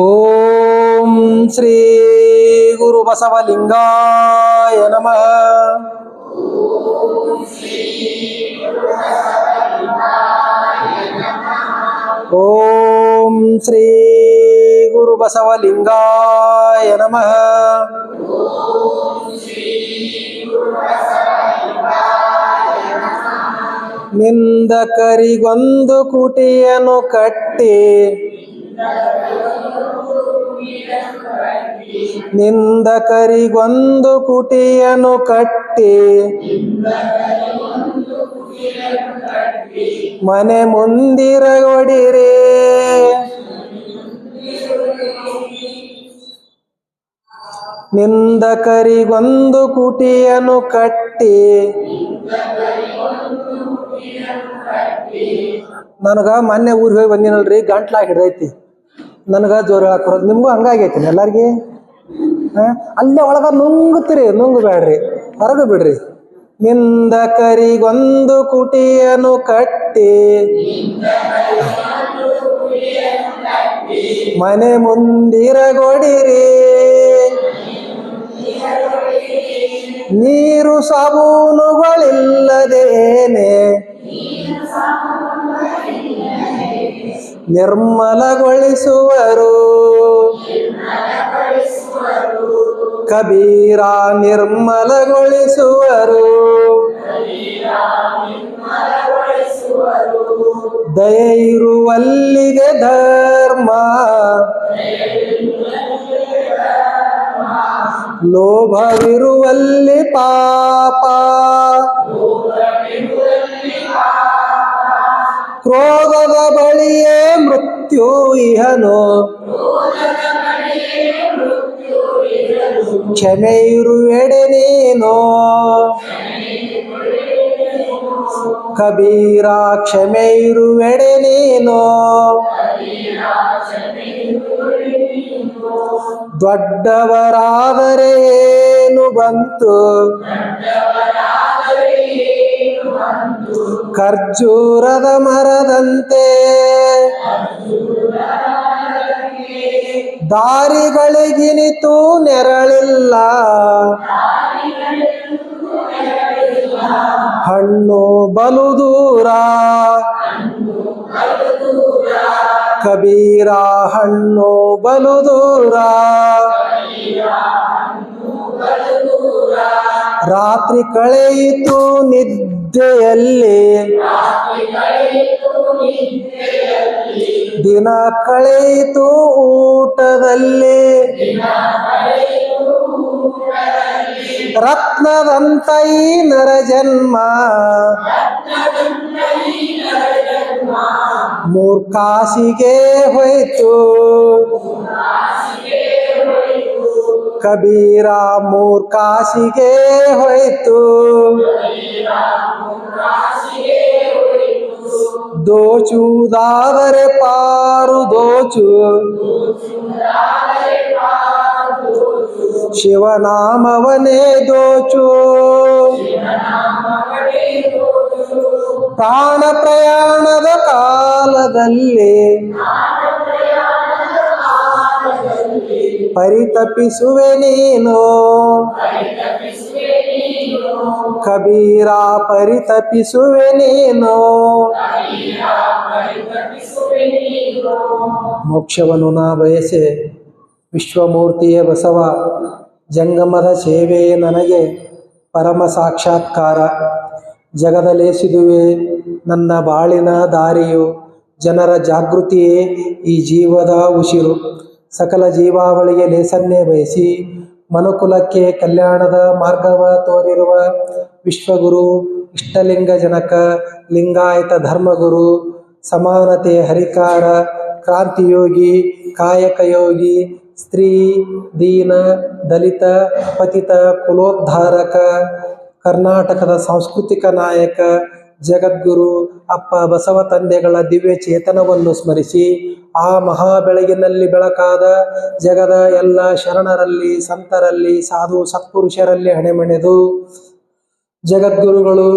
ಓಂ ಶ್ರೀ ಗುರು ಬಸವಲಿಂಗಾಯ ನಮಃ. ಓಂ ಶ್ರೀ ಗುರು ಬಸವಲಿಂಗಾಯ ನಮಃ. ನಿಂದಕರಿಗೊಂದು ಕುಟಿಯನ್ನು ಕಟ್ಟಿ ನಿಂದಕರಿಗೊಂದು ಕುಟಿಯನ್ನು ಕಟ್ಟಿ ಮನೆ ಮುಂದಿರಗೊಡಿರಿ. ನಿಂದಕರಿಗೊಂದು ಕುಟಿಯನ್ನು ಕಟ್ಟಿ ನನಗ ಮೊನ್ನೆ ಊರಿಗೆ ಹೋಗಿ ಬಂದಿನಲ್ರಿ, ಗಂಟ್ಲಾಗ ಹಿಡ್ದೈತಿ. ನನಗ ಜೋರು ಹೇಳಕ್ ಬರೋದು, ನಿಮ್ಗೂ ಹಂಗಾಗೈತಿ ಎಲ್ಲಾರ್ಗಿ. ಅಲ್ಲೇ ಒಳಗ ನುಂಗುತ್ತೀರಿ, ನುಂಗು ಬೇಡ್ರಿ, ಹೊರಗೆ ಬಿಡ್ರಿ. ನಿಂದಕರಿಗೊಂದು ಕುಟಿಯನ್ನು ಕಟ್ಟಿ ಮನೆ ಮುಂದಿರಗೊಡಿರಿ. ನೀರು ಸಾಬೂನುಗಳಿಲ್ಲದೇನೆ ನಿರ್ಮಲಗೊಳಿಸುವರು. ಕಬೀರ ನಿರ್ಮಲಗೊಳಿಸುವರು. ದಯೆ ಇರುವಲ್ಲಿಗೆ ಧರ್ಮ, ಲೋಭವಿರುವಲ್ಲಿ ಪಾಪ. ಕ್ರೋಧದ ಬಳಿಯೇ ಮೃತ್ಯು ಇಹನು, ಕ್ಷಮೆ ಇರುವೆಡೆ ನೀನು. ಕಬೀರ ಕ್ಷಮೆ ಇರುವೆಡೆ ನೀನು. ದೊಡ್ಡವರಾದರೆ ಏನು ಬಂತು, ಖರ್ಜೂರದ ಮರದಂತೆ ದಾರಿಗಳಿಗಿನಿತು ನೆರಳಿಲ್ಲ. ಹಣ್ಣು ಬಲು ದೂರ, ಕಬೀರ ಹಣ್ಣು ಬಲು ದೂರ. ರಾತ್ರಿ ಕಳೆಯಿತು ನಿದ್ದೆಯಲ್ಲಿ, ದಿನ ಕಳೆಯಿತು ಊಟದಲ್ಲಿ. ರತ್ನದಂತ ಈ ನರಜನ್ಮ, ಮೂರ್ಖಾಸಿಗೆ ಹೋಯ್ತು. ಕಬೀರ ಮೂರ್ಖಾಸಿಗೆ ಹೋಯ್ತು. ದೋಚುವುದಾದರೆ ಪಾರು ದೋಚು, ಶಿವನಾಮವನೇ ದೋಚು. ಪ್ರಾಣ ಪ್ರಯಾಣದ ಕಾಲದಲ್ಲಿ ಪರಿತಪಿಸುವೆ ನೀನು. ಕಬೀರ ಪರಿತಪಿಸುವೆ ನೀನು. ಮೋಕ್ಷವನ್ನು ನಾ ಬಯಸೆ ವಿಶ್ವಮೂರ್ತಿಯೇ ಬಸವ, ಜಂಗಮದ ಸೇವೆಯೇ ನನಗೆ ಪರಮ ಸಾಕ್ಷಾತ್ಕಾರ. ಜಗದಲೇಸಿದುವೆ ನನ್ನ ಬಾಳಿನ ದಾರಿಯು, ಜನರ ಜಾಗೃತಿಯೇ ಈ ಜೀವದ ಉಸಿರು. ಸಕಲ ಜೀವಾವಳಿಗೆ ಲೇಸನ್ನೇ ಬಯಸಿ ಮನುಕುಲಕ್ಕೆ ಕಲ್ಯಾಣದ ಮಾರ್ಗವ ತೋರಿರುವ ವಿಶ್ವಗುರು, ಇಷ್ಟಲಿಂಗ ಜನಕ, ಲಿಂಗಾಯತ ಧರ್ಮಗುರು, ಸಮಾನತೆಯ ಹರಿಕಾರ, ಕ್ರಾಂತಿಯೋಗಿ, ಕಾಯಕಯೋಗಿ, ಸ್ತ್ರೀ, ದೀನ, ದಲಿತ, ಪತಿತ, ಕುಲೋದ್ಧಾರಕ, ಕರ್ನಾಟಕದ ಸಾಂಸ್ಕೃತಿಕ ನಾಯಕ, ಜಗದ್ಗುರು ಅಪ್ಪ ಬಸವ ತಂದೆಗಳ ದಿವ್ಯ ಚೇತನವನ್ನು ಸ್ಮರಿಸಿ ಆ ಮಹಾ ಬೆಳಗಿನಲ್ಲಿ ಬೆಳಕಾದ ಜಗದ ಎಲ್ಲ ಶರಣರಲ್ಲಿ, ಸಂತರಲ್ಲಿ, ಸಾಧು ಸತ್ಪುರುಷರಲ್ಲಿ ಹಣೆಮಣೆದು ಜಗದ್ಗುರುಗಳು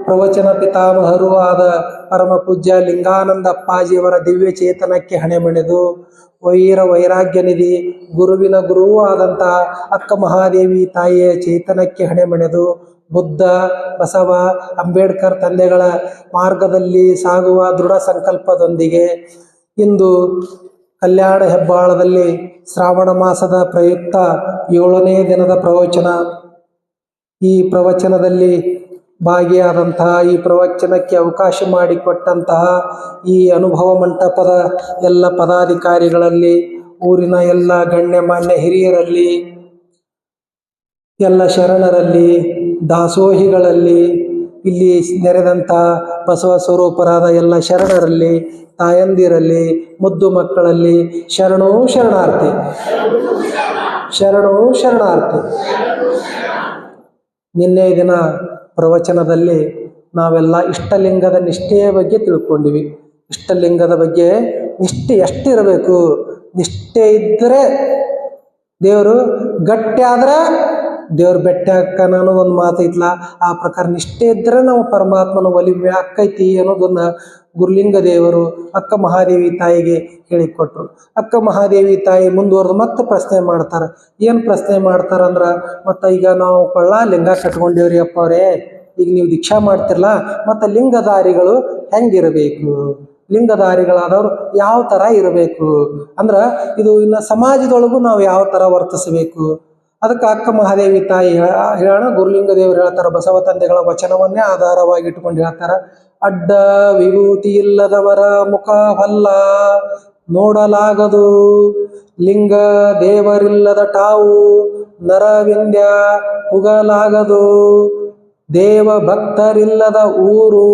ಪ್ರವಚನ ಪಿತಾಮಹರೂ ಆದ ಪರಮ ಪೂಜ್ಯ ಲಿಂಗಾನಂದ ಅಪ್ಪಾಜಿಯವರ ದಿವ್ಯ ಚೇತನಕ್ಕೆ ಹಣೆಮಣೆದು ವೈರಾಗ್ಯ ನಿಧಿ ಗುರುವಿನ ಗುರುವೂ ಆದಂಥ ಅಕ್ಕ ಮಹಾದೇವಿ ತಾಯಿಯ ಚೇತನಕ್ಕೆ ಹಣೆಮಣೆದು ಬುದ್ಧ, ಬಸವ, ಅಂಬೇಡ್ಕರ್ ತಂದೆಗಳ ಮಾರ್ಗದಲ್ಲಿ ಸಾಗುವ ದೃಢ ಸಂಕಲ್ಪದೊಂದಿಗೆ ಇಂದು ಕಲ್ಯಾಣ ಹೆಬ್ಬಾಳದಲ್ಲಿ ಶ್ರಾವಣ ಮಾಸದ ಪ್ರಯುಕ್ತ 7ನೇ ದಿನದ ಪ್ರವಚನ. ಈ ಪ್ರವಚನದಲ್ಲಿ ಭಾಗಿಯಾದಂತಹ, ಈ ಪ್ರವಚನಕ್ಕೆ ಅವಕಾಶ ಮಾಡಿಕೊಟ್ಟಂತಹ ಈ ಅನುಭವ ಮಂಟಪದ ಎಲ್ಲ ಪದಾಧಿಕಾರಿಗಳಲ್ಲಿ, ಊರಿನ ಎಲ್ಲ ಗಣ್ಯಮಾನ್ಯ ಹಿರಿಯರಲ್ಲಿ, ಎಲ್ಲ ಶರಣರಲ್ಲಿ, ದಾಸೋಹಿಗಳಲ್ಲಿ, ಇಲ್ಲಿ ನೆರೆದಂಥ ಬಸವ ಸ್ವರೂಪರಾದ ಎಲ್ಲ ಶರಣರಲ್ಲಿ, ತಾಯಂದಿರಲ್ಲಿ, ಮುದ್ದು ಮಕ್ಕಳಲ್ಲಿ ಶರಣೋ ಶರಣಾರ್ಥಿ, ಶರಣೋ ಶರಣಾರ್ಥಿ. ನಿನ್ನೆ ದಿನ ಪ್ರವಚನದಲ್ಲಿ ನಾವೆಲ್ಲ ಇಷ್ಟಲಿಂಗದ ನಿಷ್ಠೆಯ ಬಗ್ಗೆ ತಿಳ್ಕೊಂಡಿವಿ. ಇಷ್ಟಲಿಂಗದ ಬಗ್ಗೆ ನಿಷ್ಠೆ ಎಷ್ಟಿರಬೇಕು, ನಿಷ್ಠೆ ಇದ್ದರೆ ದೇವರು, ಗಟ್ಟಿ ಆದ್ರೆ ದೇವ್ರ ಬೆಟ್ಟೆ ಅಕ್ಕನ ಅನ್ನೋ ಒಂದು ಮಾತು ಐತ್ಲ, ಆ ಪ್ರಕಾರ ನಿಷ್ಠೆ ಇದ್ದರೆ ನಾವು ಪರಮಾತ್ಮನ ಒಲಿಮೆ ಅಕ್ಕೈತಿ ಅನ್ನೋದನ್ನ ಗುರುಲಿಂಗ ದೇವರು ಅಕ್ಕ ಮಹಾದೇವಿ ತಾಯಿಗೆ ಹೇಳಿಕೊಟ್ರು. ಅಕ್ಕ ಮಹಾದೇವಿ ತಾಯಿ ಮುಂದುವರೆದು ಮತ್ತೆ ಪ್ರಶ್ನೆ ಮಾಡ್ತಾರೆ. ಏನು ಪ್ರಶ್ನೆ ಮಾಡ್ತಾರಂದ್ರೆ, ಮತ್ತು ಈಗ ನಾವು ಲಿಂಗ ಕಟ್ಕೊಂಡೇವ್ರಿ ಅಪ್ಪ ಅವರೇ, ಈಗ ನೀವು ದೀಕ್ಷಾ ಮಾಡ್ತಿರಲ್ಲ, ಮತ್ತು ಲಿಂಗಧಾರಿಗಳು ಹೆಂಗಿರಬೇಕು, ಲಿಂಗಧಾರಿಗಳಾದವ್ರು ಯಾವ ಥರ ಇರಬೇಕು ಅಂದ್ರೆ, ಇದು ಇನ್ನು ಸಮಾಜದೊಳಗೂ ನಾವು ಯಾವ ಥರ ವರ್ತಿಸಬೇಕು. ಅದಕ್ಕೆ ಅಕ್ಕ ಮಹಾದೇವಿ ತಾಯಿ ಹೇಳೋಣ, ಗುರುಲಿಂಗ ದೇವರು ಹೇಳ್ತಾರೆ, ಬಸವ ತಂದೆಗಳ ವಚನವನ್ನೇ ಆಧಾರವಾಗಿ ಇಟ್ಕೊಂಡು ಹೇಳ್ತಾರೆ. ಅಡ್ಡ ವಿಭೂತಿ ಇಲ್ಲದವರ ಮುಖ ಹೊಲ್ಲ ನೋಡಲಾಗದು, ಲಿಂಗ ದೇವರಿಲ್ಲದ ಟಾವು ನರವಿಂದ್ಯ ಹುಗಲಾಗದು, ದೇವ ಭಕ್ತರಿಲ್ಲದ ಊರು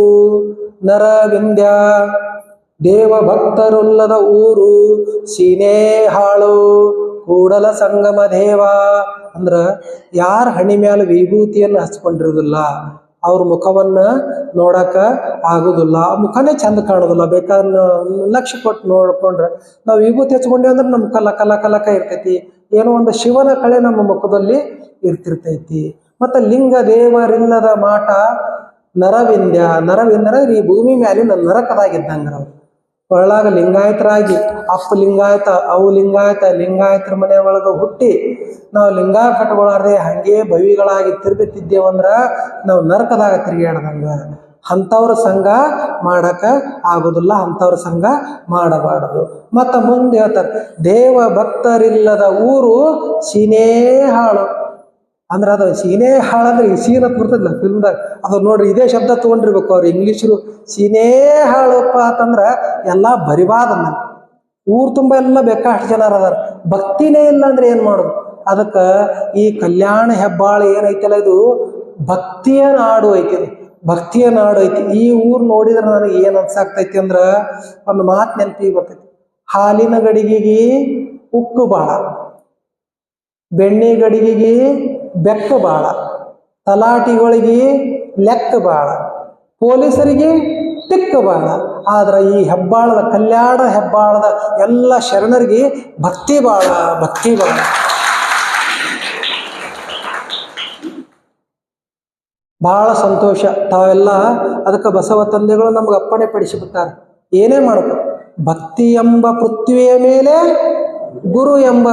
ನರವಿಂದ್ಯ, ದೇವ ಭಕ್ತರುಲ್ಲದ ಊರು ಸೀನೇ ಹಾಳು ಕೂಡಲ ಸಂಗಮ ದೇವ. ಅಂದ್ರೆ ಯಾರ ಹಣಿ ಮ್ಯಾಲ ವಿಭೂತಿಯನ್ನು ಹಚ್ಕೊಂಡಿರೋದಿಲ್ಲ, ಅವ್ರ ಮುಖವನ್ನ ನೋಡಕ ಆಗುದಿಲ್ಲ, ಮುಖನೇ ಚಂದ ಕಾಣೋದಿಲ್ಲ. ಬೇಕಾದ್ರೆ ಲಕ್ಷ್ಯ ಕೊಟ್ಟು ನೋಡ್ಕೊಂಡ್ರೆ, ನಾವು ವಿಭೂತಿ ಹಚ್ಕೊಂಡೇವೆ ಅಂದ್ರೆ ನಮ್ಮ ಕಲಕ ಇರ್ತೈತಿ, ಏನೋ ಒಂದು ಶಿವನ ಕಳೆ ನಮ್ಮ ಮುಖದಲ್ಲಿ ಇರ್ತಿರ್ತೈತಿ. ಮತ್ತು ಲಿಂಗ ದೇವರಿಲ್ಲದ ಮಾಟ ನರವಿಂದ್ಯ, ನರವಿಂದ್ರ ಈ ಭೂಮಿ ಮ್ಯಾಲಿನ ನರಕದಾಗಿದ್ದಂಗ್ರ. ಒಳಗ ಲಿಂಗಾಯತರಾಗಿ ಅಪ್ಪ ಲಿಂಗಾಯತ ಅವು ಲಿಂಗಾಯತರ ಮನೆ ಒಳಗೆ ಹುಟ್ಟಿ ನಾವು ಲಿಂಗ ಕಟ್ಕೊಳಾರ್ದೆ ಹಂಗೆ ಭವಿಗಳಾಗಿ ತಿರುಗುತ್ತಿದ್ದೇವಂದ್ರ ನಾವು ನರಕದಾಗ ತಿರುಗಾಡ್ದಂಗ. ಅಂಥವ್ರ ಸಂಘ ಮಾಡಕ ಆಗೋದಿಲ್ಲ, ಅಂಥವ್ರ ಸಂಘ ಮಾಡಬಾರದು. ಮತ್ತು ಮುಂದೆ ಹೇಳ್ತಾರೆ, ದೇವ ಭಕ್ತರಿಲ್ಲದ ಊರು ಸೀನೇ ಹಾಳು. ಅಂದ್ರೆ ಅದು ಸೀನೇ ಹಾಳಂದ್ರೆ ಈ ಸೀನ್ ಅಂತ ಬರ್ತದಿಲ್ಲ ಫಿಲ್ಮ್ದಾಗ, ಅದು ನೋಡ್ರಿ ಇದೇ ಶಬ್ದ ತೊಗೊಂಡಿರ್ಬೇಕು ಅವ್ರು ಇಂಗ್ಲೀಷರು. ಸೀನೇ ಹಾಳಪ್ಪ ಅಂತಂದ್ರೆ ಎಲ್ಲ ಬರಿಬಾದನ್ನ, ಊರು ತುಂಬ ಎಲ್ಲ ಬೇಕಾಷ್ಟು ಜನ ಅದಾರ, ಭಕ್ತಿನೇ ಇಲ್ಲ ಅಂದ್ರೆ ಏನು ಮಾಡೋದು. ಅದಕ್ಕೆ ಈ ಕಲ್ಯಾಣ ಹೆಬ್ಬಾಳ ಏನೈತಲ್ಲ, ಇದು ಭಕ್ತಿಯ ನಾಡು ಐತಿ, ಭಕ್ತಿಯ ನಾಡು ಐತಿ. ಈ ಊರು ನೋಡಿದ್ರೆ ನನಗೆ ಏನು ಅನ್ಸಾಕ್ತೈತಿ ಅಂದ್ರೆ, ಒಂದು ಮಾತು ನೆನಪಿಗೆ ಬರ್ತೈತಿ, ಹಾಲಿನ ಗಡಿಗೆಗೆ ಉಕ್ಕು ಬಾಳ, ಬೆಣ್ಣೆ ಗಡಿಗೆಗೆ ಬೆಕ್ಕ ಬಾಳ, ತಲಾಟಿಗಳಿಗೆ ಲೆಕ್ಕ ಬಾಳ, ಪೊಲೀಸರಿಗೆ ತಿಕ್ಕ ಬಾಳ. ಆದ್ರೆ ಈ ಹೆಬ್ಬಾಳದ ಕಲ್ಯಾಣ ಹೆಬ್ಬಾಳದ ಎಲ್ಲ ಶರಣರಿಗೆ ಭಕ್ತಿ ಬಾಳ, ಭಕ್ತಿ ಬಾಳ. ಬಹಳ ಸಂತೋಷ. ತಾವೆಲ್ಲ ಅದಕ್ಕೆ ಬಸವ ತಂದೆಗಳು ನಮ್ಗೆ ಅಪ್ಪಣೆ ಪಡಿಸಿಬಿಡ್ತಾರೆ, ಏನೇ ಮಾಡಬೇಕು, ಭಕ್ತಿ ಎಂಬ ಪೃಥ್ವಿಯ ಮೇಲೆ ಗುರು ಎಂಬ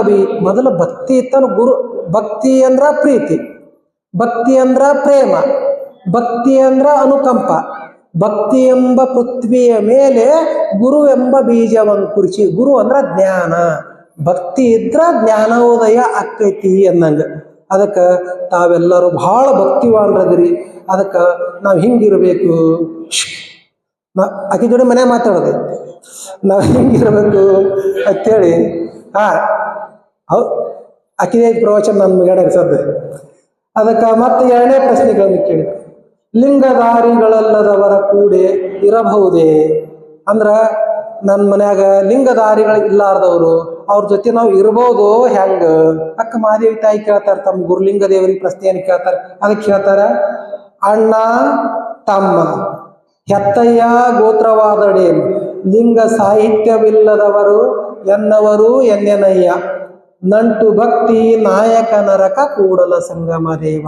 ಮೊದಲು ಭಕ್ತಿ ಇತ್ತನು ಗುರು. ಭಕ್ತಿ ಅಂದ್ರ ಪ್ರೀತಿ, ಭಕ್ತಿ ಅಂದ್ರ ಪ್ರೇಮ, ಭಕ್ತಿ ಅಂದ್ರ ಅನುಕಂಪ. ಭಕ್ತಿ ಎಂಬ ಪೃಥ್ವಿಯ ಮೇಲೆ ಗುರು ಎಂಬ ಬೀಜವನ್ನು ಕುರಿಸಿ, ಗುರು ಅಂದ್ರ ಜ್ಞಾನ, ಭಕ್ತಿ ಇದ್ರ ಜ್ಞಾನೋದಯ ಆಕ್ಕೈತಿ ಅನ್ನಂಗ. ಅದಕ್ಕೆ ತಾವೆಲ್ಲರೂ ಬಹಳ ಭಕ್ತಿವಾನ್ರದ್ರಿ. ಅದಕ್ಕೆ ನಾವು ಹಿಂಗಿರಬೇಕು, ಆಕೆ ಜೋಡಿ ಮನೆ ಮಾತಾಡೋದು, ನಾವು ಹಿಂಗಿರಬೇಕು ಅಂತೇಳಿ. ಹೌದು, ಆಕಿದೇ ಪ್ರವಚನ ನನ್ನ ಮಗಡೆ ಸದ್ದ. ಅದಕ್ಕೆ ಮತ್ತೆ ಎರಡನೇ ಪ್ರಶ್ನೆಗಳನ್ನು ಕೇಳಿ, ಲಿಂಗಧಾರಿಗಳಲ್ಲದವರ ಕೂಡೆ ಇರಬಹುದೇ ಅಂದ್ರೆ, ನನ್ನ ಮನ್ಯಾಗ ಲಿಂಗಧಾರಿಗಳು ಇಲ್ಲಾರ್ದವರು ಅವ್ರ ಜೊತೆ ನಾವು ಇರ್ಬೋದು ಹೆಂಗ? ಅಕ್ಕ ಮಹಾದೇವಿ ತಾಯಿ ಕೇಳ್ತಾರೆ, ತಮ್ಮ ಗುರುಲಿಂಗ ದೇವರಿಗೆ ಪ್ರಶ್ನೆಯನ್ನು ಕೇಳ್ತಾರೆ. ಅದಕ್ಕೆ ಹೇಳ್ತಾರ, ಅಣ್ಣ ತಮ್ಮ ಹೆತ್ತಯ್ಯ ಗೋತ್ರವಾದಡೇನು ಲಿಂಗ ಸಾಹಿತ್ಯವಿಲ್ಲದವರು ಎನ್ನವರು ಎನ್ನೆನಯ್ಯ ನಂಟು ಭಕ್ತಿ ನಾಯಕ ನರಕ ಕೂಡಲ ಸಂಗಮ ದೇವ.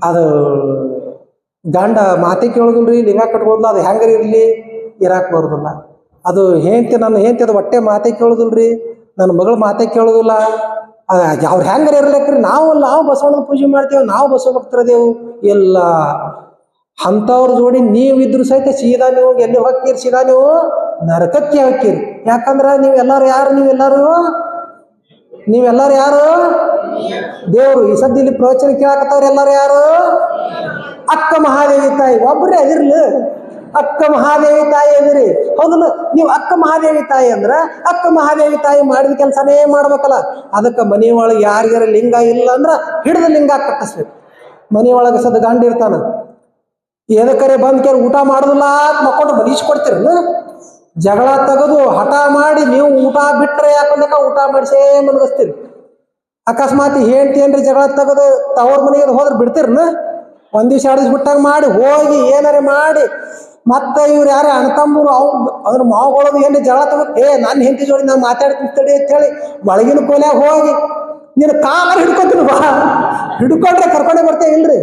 ಅದು ಗಂಡ ಮಾತೆ ಕೇಳೋದಿಲ್ರಿ, ಲಿಂಗ ಕಟ್ಬೋದಲ್ಲ, ಅದು ಹೆಂಗಾರ ಇರಲಿ, ಇರಾಕ್ ಬರೋದಿಲ್ಲ. ಅದು ನನ್ನ ಹೆಂಡತಿ ಅದು ಹೊಟ್ಟೆ ಮಾತೆ ಕೇಳೋದಿಲ್ರಿ, ನನ್ನ ಮಗಳು ಮಾತೆ ಕೇಳೋದಿಲ್ಲ. ಅವ್ರು ಹೆಂಗಾರ ಇರ್ಲಿಕ್ರಿ, ನಾವು ಬಸವಣ್ಣನ ಪೂಜೆ ಮಾಡ್ತೇವೆ, ನಾವು ಬಸವ ಭಕ್ತರದೇವು ಎಲ್ಲ. ಅಂಥವ್ರ ಜೋಡಿ ನೀವಿದ್ರು ಸಹಿತ ಸೀದಾ ನೀವು ಎಲ್ಲಿ ಹೋಗ್ತೀರಿ? ಸೀದಾ ನೀವು ನರಕಕ್ಕೆ ಹೋಗ್ತೀರಿ. ಯಾಕಂದ್ರೆ ನೀವೆಲ್ಲರೂ ಯಾರು? ನೀವೆಲ್ಲರೂ ಯಾರು? ದೇವ್ರು. ಈ ಸದ್ಯ ಇಲ್ಲಿ ಪ್ರವಚನ ಕೇಳಕತ್ತವ್ರು ಎಲ್ಲರೂ ಯಾರು? ಅಕ್ಕ ಮಹಾದೇವಿ ತಾಯಿ. ಒಬ್ಬರೇ ಅದಿರ್ಲಿ, ಅಕ್ಕ ಮಹಾದೇವಿ ತಾಯಿ ಅದಿರಿ, ಹೌದಲ್ಲ? ನೀವು ಅಕ್ಕ ಮಹಾದೇವಿ ತಾಯಿ ಅಂದ್ರೆ ಅಕ್ಕ ಮಹಾದೇವಿ ತಾಯಿ ಮಾಡಿದ ಕೆಲಸನೇ ಮಾಡ್ಬೇಕಲ್ಲ. ಅದಕ್ಕೆ ಮನೆಯೊಳಗೆ ಯಾರಿಗಾರ ಲಿಂಗ ಇಲ್ಲ ಅಂದ್ರೆ ಹಿಡಿದು ಲಿಂಗ ಕಟ್ಟಿಸ್ಬೇಕು. ಮನೆಯೊಳಗೆ ಸದ ಗಂಡ ಇರ್ತಾನ, ಏನಕ್ಕರೆ ಬಂದ್ ಊಟ ಮಾಡುದಿಲ್ಲ ಅಂತ ಮಕ್ಕೊಂಡು ಬಲಿಸ್ಕೊಡ್ತೀರಲ್ಲ. ಜಗಳ ತೆಗೆದು ಹಠ ಮಾಡಿ ನೀವು ಊಟ ಬಿಟ್ರೆ ಯಾಕಂದಕ್ಕ ಊಟ ಮಾಡಿಸೇ ಮನಗಿಸ್ತೀರಿ. ಅಕಸ್ಮಾತ್ ಹೇಳ್ತಿ ಏನ್ರಿ ಜಗಳ ತೆಗೆದು ತವ್ರ ಮನೆಗೆ ಹೋದ್ರೆ ಬಿಡ್ತೀರನ? ಒಂದ್ ದಿವ್ಸ 2 ದಿವ್ಸ ಬಿಟ್ಟಾಗ ಮಾಡಿ ಹೋಗಿ ಏನಾರ ಮಾಡಿ ಮತ್ತೆ ಇವ್ರು ಯಾರೇ ಅಣ್ತಂಬರು ಅದ್ರ ಮಾವುಗಳದು ಏನ್ರಿ ಜಗಳ ತೆಗೆದು ನನ್ನ ಹೆಂಡತಿ ಜೋಡಿ ನಾವು ಮಾತಾಡ್ತಿರ್ತೇಳಿ ಅಂತ ಹೇಳಿ ಒಳಗಿನ ಕೋಲ್ಯಾಗ ಹೋಗಿ ನೀನು ಕಾಲ ಹಿಡ್ಕೊತೀನಿ ಬಾ, ಹಿಡ್ಕೊಂಡ್ರೆ ಕರ್ಕೊಂಡೇ ಬರ್ತೇವೆ ಇಲ್ರಿ.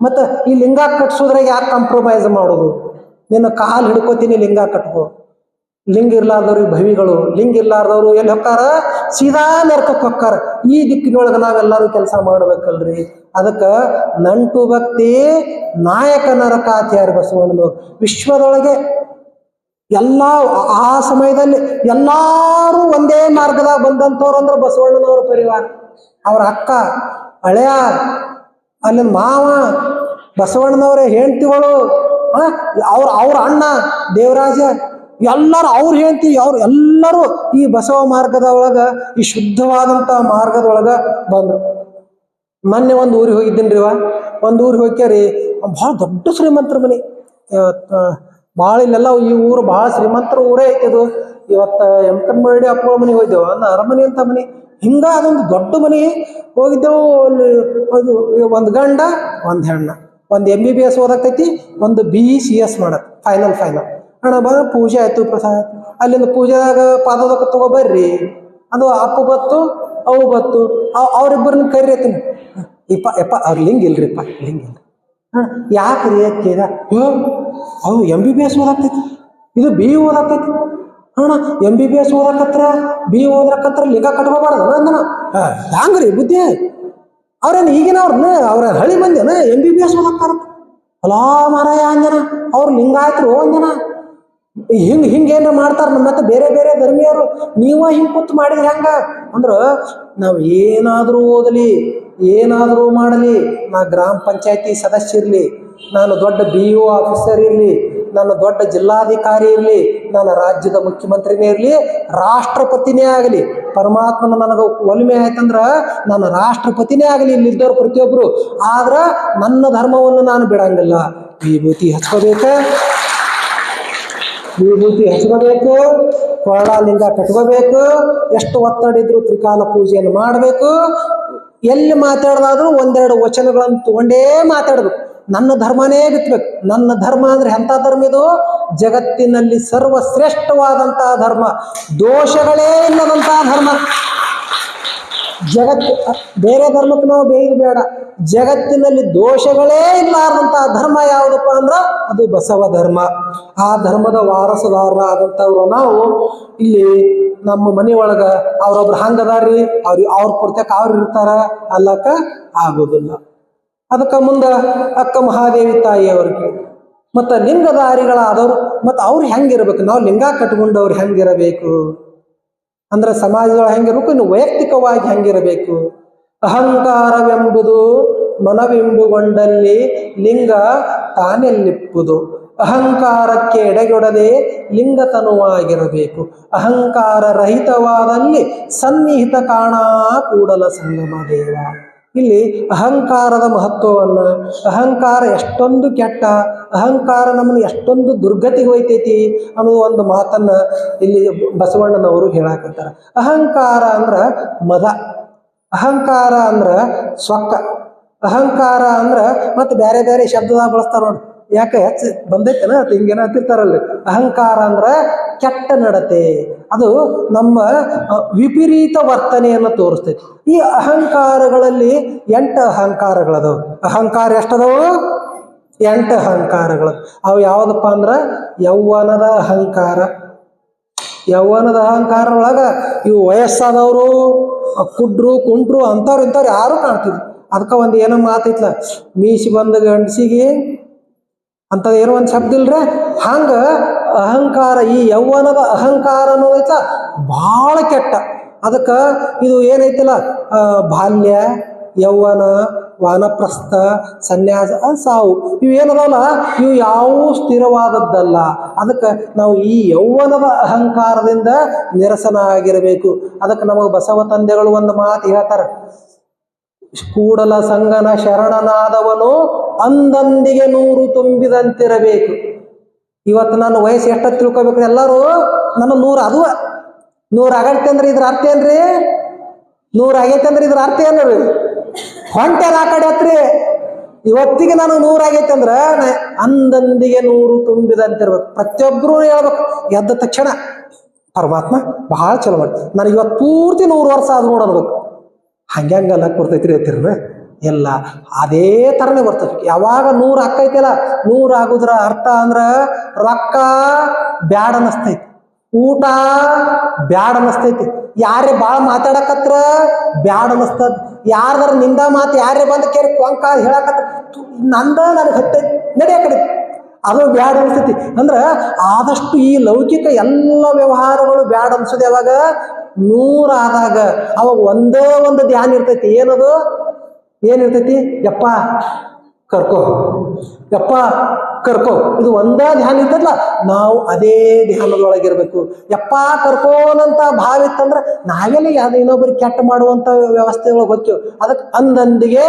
ಮತ್ತು ಈ ಲಿಂಗ ಕಟ್ಸೋದ್ರಾಗ ಯಾಕೆ ಕಾಂಪ್ರಮೈಸ್ ಮಾಡೋದು? ನಿನ್ನ ಕಾಲು ಹಿಡ್ಕೋತೀನಿ, ಲಿಂಗ ಕಟ್ಕೋ. ಲಿಂಗ ಇರ್ಲಾರ್ದವ್ರಿಗೆ ಭವಿಗಳು, ಲಿಂಗ ಇರ್ಲಾರ್ದವ್ರು ಎಲ್ಲಿ ಹೊಕ್ಕಾರ? ಸೀದಾ ನರ್ಕಕ್ಕೆ ಹೊಕ್ಕಾರ. ಈ ದಿಕ್ಕಿನೊಳಗೆ ನಾವೆಲ್ಲರೂ ಕೆಲಸ ಮಾಡ್ಬೇಕಲ್ರಿ. ಅದಕ್ಕೆ ನಂಟು ಭಕ್ತಿ ನಾಯಕ ನರಕಾಚಾರ್ಯ ಬಸವಣ್ಣನವರು. ವಿಶ್ವದೊಳಗೆ ಎಲ್ಲ ಆ ಸಮಯದಲ್ಲಿ ಎಲ್ಲರೂ ಒಂದೇ ಮಾರ್ಗದಾಗ ಬಂದಂಥವ್ರು ಅಂದ್ರೆ ಬಸವಣ್ಣನವರ ಪರಿವಾರ. ಅವ್ರ ಅಕ್ಕ, ಹಳೆಯ, ಅಲ್ಲಿ ಮಾವ, ಬಸವಣ್ಣನವರೇ ಹೆಂಡತಿಗಳು, ಅವ್ರ ಅಣ್ಣ ದೇವರಾಜ, ಎಲ್ಲರೂ ಅವ್ರ ಹೆಂಡತಿ, ಎಲ್ಲರೂ ಈ ಬಸವ ಮಾರ್ಗದ ಒಳಗೆ, ಈ ಶುದ್ಧವಾದಂಥ ಮಾರ್ಗದೊಳಗೆ ಬಂದರು. ಮೊನ್ನೆ ಒಂದು ಊರಿಗೆ ಹೋಗಿದ್ದೀನಿ ರೀ. ಒಂದು ಊರಿಗೆ ಹೋಗ್ಯಾರಿ, ಭಾಳ ದೊಡ್ಡ ಶ್ರೀಮಂತರ ಮನೆ. ಭಾಳ ಇಲ್ಲೆಲ್ಲ ಈ ಊರು ಭಾಳ ಶ್ರೀಮಂತರ ಊರೇ ಐತಿದು. ಇವತ್ತು ಎಮ್ಕನ್ಮರಡಿ ಅಪ್ಪಗಳ ಮನೆಗೆ ಹೋಗಿದ್ದೆವು, ಅಂದ ಅರಮನೆ ಅಂತ ಮನೆ. ಹಿಂಗ ಅದೊಂದು ದೊಡ್ಡ ಮನೆ ಹೋಗಿದ್ದೆವು. ಅಲ್ಲಿ ಅದು ಒಂದು ಗಂಡ ಒಂದು ಹೆಣ್ಣ, ಒಂದು MBBS ಓದಾಕೈತಿ, ಒಂದು BCS ಮಾಡತ್ತೆ ಫೈನಲ್ ಅಣ್ಣ. ಬಂದ ಪೂಜೆ ಆಯ್ತು, ಪ್ರಸಾದ ಆಯ್ತು. ಅಲ್ಲಿಂದ ಪೂಜೆದಾಗ ಪಾದದಕ್ಕೆ ತಗೊಬರ್ರಿ, ಅದು ಅಪ್ಪ ಬತ್ತು ಅವು ಬತ್ತು, ಅವ್ರಿಬ್ಬರನ್ನ ಕರಿಯತ್ತೀನಿ. ಯಪ್ಪ ಅವ್ರು ಲಿಂಗ ಇಲ್ರಿಪ್ಪ, ಲಿಂಗ ಇಲ್ರಿ. ಯಾಕ್ರಿ ಕೇಳ? ಅವು MBBS ಓದಾಕೈತಿ, ಇದು BE ಓದಾಕೈತಿ. ಅಣ್ಣ MBBS ಓದಕತ್ರ BE ಓದಕತ್ರ ಲಿಂಗ ಕಟ್ಕೋಬಾರ್ದು ಅಂದಣ. ಹ್ಯಾಂಗ್ರಿ ಬುದ್ಧಿ? ಅವ್ರೇನು ಅವ್ರ ಹಳಿ ಮಂದಿನ MBBS ಓದಕ್ತಾರ? ಅಲಾ ಮಾರಾಯ ಅಂಜನ, ಅವ್ರು ಲಿಂಗಾಯತ್ರು ಅಂಜನ. ಹಿಂಗೇನ್ರ ಮಾಡ್ತಾರ. ನಮ್ಮ ಮತ್ತೆ ಬೇರೆ ಬೇರೆ ಧರ್ಮೀಯರು ನೀವ ಹಿಂಗೆ ಕೂತು ಮಾಡಿದ್ರೆ ಹೆಂಗ ಅಂದ್ರೆ, ನಾವು ಏನಾದರೂ ಓದಲಿ, ಏನಾದರೂ ಮಾಡಲಿ, ನಾ ಗ್ರಾಮ ಪಂಚಾಯತಿ ಸದಸ್ಯ ಇರಲಿ, ನಾನು ದೊಡ್ಡ BO ಆಫೀಸರ್ ಇರಲಿ, ನಾನು ದೊಡ್ಡ ಜಿಲ್ಲಾಧಿಕಾರಿ ಇರಲಿ, ನಾನು ರಾಜ್ಯದ ಮುಖ್ಯಮಂತ್ರಿನೇ ಇರಲಿ, ರಾಷ್ಟ್ರಪತಿನೇ ಆಗಲಿ, ಪರಮಾತ್ಮನ ನನಗೆ ಒಲಿಮೆ ಆಯ್ತಂದ್ರೆ ನಾನು ರಾಷ್ಟ್ರಪತಿನೇ ಆಗಲಿ ಇಲ್ಲಿದ್ದವ್ರು ಪ್ರತಿಯೊಬ್ಬರು. ಆದ್ರೆ ನನ್ನ ಧರ್ಮವನ್ನು ನಾನು ಬಿಡಂಗಿಲ್ಲ. ವಿಭೂತಿ ಹಚ್ಕೋಬೇಕು, ಕೊರಳ ಲಿಂಗ ಕಟ್ಕೋಬೇಕು, ಎಷ್ಟು ಒತ್ತಡ ಇದ್ರು ತ್ರಿಕಾಲ ಪೂಜೆಯನ್ನು ಮಾಡಬೇಕು. ಎಲ್ಲಿ ಮಾತಾಡೋದಾದ್ರೂ 1-2 ವಚನಗಳನ್ನು ತಗೊಂಡೇ ಮಾತಾಡ್ಬೇಕು. ನನ್ನ ಧರ್ಮನೇ ಬಿತ್ತಬೇಕು. ನನ್ನ ಧರ್ಮ ಅಂದ್ರೆ ಎಂಥ ಧರ್ಮ ಇದು? ಜಗತ್ತಿನಲ್ಲಿ ಸರ್ವಶ್ರೇಷ್ಠವಾದಂತಹ ಧರ್ಮ, ದೋಷಗಳೇ ಇಲ್ಲದಂತಹ ಧರ್ಮ. ಬೇರೆ ಧರ್ಮಕ್ಕೆ ನಾವು ಬೇಯ್ದು ಬೇಡ. ಜಗತ್ತಿನಲ್ಲಿ ದೋಷಗಳೇ ಇಲ್ಲಾರ್ದಂತಹ ಧರ್ಮ ಯಾವುದಪ್ಪ ಅಂದ್ರ ಅದು ಬಸವ ಧರ್ಮ. ಆ ಧರ್ಮದ ವಾರಸುದಾರರಾದಂಥವ್ರು ನಾವು. ಇಲ್ಲಿ ನಮ್ಮ ಮನೆಯೊಳಗ ಅವ್ರೊಬ್ರು ಹಂಗದಾರ್ರಿ, ಅವ್ರ ಪುರ್ತಕ ಅವ್ರು ಇರ್ತಾರ ಅಲ್ಲಕ್ಕ ಆಗೋದಿಲ್ಲ. ಅದಕ್ಕೆ ಮುಂದೆ ಅಕ್ಕ ಮಹಾದೇವಿ ತಾಯಿಯವ್ರಿಗೆ ಮತ್ತು ಲಿಂಗಧಾರಿಗಳಾದವ್ರು ಮತ್ತು ಅವ್ರು ಹೆಂಗಿರ್ಬೇಕು? ನಾವು ಲಿಂಗ ಕಟ್ಕೊಂಡವ್ರು ಹೆಂಗಿರಬೇಕು ಅಂದ್ರೆ ಸಮಾಜದೊಳಗೆ ಹೆಂಗಿರ್ಬೇಕು, ಇನ್ನು ವೈಯಕ್ತಿಕವಾಗಿ ಹೆಂಗಿರಬೇಕು? ಅಹಂಕಾರವೆಂಬುದು ಮನವೆಂಬುಗೊಂಡಲ್ಲಿ ಲಿಂಗ ತಾನೆಲ್ಲಿಪ್ಪುದು. ಅಹಂಕಾರಕ್ಕೆ ಎಡೆಗೊಡದೆ ಲಿಂಗತನುವಾಗಿರಬೇಕು. ಅಹಂಕಾರ ರಹಿತವಾದಲ್ಲಿ ಸನ್ನಿಹಿತ ಕಾಣ ಕೂಡಲ ಸಂಗಮ ದೇವ. ಇಲ್ಲಿ ಅಹಂಕಾರದ ಮಹತ್ವವನ್ನು, ಅಹಂಕಾರ ಎಷ್ಟೊಂದು ಕೆಟ್ಟ, ಅಹಂಕಾರ ನಮ್ಮನ್ನು ಎಷ್ಟೊಂದು ದುರ್ಗತಿಗೆ ಒಯ್ತೈತಿ ಅನ್ನೋ ಒಂದು ಮಾತನ್ನು ಇಲ್ಲಿ ಬಸವಣ್ಣನವರು ಹೇಳಾಕತ್ತಾರ. ಅಹಂಕಾರ ಅಂದ್ರೆ ಮದ, ಅಹಂಕಾರ ಅಂದ್ರೆ ಸೊಕ್ಕ, ಅಹಂಕಾರ ಅಂದ್ರೆ ಮತ್ತೆ ಬೇರೆ ಬೇರೆ ಶಬ್ದದಾಗ ಬಳಸ್ತಾರ ನೋಡಿ. ಯಾಕೆ ಹೆಚ್ಚು ಬಂದೈತೆನ ಅದು ಹಿಂಗೇನ ಹತ್ತಿರ್ತಾರಲ್ಲಿ. ಅಹಂಕಾರ ಅಂದ್ರೆ ಕೆಟ್ಟ ನಡತೆ, ಅದು ನಮ್ಮ ವಿಪರೀತ ವರ್ತನೆಯನ್ನು ತೋರಿಸ್ತೈತಿ. ಈ ಅಹಂಕಾರಗಳಲ್ಲಿ 8 ಅಹಂಕಾರಗಳದವು. ಅಹಂಕಾರ ಎಷ್ಟದವು? 8 ಅಹಂಕಾರಗಳು. ಅವು ಯಾವುದಪ್ಪ ಅಂದ್ರೆ ಯೌವನದ ಅಹಂಕಾರ. ಯೌವನದ ಅಹಂಕಾರ ಒಳಗ ಇವು ವಯಸ್ಸಾದವರು, ಕುಡ್ರು ಕುಂಟ್ರು ಅಂಥವ್ರು ಇಂಥವ್ರು ಯಾರು ಕಾಣ್ತಿದ್ರು. ಅದಕ್ಕೆ ಒಂದು ಏನೋ ಮಾತೈತ್ಲ, ಮೀಸಿ ಬಂದ ಗಂಡಸಿಗೆ ಅಂಥದ್ದು ಏನೋ ಒಂದು ಶಬ್ದ ಇಲ್ರಿ. ಹಂಗ ಅಹಂಕಾರ, ಈ ಯೌವನದ ಅಹಂಕಾರ ಅನ್ನೋದೈತ ಭಾಳ ಕೆಟ್ಟ. ಅದಕ್ಕೆ ಇದು ಏನೈತಿಲ್ಲ, ಬಾಲ್ಯ, ಯೌವನ, ವಾನಪ್ರಸ್ಥ, ಸನ್ಯಾಸ, ಸಾವು, ಇವೇನದಲ್ಲ ಇವು ಯಾವೂ ಸ್ಥಿರವಾದದ್ದಲ್ಲ. ಅದಕ್ಕೆ ನಾವು ಈ ಯೌವನದ ಅಹಂಕಾರದಿಂದ ನಿರಸನ ಆಗಿರಬೇಕು. ಅದಕ್ಕೆ ನಮಗೆ ಬಸವ ತಂದೆಗಳು ಒಂದು ಮಾತು ಹೇಳ್ತಾರೆ, ಕೂಡಲ ಸಂಗನ ಶರಣನಾದವನು ಅಂದಂದಿಗೆ 100 ತುಂಬಿದಂತಿರಬೇಕು. ಇವತ್ತು ನನ್ನ ವಯಸ್ಸು ಎಷ್ಟೊತ್ತು ತಿಳ್ಕೊಬೇಕು ಎಲ್ಲರೂ, ನನ್ನ 100 ಅದು 100 ಆಗೈತೆ ಅಂದ್ರೆ ಇದ್ರ ಅರ್ಥ ಏನ್ರಿ? 100 ಆಗೈತೆ ಅಂದ್ರೆ ಇದ್ರ ಅರ್ಥ ಏನ್ರಿ? ಹೊಂಟೆದ ಆ ಕಡೆ ಹತ್ರಿ. ಇವತ್ತಿಗೆ ನಾನು 100 ಆಗೈತೆ ಅಂದ್ರೆ ಅಂದಂದಿಗೆ 100 ತುಂಬಿದಂತಿರ್ಬೇಕು. ಪ್ರತಿಯೊಬ್ಬರು ಹೇಳ್ಬೇಕು ಎದ್ದ ತಕ್ಷಣ, ಪರಮಾತ್ಮ ಬಹಳ ಚಲೋ ಮಾಡಿ ನನಗೆ ಇವತ್ತು ಪೂರ್ತಿ 100 ವರ್ಷ ಆದ್ರೂ ನೋಡಬೇಕು. ಹಂಗಲ್ಲ ಕೊಡ್ತೈತ್ರಿ ಅಂತೀರ ಎಲ್ಲ ಅದೇ ಥರನೇ ಬರ್ತದೆ. ಯಾವಾಗ 100 ಆಕೈತಿಲ್ಲ, 100 ಆಗುದ್ರ ಅರ್ಥ ಅಂದ್ರೆ ರೊಕ್ಕ ಬ್ಯಾಡ ಅನ್ನಿಸ್ತೈತಿ, ಊಟ ಬ್ಯಾಡ ಅನ್ನಿಸ್ತೈತಿ, ಯಾರೇ ಭಾಳ ಮಾತಾಡಕತ್ರ ಬ್ಯಾಡ ಅನ್ನಿಸ್ತದ, ಯಾರ್ದಾರ ನಿಂದ ಮಾತು ಯಾರೇ ಬಂದು ಕೇಳಿ ಕೊಂಕ ಹೇಳಕತ್ರ ನಂದ ನನಗೆ ಹತ್ತೈತಿ ನಡಿಯ ಕಡೆ, ಅದು ಬ್ಯಾಡ ಅನಿಸ್ತೈತಿ. ಅಂದ್ರೆ ಆದಷ್ಟು ಈ ಲೌಕಿಕ ಎಲ್ಲ ವ್ಯವಹಾರಗಳು ಬ್ಯಾಡ ಅನ್ಸೋದು ಯಾವಾಗ 100 ಆದಾಗ. ಅವಾಗ ಒಂದೇ ಒಂದು ಧ್ಯಾನ ಇರ್ತೈತಿ. ಏನದು? ಏನಿರ್ತೈತಿ? ಯಪ್ಪ ಕರ್ಕೋ, ಯಪ್ಪ ಕರ್ಕೋ, ಇದು ಒಂದೇ ಧ್ಯಾನ ಇರ್ತದಲ್ಲ. ನಾವು ಅದೇ ಧ್ಯಾನದೊಳಗಿರ್ಬೇಕು. ಯಪ್ಪ ಕರ್ಕೋನಂತ ಭಾವ ಇತ್ತಂದ್ರೆ ನಾವೆಲ್ಲ ಯಾವ್ದು ಇನ್ನೊಬ್ಬರಿಗೆ ಕೆಟ್ಟ ಮಾಡುವಂಥ ವ್ಯವಸ್ಥೆಗಳಿಗೆ ಹೋಗ್ತೇವೆ. ಅದಕ್ಕೆ ಅಂದಂದಿಗೆ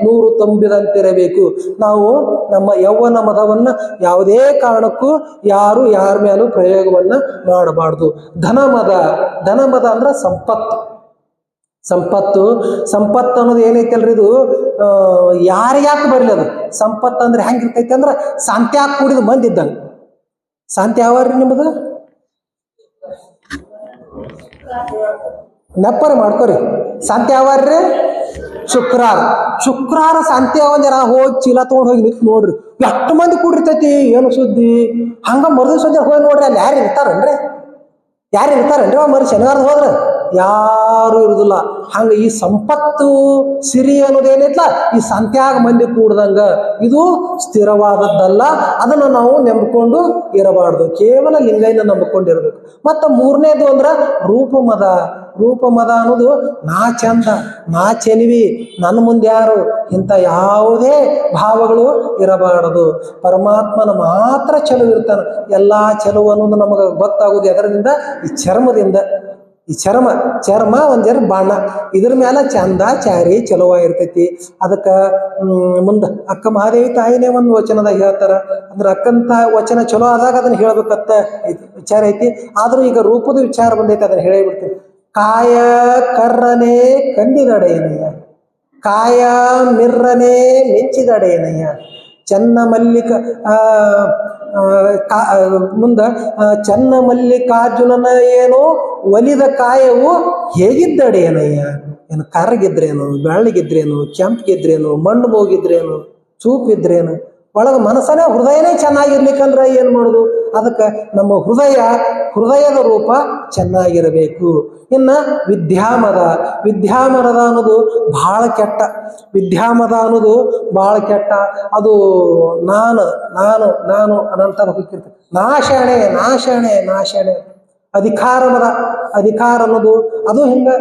100 ತುಂಬಿದಂತಿರಬೇಕು. ನಾವು ನಮ್ಮ ಯೌವನ ಮದವನ್ನು ಯಾವುದೇ ಕಾರಣಕ್ಕೂ ಯಾರು ಯಾರ ಮೇಲೂ ಪ್ರಯೋಗವನ್ನು ಮಾಡಬಾರ್ದು. ಧನಮದ ಅಂದ್ರೆ ಸಂಪತ್ತು. ಸಂಪತ್ತು ಅನ್ನೋದು ಏನೈತಲ್ರಿ, ಇದು ಯಾರ್ಯಾಕೆ ಬರಲಿ. ಅದು ಸಂಪತ್ತು ಅಂದ್ರೆ ಹೆಂಗಿರ್ತೈತಿ ಅಂದ್ರೆ ಶಾಂತ್ಯಾಗ ಕೂಡಿದ ಬಂದಿದ್ದಂಗೆ. ಶಾಂತಿ ಯಾವ್ರಿ ನಿಮ್ಮದು? ನೆಪ್ಪರೆ ಮಾಡ್ಕೊರಿ. ಶಾಂತಿ ಯಾವಾರ್ರಿ? ಶುಕ್ರವಾರ ಶಾಂತಿ ಯಾವ ಜನ ಹೋಗಿ ಚೀಲ ತೊಗೊಂಡು ಹೋಗಿ ನಿಂತು ನೋಡ್ರಿ, ಎಷ್ಟು ಮಂದಿ ಕೂಡಿರ್ತೈತಿ, ಏನು ಸುದ್ದಿ. ಹಂಗ ಮರುದ ಸುದ್ದಿ ಹೋಗಿ ನೋಡ್ರಿ, ಅಲ್ಲಿ ಯಾರು ಇರ್ತಾರನ್ರಿ ಮರು ಶನಿವಾರದ ಹೋದ್ರೆ ಯಾರು ಇರುದಿಲ್ಲ. ಹಂಗ ಈ ಸಂಪತ್ತು ಸಿರಿ ಅನ್ನೋದೇನೈತ್ಲ, ಈ ಸಂತ್ಯಾಗ ಮಂದಿ ಕೂಡ್ದಂಗ ಇದು ಸ್ಥಿರವಾದದ್ದಲ್ಲ. ಅದನ್ನು ನಾವು ನಂಬಿಕೊಂಡು ಇರಬಾರ್ದು, ಕೇವಲ ಲಿಂಗೈನ ನಂಬಿಕೊಂಡಿರ್ಬೇಕು. ಮತ್ತು 3ನೇದು ಅಂದ್ರೆ ರೂಪಮದ ಅನ್ನೋದು ನಾ ಚಂದ, ನಾ ಚೆನ್ವಿ, ನನ್ನ ಮುಂದೆ ಯಾರು, ಇಂಥ ಯಾವುದೇ ಭಾವಗಳು ಇರಬಾರದು. ಪರಮಾತ್ಮನ ಮಾತ್ರ ಚೆಲುವು ಇರ್ತಾನೆ. ಎಲ್ಲ ಚೆಲುವು ಅನ್ನೋದು ನಮಗೆ ಗೊತ್ತಾಗೋದು ಎದರಿಂದ? ಈ ಚರ್ಮದಿಂದ. ಈ ಚರ್ಮ ಒಂದೆರ ಬಾಣ, ಇದ್ರ ಮೇಲೆ ಚಂದ ಚಾರಿ ಚಲುವಾಗಿರ್ತೈತಿ. ಅದಕ್ಕೆ ಮುಂದೆ ಅಕ್ಕ ಮಹಾದೇವಿ ತಾಯಿನೇ ಒಂದು ವಚನದಾಗ ಹೇಳ್ತಾರ. ಅಂದ್ರೆ ಅಕ್ಕಂತ ವಚನ ಚಲೋ ಆದಾಗ ಅದನ್ನ ಹೇಳ್ಬೇಕಂತ ವಿಚಾರ ಐತಿ. ಆದ್ರೂ ಈಗ ರೂಪದ ವಿಚಾರ ಬಂದೈತಿ, ಅದನ್ನ ಹೇಳಿಬಿಡ್ತೀನಿ. ಕಾಯ ಕರ್ರನೆ ಕಂಡಿದಡೆಯನಯ್ಯ, ಕಾಯ ಮಿರ್ರನೆ ಮೆಚ್ಚಿದಡೆಯನಯ್ಯ, ಚೆನ್ನ ಮಲ್ಲಿಕ ಮುಂದ ಚೆನ್ನ ಮಲ್ಲಿಕಾರ್ಜುನನ ಏನು ಒಲಿದ ಕಾಯವು ಹೇಗಿದ್ದಡೇನಯ್ಯ. ಏನು ಕರ್ರಗಿದ್ರೇನು, ಬೆಳ್ಳಗಿದ್ರೇನು, ಕೆಂಪಗಿದ್ರೇನು, ಮಣ್ಣು ಹೋಗಿದ್ರೇನು, ಚೂಪಿದ್ರೇನು, ಒಳಗೆ ಮನಸ್ಸನೇ ಹೃದಯನೇ ಚೆನ್ನಾಗಿರ್ಲಿಕ್ಕಂದ್ರೆ ಏನು ಮಾಡೋದು? ಅದಕ್ಕೆ ನಮ್ಮ ಹೃದಯದ ರೂಪ ಚೆನ್ನಾಗಿರಬೇಕು. ಇನ್ನು ವಿದ್ಯಾಮದ ಅನ್ನೋದು ಭಾಳ ಕೆಟ್ಟ. ಅದು ನಾನು ಅನಂತರ ಹೋಗಿರ್ತದೆ. ನಾಶಾಣೆ ಅಧಿಕಾರ ಅನ್ನೋದು ಅದು ಹಿಂಗೆ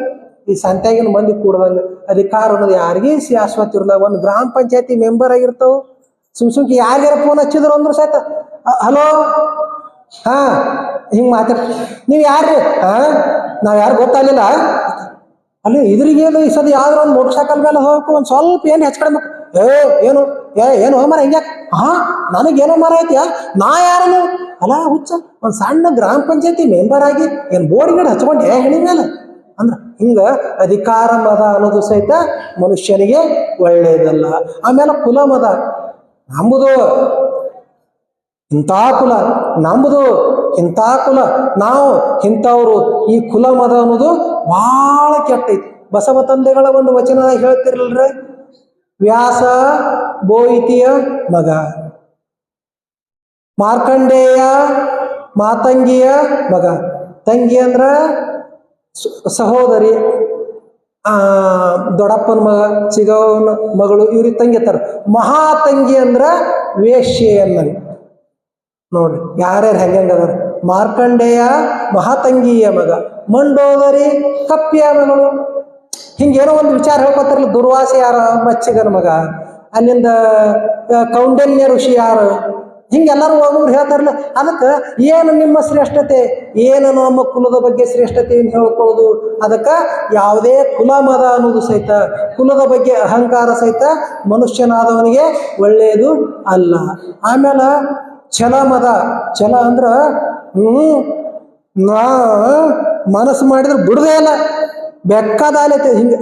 ಈ ಸಂತ್ಯಾಗಿನ ಮಂದಿ ಕೂಡ್ದಂಗೆ. ಅಧಿಕಾರ ಅನ್ನೋದು ಯಾರಿಗೇ ಶಾಶ್ವತ ಇರಲ್ಲ. ಒಂದು ಗ್ರಾಮ ಪಂಚಾಯತಿ ಮೆಂಬರ್ ಆಗಿರ್ತಾವ, ಸುಮ್ಕಿ ಯಾರ್ಯಾರ ಫೋನ್ ಹಚ್ಚಿದ್ರು ಅಂದ್ರು ಸಹಿತ ಹಲೋ ಹಿಂಗೆ ನೀವು ಯಾರ್ರಿ? ನಾವು ಯಾರು ಗೊತ್ತಾಗಲಿಲ್ಲ ಅಲ್ಲಿ ಇದ್ರಿಗೇನು ಈ ಸದ ಯಾವ್ದಾರು ಒಂದು ಮೋಟರ್ ಸೈಕಲ್ ಮೇಲೆ ಹೋಗಕ್ಕೆ ಒಂದು ಸ್ವಲ್ಪ ಏನು ಹೆಚ್ಕಡ್ಬೇಕು. ಏನು ಮರ ಹಿಂಗ್ಯಾಕೆ? ನನಗೇನೋ ಮರ ಐತಿಯಾ, ನಾ ಯಾರನು ಅಲ್ಲ ಹುಚ್ಚ, ಒಂದು ಸಣ್ಣ ಗ್ರಾಮ ಪಂಚಾಯತಿ ಮೆಂಬರ್ ಆಗಿ ಏನು ಬೋರ್ಡ್ ಗಿಡ ಹಚ್ಕೊಂಡೆ ಹೇಳಿ ಮೇಲೆ ಅಂದ್ರೆ ಹಿಂಗ ಅಧಿಕಾರ ಮದ ಅನ್ನೋದು ಸಹಿತ ಮನುಷ್ಯನಿಗೆ ಒಳ್ಳೆಯದಲ್ಲ. ಆಮೇಲೆ ಕುಲ ಮದ, ಇಂಥ ಕುಲ ನಮ್ಮದು, ಇಂಥ ಕುಲ ನಾವು, ಇಂಥವ್ರು, ಈ ಕುಲ ಮದ ಅನ್ನೋದು ಭಾಳ ಕೆಟ್ಟೈತಿ. ಬಸವ ತಂದೆಗಳ ಒಂದು ವಚನ ಹೇಳ್ತಿರಲ್ರಿ, ವ್ಯಾಸ ಬೋಯಿತಿಯ ಮಗ, ಮಾರ್ಕಂಡೇಯ ಮಾತಂಗಿಯ ಮಗ. ತಂಗಿ ಅಂದ್ರ ಸಹೋದರಿ, ದೊಡ್ಡಪ್ಪನ ಮಗ, ಚಿಗವನ ಮಗಳು, ಇವ್ರಿಗೆ ತಂಗಿ ಅಂತಾರ. ಮಹಾತಂಗಿ ಅಂದ್ರ ವೇಶ್ಯೆ ಅನ್ನಂಗೆ. ನೋಡ್ರಿ ಯಾರ್ಯಾರು ಹೆಂಗದಾರ. ಮಾರ್ಕಂಡೇಯ ಮಹಾತಂಗಿಯ ಮಗ, ಮಂಡೋದರಿ ಕಪ್ಪಿಯ ಮಗಳು. ಹಿಂಗೇನೋ ಒಂದು ವಿಚಾರ ಹೇಳ್ಕೊತಾರಲ್ಲ. ದುರ್ವಾಸ ಯಾರ? ಮಚ್ಚಿಗನ ಮಗ. ಅಲ್ಲಿಂದ ಕೌಂಡನ್ಯ ಋಷಿ ಯಾರು? ಹಿಂಗೆಲ್ಲರೂ ಒಬ್ಬೊಬ್ರು ಹೇಳ್ತಾರಲ್ಲ. ಅದಕ್ಕೆ ಏನು ನಿಮ್ಮ ಶ್ರೇಷ್ಠತೆ, ಏನು ನಮ್ಮ ಕುಲದ ಬಗ್ಗೆ ಶ್ರೇಷ್ಠತೆಯನ್ನು ಹೇಳ್ಕೊಳ್ಳೋದು? ಅದಕ್ಕೆ ಯಾವುದೇ ಕುಲ ಮದ ಅನ್ನೋದು ಸಹಿತ, ಕುಲದ ಬಗ್ಗೆ ಅಹಂಕಾರ ಸಹಿತ ಮನುಷ್ಯನಾದವನಿಗೆ ಒಳ್ಳೆಯದು ಅಲ್ಲ. ಆಮೇಲೆ ಛಲ ಮದ. ಛಲ ಅಂದ್ರೆ ನಾ ಮನಸ್ಸು ಮಾಡಿದ್ರೆ ಬಿಡದೇ ಇಲ್ಲ, ಬೆಕ್ಕದಾಲೈತೆ. ಹಿಂಗೆ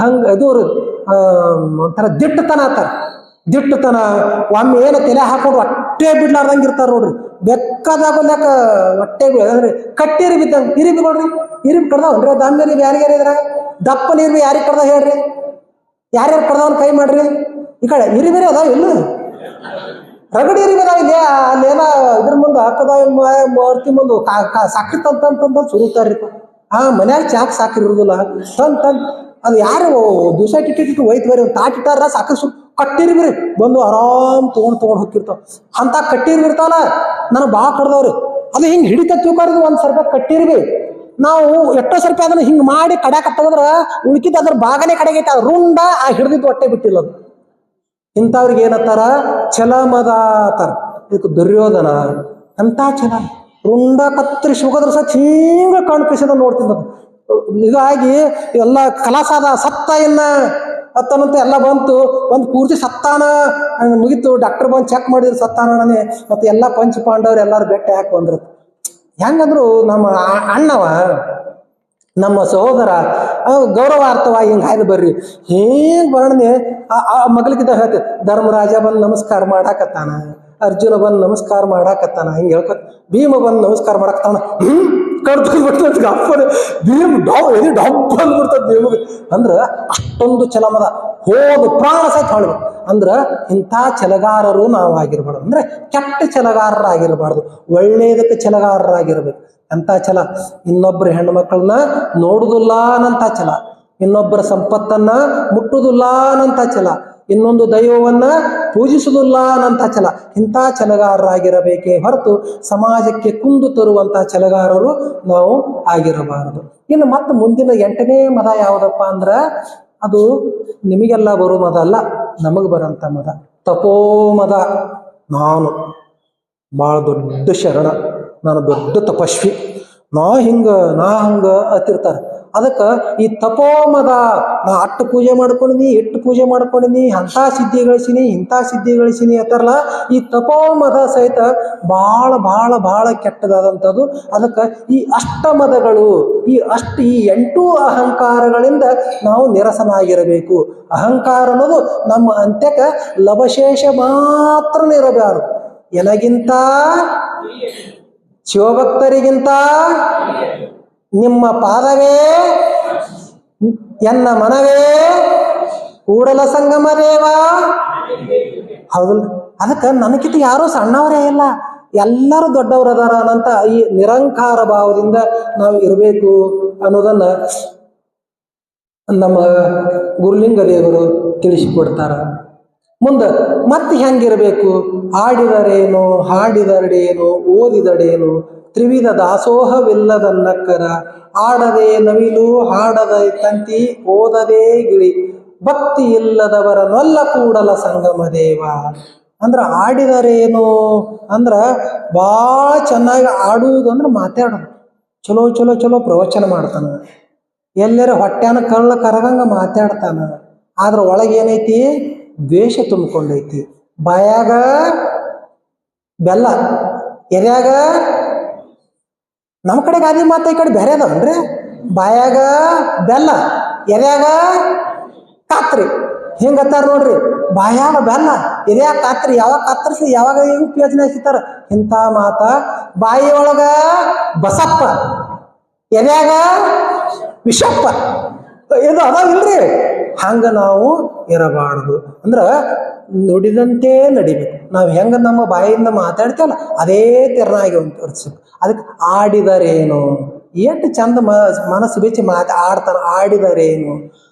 ಹಂಗೆ ಇದು ಒಂಥರ ದಿಟ್ಟತನ ಅಂತಾರೆ. ದಿಟ್ಟತನ ಒಮ್ಮೆ ಏನು ತಲೆ ಹಾಕೊಂಡು ಹೊಟ್ಟೆ ಬಿಡ್ಲಾರ್ದಂಗೆ ಇರ್ತಾರೆ ನೋಡ್ರಿ. ಬೆಕ್ಕದಾಗಲ್ಯಾಕ ಹೊಟ್ಟೆ ಅಂದ್ರೆ ಕಟ್ಟಿರಿ ಬಿದ್ದಂಗೆ. ಇರಿಬಿ ನೋಡ್ರಿ, ಇರಿಬಿ ಕಡ್ದಾವನ್ರಿ. ದಾಮ್ಯ ನೀವು ಯಾರಿಗಾರ ಇದ್ರಾಗ ದಪ್ಪ ನೀರು ಯಾರಿಗೆ ಕಡ್ದ ಹೇಳ್ರಿ, ಯಾರ್ಯಾರು ಕಡ್ದವನ್ ಕೈ ಮಾಡ್ರಿ. ಈ ಕಡೆ ಇರಿಬಿರಿ ಅದಾವ ಇಲ್ಲ, ರಗಡಿ ಇರಿಬಿ ಅದಾವ ಇಲ್ಲಿ. ಅಲ್ಲೇನ ಇದ್ರ ಮುಂದೆ ಹಕ್ಕದ ಮೂರ್ತಿ ಮುಂದೆ ಸಾಕ್ರಿ ತಂತಂತಂದ ಸುರುತ್ತಾರಿಪ್ಪ. ಮನ್ಯಾಗ ಚಾಕ್ ಸಾಕಿರೋದಿಲ್ಲ ತಂದು ಅದು ಯಾರು ದಿವಸ ಟಿಟ್ಟು ಒಯ್ತು ಬರೀ ಒಂದು ತಾಟ್ ಇಟ್ಟಾರ ಸಾಕು ಕಟ್ಟಿರ್ಬಿರಿ ಬಂದು ಆರಾಮ್ ತೊಗೊಂಡು ಹೋಗಿರ್ತಾವ. ಅಂತ ಕಟ್ಟಿರ್ಬಿ ಇರ್ತಾವಲ್ಲ, ನನಗೆ ಭಾಳ ಕಡ್ದವ್ರಿ. ಅದು ಹಿಂಗೆ ಹಿಡಿತ ತಿಳ್ಕೊರಿದು ಒಂದು ಸ್ವಲ್ಪ ಕಟ್ಟಿರ್ಬಿ. ನಾವು ಎಷ್ಟೋ ಸ್ವಲ್ಪ ಅದನ್ನ ಹಿಂಗೆ ಮಾಡಿ ಕಡ್ಯಾಕ ತಗೋದ್ರೆ ಉಳ್ಕಿದ್ದು ಅದ್ರ ಭಾಗನೇ ಕಡೆಗೈತೆ. ಅದು ರುಂಡ ಆ ಹಿಡ್ದಿದ್ದು ಹೊಟ್ಟೆ ಬಿಟ್ಟಿಲ್ಲ ಅದು. ಇಂಥವ್ರಿಗೆ ಏನತ್ತಾರ? ಛಲ ಮದ ಆತಾರ. ಇದಕ್ಕೆ ದುರ್ಯೋಧನ ಅಂತ ಛಲ ರುಂಡ ಕತ್ತರಿಸಿ ಹೋಗೋದ್ರ ಸಹ ಹಿಂಗ ಕಣ್ಪಿಸದ ನೋಡ್ತಿದ್ದದು. ಇದಾಗಿ ಎಲ್ಲ ಕಲಾಸಾದ ಸತ್ತ ಇನ್ನ ಹತ್ತನಂತ ಎಲ್ಲ ಬಂತು. ಒಂದು ಪೂರ್ತಿ ಸತ್ತಾನ ಮುಗಿತು. ಡಾಕ್ಟರ್ ಬಂದು ಚೆಕ್ ಮಾಡಿದ್ರು ಸತ್ತಾನೇ. ಮತ್ತೆ ಎಲ್ಲ ಪಂಚ ಪಾಂಡವ್ರು ಎಲ್ಲರೂ ಬೆಟ್ಟ ಹಾಕಿ ಬಂದ್ರು. ಹೆಂಗಂದ್ರು ನಮ್ಮ ಅಣ್ಣವ, ನಮ್ಮ ಸಹೋದರ ಗೌರವಾರ್ಥವಾಗಿ ಹಿಂಗೆ ಹಾಯ್ದು ಬರ್ರಿ ಹಿಂಗೆ ವರ್ಣನೆ ಆ ಮಗಲಿಗಿದ್ದ ಹೇಳ್ತೆ. ಧರ್ಮರಾಜ ಬಂದು ನಮಸ್ಕಾರ ಮಾಡಾಕತ್ತಾನ, ಅರ್ಜುನ ಬಂದು ನಮಸ್ಕಾರ ಮಾಡಾಕತ್ತಾನ, ಹಿಂಗೆ ಹೇಳ್ಕೊತ ಭೀಮ ಬಂದು ನಮಸ್ಕಾರ ಮಾಡಾಕತ್ತಾನ. ಕಡ್ತಂದ್ಬಿಡ್ತದ ಅಪ್ಪನ ಭೀಮ್ ಡಬ್ಬ ಅಂದ್ಬಿಡ್ತದ ಭೀಮಗೆ. ಅಂದ್ರೆ ಅಷ್ಟೊಂದು ಛಲಮದ ಹೋದು ಪ್ರಾಣ ಸಹಿತ ಹೊಳ್ಬೇಕು. ಅಂದ್ರೆ ಇಂಥ ಛಲಗಾರರು ನಾವು ಆಗಿರ್ಬಾರ್ದು. ಅಂದ್ರೆ ಕೆಟ್ಟ ಛಲಗಾರರಾಗಿರ್ಬಾರ್ದು, ಒಳ್ಳೆಯದಕ್ಕೆ ಛಲಗಾರರಾಗಿರ್ಬೇಕು. ಎಂಥ ಛಲ? ಇನ್ನೊಬ್ಬರ ಹೆಣ್ಣು ಮಕ್ಕಳನ್ನ ನೋಡುದಿಲ್ಲ ಅನ್ನಂಥ ಛಲ, ಇನ್ನೊಬ್ಬರ ಸಂಪತ್ತನ್ನ ಮುಟ್ಟುದಿಲ್ಲ ಅನ್ನಂಥ ಛಲ, ಇನ್ನೊಂದು ದೈವವನ್ನ ಪೂಜಿಸುವುದಿಲ್ಲ ಅನ್ನಂಥ ಛಲ. ಇಂಥ ಛಲಗಾರರಾಗಿರಬೇಕೇ ಹೊರತು ಸಮಾಜಕ್ಕೆ ಕುಂದು ತರುವಂಥ ಛಲಗಾರರು ನಾವು ಆಗಿರಬಾರದು. ಇನ್ನು ಮತ್ತೆ ಮುಂದಿನ 8ನೇ ಮದ ಯಾವುದಪ್ಪ ಅಂದ್ರೆ, ಅದು ನಿಮಗೆಲ್ಲ ಬರೋ ಮದ ಅಲ್ಲ, ನಮಗೆ ಬರೋಂಥ ಮದ ತಪೋಮದ. ನಾನು ಭಾಳ ದೊಡ್ಡ ಶರಣ, ನಾನು ದೊಡ್ಡ ತಪಸ್ವಿ, ನಾ ಹಂಗ ಅತ್ತಿರ್ತಾರೆ. ಅದಕ್ಕೆ ಈ ತಪೋಮದ, ನಾ ಅಟ್ಟು ಪೂಜೆ ಮಾಡ್ಕೊಂಡಿನಿ, ಇಟ್ಟು ಪೂಜೆ ಮಾಡ್ಕೊಂಡಿನಿ, ಅಂಥ ಸಿದ್ಧಿ ಗಳಿಸಿನಿ, ಇಂಥ ಸಿದ್ಧಿ ಗಳಿಸಿನಿ ಅಂತಾರಲ್ಲ. ಈ ತಪೋಮದ ಸಹಿತ ಭಾಳ ಭಾಳ ಭಾಳ ಕೆಟ್ಟದಾದಂಥದ್ದು. ಅದಕ್ಕೆ ಈ ಅಷ್ಟಮದಗಳು, ಈ 8 ಅಹಂಕಾರಗಳಿಂದ ನಾವು ನಿರಸನಾಗಿರಬೇಕು. ಅಹಂಕಾರ ಅನ್ನೋದು ನಮ್ಮ ಅಂತ್ಯಕ್ಕೆ ಲವಶೇಷ ಮಾತ್ರ ಇರಬಾರದು. ಎನಗಿಂತ ಶಿವಭಕ್ತರಿಗಿಂತ ನಿಮ್ಮ ಪಾದವೇ ಎನ್ನ ಮನವೇ ಕೂಡಲ ಸಂಗಮ ದೇವ. ಹೌದಲ್ಲ? ಅದಕ್ಕೆ ನನಗಿಂತ ಯಾರೂ ಸಣ್ಣವರೇ ಇಲ್ಲ, ಎಲ್ಲರೂ ದೊಡ್ಡವರು ಅದಾರ ಅನ್ನಂತ ಈ ನಿರಂಕಾರ ಭಾವದಿಂದ ನಾವು ಇರಬೇಕು ಅನ್ನೋದನ್ನ ನಮ್ಮ ಗುರುಲಿಂಗ ದೇವರು ತಿಳಿಸಿಕೊಡ್ತಾರ. ಮುಂದೆ ಮತ್ತೆ ಹೆಂಗಿರಬೇಕು? ಆಡಿದರೇನು, ಹಾಡಿದರೇನು, ಓದಿದಡೇನು, ತ್ರಿವಿಧ ದಾಸೋಹವಿಲ್ಲದನ್ನಕ್ಕರ, ಆಡದೆ ನವಿಲು, ಹಾಡದೆ ತಂತಿ, ಓದದೆ ಗಿಳಿ, ಭಕ್ತಿ ಇಲ್ಲದವರ ನೊಲ್ಲ ಕೂಡಲ ಸಂಗಮ ದೇವ. ಅಂದ್ರೆ ಆಡಿದರೇನು ಅಂದ್ರೆ ಭಾಳ ಚೆನ್ನಾಗಿ ಆಡುವುದು ಅಂದ್ರೆ ಮಾತಾಡೋದು. ಚಲೋ ಚಲೋ ಚಲೋ ಪ್ರವಚನ ಮಾಡ್ತಾನ, ಎಲ್ಲರ ಹೊಟ್ಯಾನ ಕಳ್ಳ ಕರಗಂಗ ಮಾತಾಡ್ತಾನ. ಆದ್ರೆ ಒಳಗೇನೈತಿ? ದ್ವೇಷ ತುಂಬಿಕೊಂಡೈತಿ. ಬಾಯಾಗ ಬೆಲ್ಲ, ಎದ್ಯಾಗ ನಮ್ಮ ಕಡೆ ಗಾದಿ ಮಾತ, ಈ ಕಡೆ ಬೇರೆ ಅದಾವನ್ರಿ. ಬಾಯಾಗ ಬೆಲ್ಲ, ಎದ್ಯಾಗ ಕಾತ್ರಿ. ಹಿಂಗತ್ತಾರ ನೋಡ್ರಿ, ಬಾಯಾಗ ಬೆಲ್ಲ ಎದ್ಯಾಗ ಕತ್ರಿ, ಯಾವಾಗ ಕತ್ತರಿಸಿ ಯಾವಾಗ ಯೋಚನೆ ಹಾಕಿತಾರ. ಇಂಥ ಮಾತ ಬಾಯಿ ಒಳಗ ಬಸಪ್ಪ, ಎದ್ಯಾಗ ವಿಷಪ್ಪ, ಇದು ಅದಾವಿಲ್ರಿ. ಹಂಗ ನಾವು ಇರಬಾರ್ದು. ಅಂದ್ರ ನುಡಿದಂತೆ ನಡಿಬೇಕು. ನಾವು ಹೆಂಗ ನಮ್ಮ ಬಾಯಿಂದ ಮಾತಾಡ್ತೇವಲ್ಲ ಅದೇ ತೆರನಾಗಿ ತೋರಿಸ್ಬೇಕು. ಅದಕ್ಕೆ ಆಡಿದರೇನು, ಎಷ್ಟು ಚಂದ ಮನಸ್ಸು ಬೆಚ್ಚಿ ಆಡ್ತಾರ. ಆಡಿದರೇನು,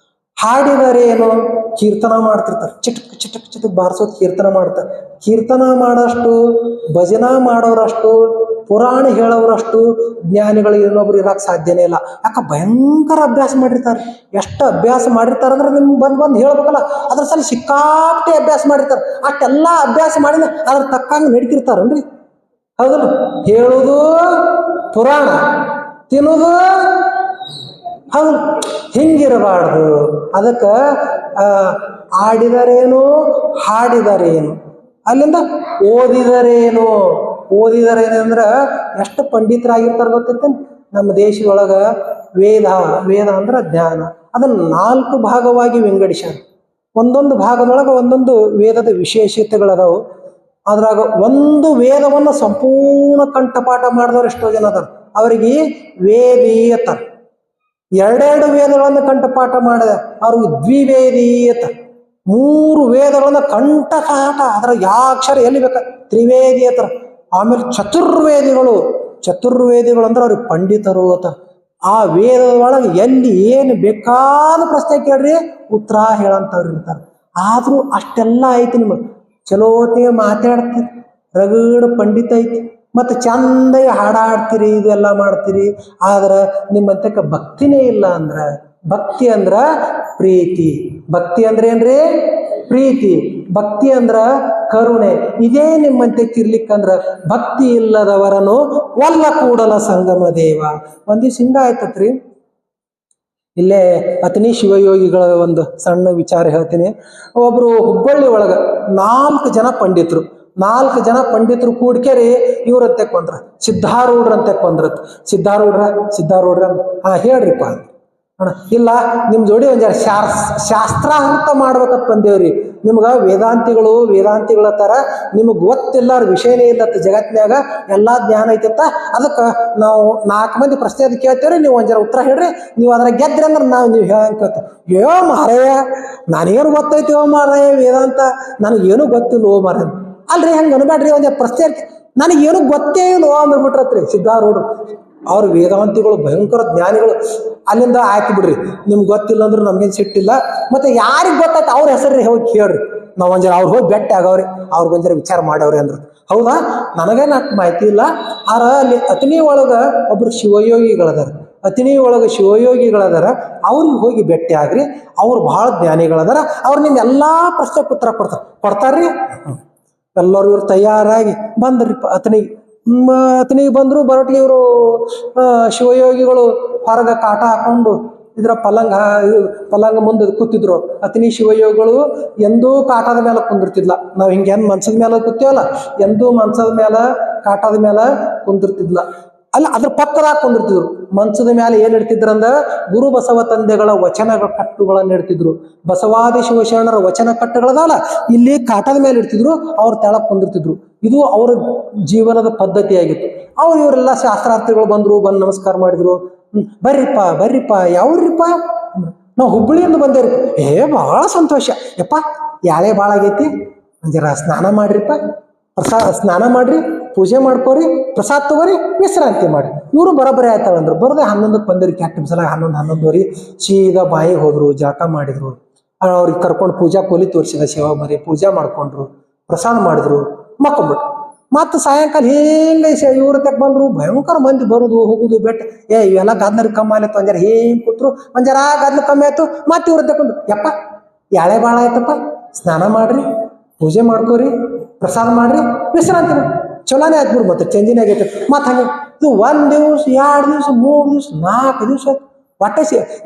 ಹಾಡಿದರೇನು, ಕೀರ್ತನ ಮಾಡ್ತಿರ್ತಾರೆ. ಚಿಟಕ್ ಚಿಟಕ್ ಚಿಟಕ್ ಬಾರಿಸೋದು ಕೀರ್ತನ ಮಾಡ್ತಾರೆ. ಕೀರ್ತನ ಮಾಡೋಷ್ಟು, ಭಜನಾ ಮಾಡೋರಷ್ಟು, ಪುರಾಣ ಹೇಳೋರಷ್ಟು ಜ್ಞಾನಿಗಳು ಇನ್ನೊಬ್ರು ಇರಕ್ಕೆ ಸಾಧ್ಯನೇ ಇಲ್ಲ. ಯಾಕೆ ಭಯಂಕರ ಅಭ್ಯಾಸ ಮಾಡಿರ್ತಾರೆ. ಎಷ್ಟು ಅಭ್ಯಾಸ ಮಾಡಿರ್ತಾರೆ ಅಂದ್ರೆ ನಿಮ್ಗೆ ಬಂದು ಹೇಳ್ಬೇಕಲ್ಲ. ಅದ್ರ ಸಲ ಸಿಕ್ಕಾಪಟ್ಟೆ ಅಭ್ಯಾಸ ಮಾಡಿರ್ತಾರೆ. ಅಷ್ಟೆಲ್ಲ ಅಭ್ಯಾಸ ಮಾಡಿದ್ರೆ ಅದ್ರ ತಕ್ಕಂಗೆ ನಡೀತಿರ್ತಾರನ್ರಿ. ಹೌದಲ್ಲ? ಹೇಳುವುದು ಪುರಾಣ, ತಿನ್ನೋದು ಹೌದು. ಹಿಂಗಿರಬಾರ್ದು. ಅದಕ್ಕೆ ಆಡಿದರೇನು, ಹಾಡಿದರೇನು, ಅಲ್ಲಿಂದ ಓದಿದರೇನು. ಓದಿದರೇನಂದ್ರೆ ಎಷ್ಟು ಪಂಡಿತರಾಗಿರ್ತಾರೆ ಗೊತ್ತೈತೆ. ನಮ್ಮ ದೇಶದೊಳಗ ವೇದ ಅಂದ್ರೆ ಜ್ಞಾನ, ಅದನ್ನು 4 ಭಾಗವಾಗಿ ವಿಂಗಡಿಸ್ಯಾರ. ಒಂದೊಂದು ಭಾಗದೊಳಗೆ ಒಂದೊಂದು ವೇದದ ವಿಶೇಷತೆಗಳದಾವು. ಅದ್ರಾಗ ಒಂದು ವೇದವನ್ನು ಸಂಪೂರ್ಣ ಕಂಠಪಾಠ ಮಾಡಿದವ್ರು ಎಷ್ಟೋ ಜನ ಅದಾರ, ಅವರಿಗೆ ವೇದಿ ಅಂತಾರ. 2 ವೇದಗಳನ್ನು ಕಂಠಪಾಠ ಮಾಡಿದ ಅವ್ರಿಗೆ ದ್ವಿವೇದಿ ಅಂತ. 3 ವೇದಗಳನ್ನ ಕಂಠಪಾಠ, ಅದ್ರ ಯಾವ ಅಕ್ಷರ ಎಲ್ಲಿ ಬೇಕ ತ್ರಿವೇದಿ ಅಂತಾರ. ಆಮೇಲೆ ಚತುರ್ವೇದಿಗಳು ಅಂದ್ರೆ ಅವ್ರಿಗೆ ಪಂಡಿತರು ಅಂತ. ಆ ವೇದದ ಒಳಗೆ ಎಲ್ಲಿ ಏನು ಬೇಕಾದ ಪ್ರಶ್ನೆ ಕೇಳ್ರಿ ಉತ್ತರ ಹೇಳಂತವ್ರು ಇರ್ತಾರೆ. ಆದ್ರೂ ಅಷ್ಟೆಲ್ಲ ಐತಿ, ನಿಮಗೆ ಚಲೋತಿಗೆ ಮಾತಾಡ್ತೀರಿ, ರಗಡ ಪಂಡಿತ ಐತಿ, ಮತ್ತು ಚಂದಾಗಿ ಹಾಡಾಡ್ತೀರಿ, ಇದೆಲ್ಲ ಮಾಡ್ತೀರಿ. ಆದ್ರೆ ನಿಮ್ಮಂತಕ್ಕೆ ಭಕ್ತಿನೇ ಇಲ್ಲ. ಅಂದ್ರೆ ಭಕ್ತಿ ಅಂದ್ರ ಪ್ರೀತಿ. ಭಕ್ತಿ ಅಂದ್ರೆ ಏನ್ರಿ? ಪ್ರೀತಿ. ಭಕ್ತಿ ಅಂದ್ರ ಕರುಣೆ. ಇದೇ ನಿಮ್ಮಂತಕ್ಕೆ ಇರ್ಲಿಕ್ಕಂದ್ರ ಭಕ್ತಿ ಇಲ್ಲದವರನು ವಲ್ಲ ಕೂಡಲ ಸಂಗಮ ದೇವ. ಒಂದಿವ್ಸ ಹಿಂಗ ಆಯ್ತತ್ರಿ, ಇಲ್ಲೇ ಅತನಿ ಶಿವಯೋಗಿಗಳ ಒಂದು ಸಣ್ಣ ವಿಚಾರ ಹೇಳ್ತೀನಿ. ಒಬ್ರು ಹುಬ್ಬಳ್ಳಿ ಒಳಗ 4 ಜನ ಪಂಡಿತರು, 4 ಜನ ಪಂಡಿತರು ಕೂಡ್ಕೇರಿ ಇವ್ರಂತೆ ಕೊಂದ್ರ, ಸಿದ್ಧಾರೂಢ್ರಂತೆ ಕೊಂದ್ರತ್. ಸಿದ್ಧಾರೂಢ್ರ ಹೇಳ್ರಿಪ್ಪ ಅಣ್ಣ, ಇಲ್ಲ ನಿಮ್ಮ ಜೋಡಿ ಒಂದು ಶಾಸ್ತ್ರಾರ್ಥ ಮಾಡ್ಬೇಕಂತ ಬಂದೇವ್ರಿ. ನಿಮ್ಗೆ ವೇದಾಂತಿಗಳ ಥರ ನಿಮಗೆ ಗೊತ್ತಿಲ್ಲ, ವಿಷಯನೇ ಇಲ್ಲತ್ತ ಜಗತ್ತಿನಾಗ, ಎಲ್ಲ ಜ್ಞಾನ ಐತತ್ತ. ಅದಕ್ಕೆ ನಾವು 4 ಮಂದಿ ಪ್ರಶ್ನೆ ಅದು ಕೇಳ್ತೇವ್ರಿ, ನೀವು ಒಂದ್ ಜರ ಉತ್ತರ ಹೇಳ್ರಿ. ನೀವು ಅದ್ರ ಗೆದ್ರಿ ಅಂದ್ರೆ ನೀವು ಹೇಳಂತ ಕೇಳ್ತೇವೆ. ಮಾರಯ್ಯ ನನಗೇನು ಗೊತ್ತೈತಿ ಮಾರಯ್ಯ ವೇದಾಂತ, ನನಗೇನು ಗೊತ್ತಿಲ್ಲ ಮಾರಯ್ಯ. ಅಲ್ರಿ ಹಂಗೆ ಅನ್ಬೇಡ್ರಿ, ಒಂದ್ ಪ್ರಶ್ನೆ ನನಗೇನು ಗೊತ್ತೇ ಇಲ್ಲ ಅಂದ್ಬಿಟ್ರತ್ರಿ ಸಿದ್ಧಾರೂಢರು. ಅವ್ರ ವೇದಾಂತಿಗಳು, ಭಯಂಕರ ಜ್ಞಾನಿಗಳು. ಅಲ್ಲಿಂದ ಆಯ್ತು ಬಿಡ್ರಿ, ನಿಮ್ಗೆ ಗೊತ್ತಿಲ್ಲ ಅಂದ್ರೆ ನಮ್ಗೇನು ಸಿಟ್ಟಿಲ್ಲ. ಮತ್ತೆ ಯಾರಿಗೆ ಗೊತ್ತಾಯ್ತು ಅವ್ರ ಹೆಸರು ಹೋಗಿ ಕೇಳ್ರಿ, ನಾವು ಒಂಜರ ಅವ್ರು ಹೋಗಿ ಬೆಟ್ಟ ಆಗವ್ರಿ, ಅವ್ರಿಗೊಂಜರ ವಿಚಾರ ಮಾಡವ್ರಿ ಅಂದ್ರು. ಹೌದಾ, ನನಗೇನು ಅಷ್ಟು ಮಾಹಿತಿ ಇಲ್ಲ. ಅಲ್ಲಿ ಅತನಿ ಒಳಗೆ ಒಬ್ರು ಶಿವಯೋಗಿಗಳದಾರ, ಅವ್ರಿಗೆ ಹೋಗಿ ಭೇಟಿ ಆಗ್ರಿ. ಅವ್ರು ಭಾಳ ಜ್ಞಾನಿಗಳದಾರ. ಅವ್ರು ನಿಮ್ಮ ಎಲ್ಲಾ ಪ್ರಶ್ನೆಗೆ ಉತ್ತರ ಕೊಡ್ತಾರ್ರಿ. ಎಲ್ಲರೂ ಇವ್ರು ತಯಾರಾಗಿ ಬಂದ್ರಿ ಅತನಿಗೆ ಬಂದ್ರು. ಬರೋಟಿಗೆ ಇವರು ಶಿವಯೋಗಿಗಳು ಹೊರಗೆ ಕಾಟ ಹಾಕೊಂಡು ಇದ್ರ ಪಲ್ಲಂಗ ಮುಂದೆ ಕೂತಿದ್ರು. ಅತನಿ ಶಿವಯೋಗಿಗಳು ಎಂದೂ ಕಾಟದ ಮೇಲೆ ಕುಂದಿರ್ತಿದ್ಲ. ನಾವು ಹಿಂಗೇನು ಮನ್ಸದ ಮೇಲೆ ಕೂತೀವಲ್ಲ, ಎಂದೂ ಮನ್ಸದ ಮೇಲೆ ಕಾಟದ ಮೇಲೆ ಕುಂದಿರ್ತಿದ್ಲ. ಅಲ್ಲ, ಅದ್ರ ಪಕ್ಕದಾಗ ಕುಂದಿರ್ತಿದ್ರು. ಮಂಚದ ಮೇಲೆ ಏನ್ ಇಡ್ತಿದ್ರಂದ್ರ ಗುರು ಬಸವ ತಂದೆಗಳ ವಚನಗಳ ಕಟ್ಟುಗಳನ್ನ ಇಡ್ತಿದ್ರು. ಬಸವಾದಿ ಶಿವಶರಣರ ವಚನ ಕಟ್ಟುಗಳದಲ್ಲ, ಇಲ್ಲಿ ಕಾಟದ ಮೇಲೆ ಇಡ್ತಿದ್ರು, ಅವ್ರು ತೆಳಕ್ ಕುಂದಿರ್ತಿದ್ರು. ಇದು ಅವ್ರ ಜೀವನದ ಪದ್ಧತಿಯಾಗಿತ್ತು. ಇವರೆಲ್ಲ ಶಾಸ್ತ್ರಾರ್ಥಿಗಳು ಬಂದು ನಮಸ್ಕಾರ ಮಾಡಿದ್ರು. ಬರ್ರಿಪ್ಪ ಯಾವ್ರಿಪ್ಪ? ನಾವು ಹುಬ್ಬಳ್ಳಿಯಿಂದ ಬಂದೇವ್ರಿ. ಬಹಳ ಸಂತೋಷ ಯಪ್ಪ, ಯಾಳೆ ಭಾಳ ಆಗೈತಿ, ಒಂಜರ ಸ್ನಾನ ಮಾಡ್ರಿಪ್ಪ, ಸ್ನಾನ ಮಾಡ್ರಿ, ಪೂಜೆ ಮಾಡ್ಕೋರಿ, ಪ್ರಸಾದ ತಗೋರಿ, ವಿಶ್ರಾಂತಿ ಮಾಡಿ. ಇವರು ಬರೋಬ್ಬರಿ ಆಯ್ತಾವಂದ್ರು. ಬರೋದೇ 11ಕ್ಕೆ ಬಂದಿರಿ, ಕೆಟ್ಟ ಸಲ 11:11 ಸೀದಾ ಬಾಯಿಗೆ ಹೋದ್ರು, ಜಳಕ ಮಾಡಿದ್ರು. ಅವ್ರಿಗೆ ಕರ್ಕೊಂಡು ಪೂಜಾ ಕೋಲಿ ತೋರಿಸಿದ ಶಿವ ಮರಿ, ಪೂಜಾ ಮಾಡ್ಕೊಂಡ್ರು, ಪ್ರಸಾದ ಮಾಡಿದ್ರು, ಮಕ್ಕೊಂಬಿಟ್ರು. ಮತ್ತು ಸಾಯಂಕಾಲ ಹಿಂಗೆ ಇವ್ರ ತಕ್ಕ ಬಂದ್ರು. ಭಯಂಕರ ಮಂದಿ ಬರುದು ಹೋಗುದು ಬೆಟ್ಟ. ಇವೆಲ್ಲ ಗದ್ಲ ಕಮ್ಮಿ ಆಯ್ತು, ಒಂಜರ ಹಿಂಗೆ ಕೂತ್ರು, ಒಂಜರ ಗದ್ಲ ಕಮ್ಮಿ ಆಯ್ತು. ಮತ್ತೆ ಇವ್ರ ತಕ್ಕೊಂಡ್ರು, ಯಪ್ಪ ಯಾಳೆ ಭಾಳ ಆಯ್ತಪ್ಪ, ಸ್ನಾನ ಮಾಡ್ರಿ, ಪೂಜೆ ಮಾಡ್ಕೋರಿ, ಪ್ರಸಾದ ಮಾಡ್ರಿ, ವಿಶ್ರಾಂತಿ ಮಾಡಿ. ಚಲೋನೇ ಆಯ್ತು ಬಿಡು, ಮತ್ತೆ ಚೇಂಜಿನ ಆಗೈತೆ. ಮತ್ತೆ ಹಂಗೆ ಇದು 1 ದಿವಸ 2 ದಿವಸ 3 ದಿವಸ 4 ದಿವಸ ಒಟ್ಟೆ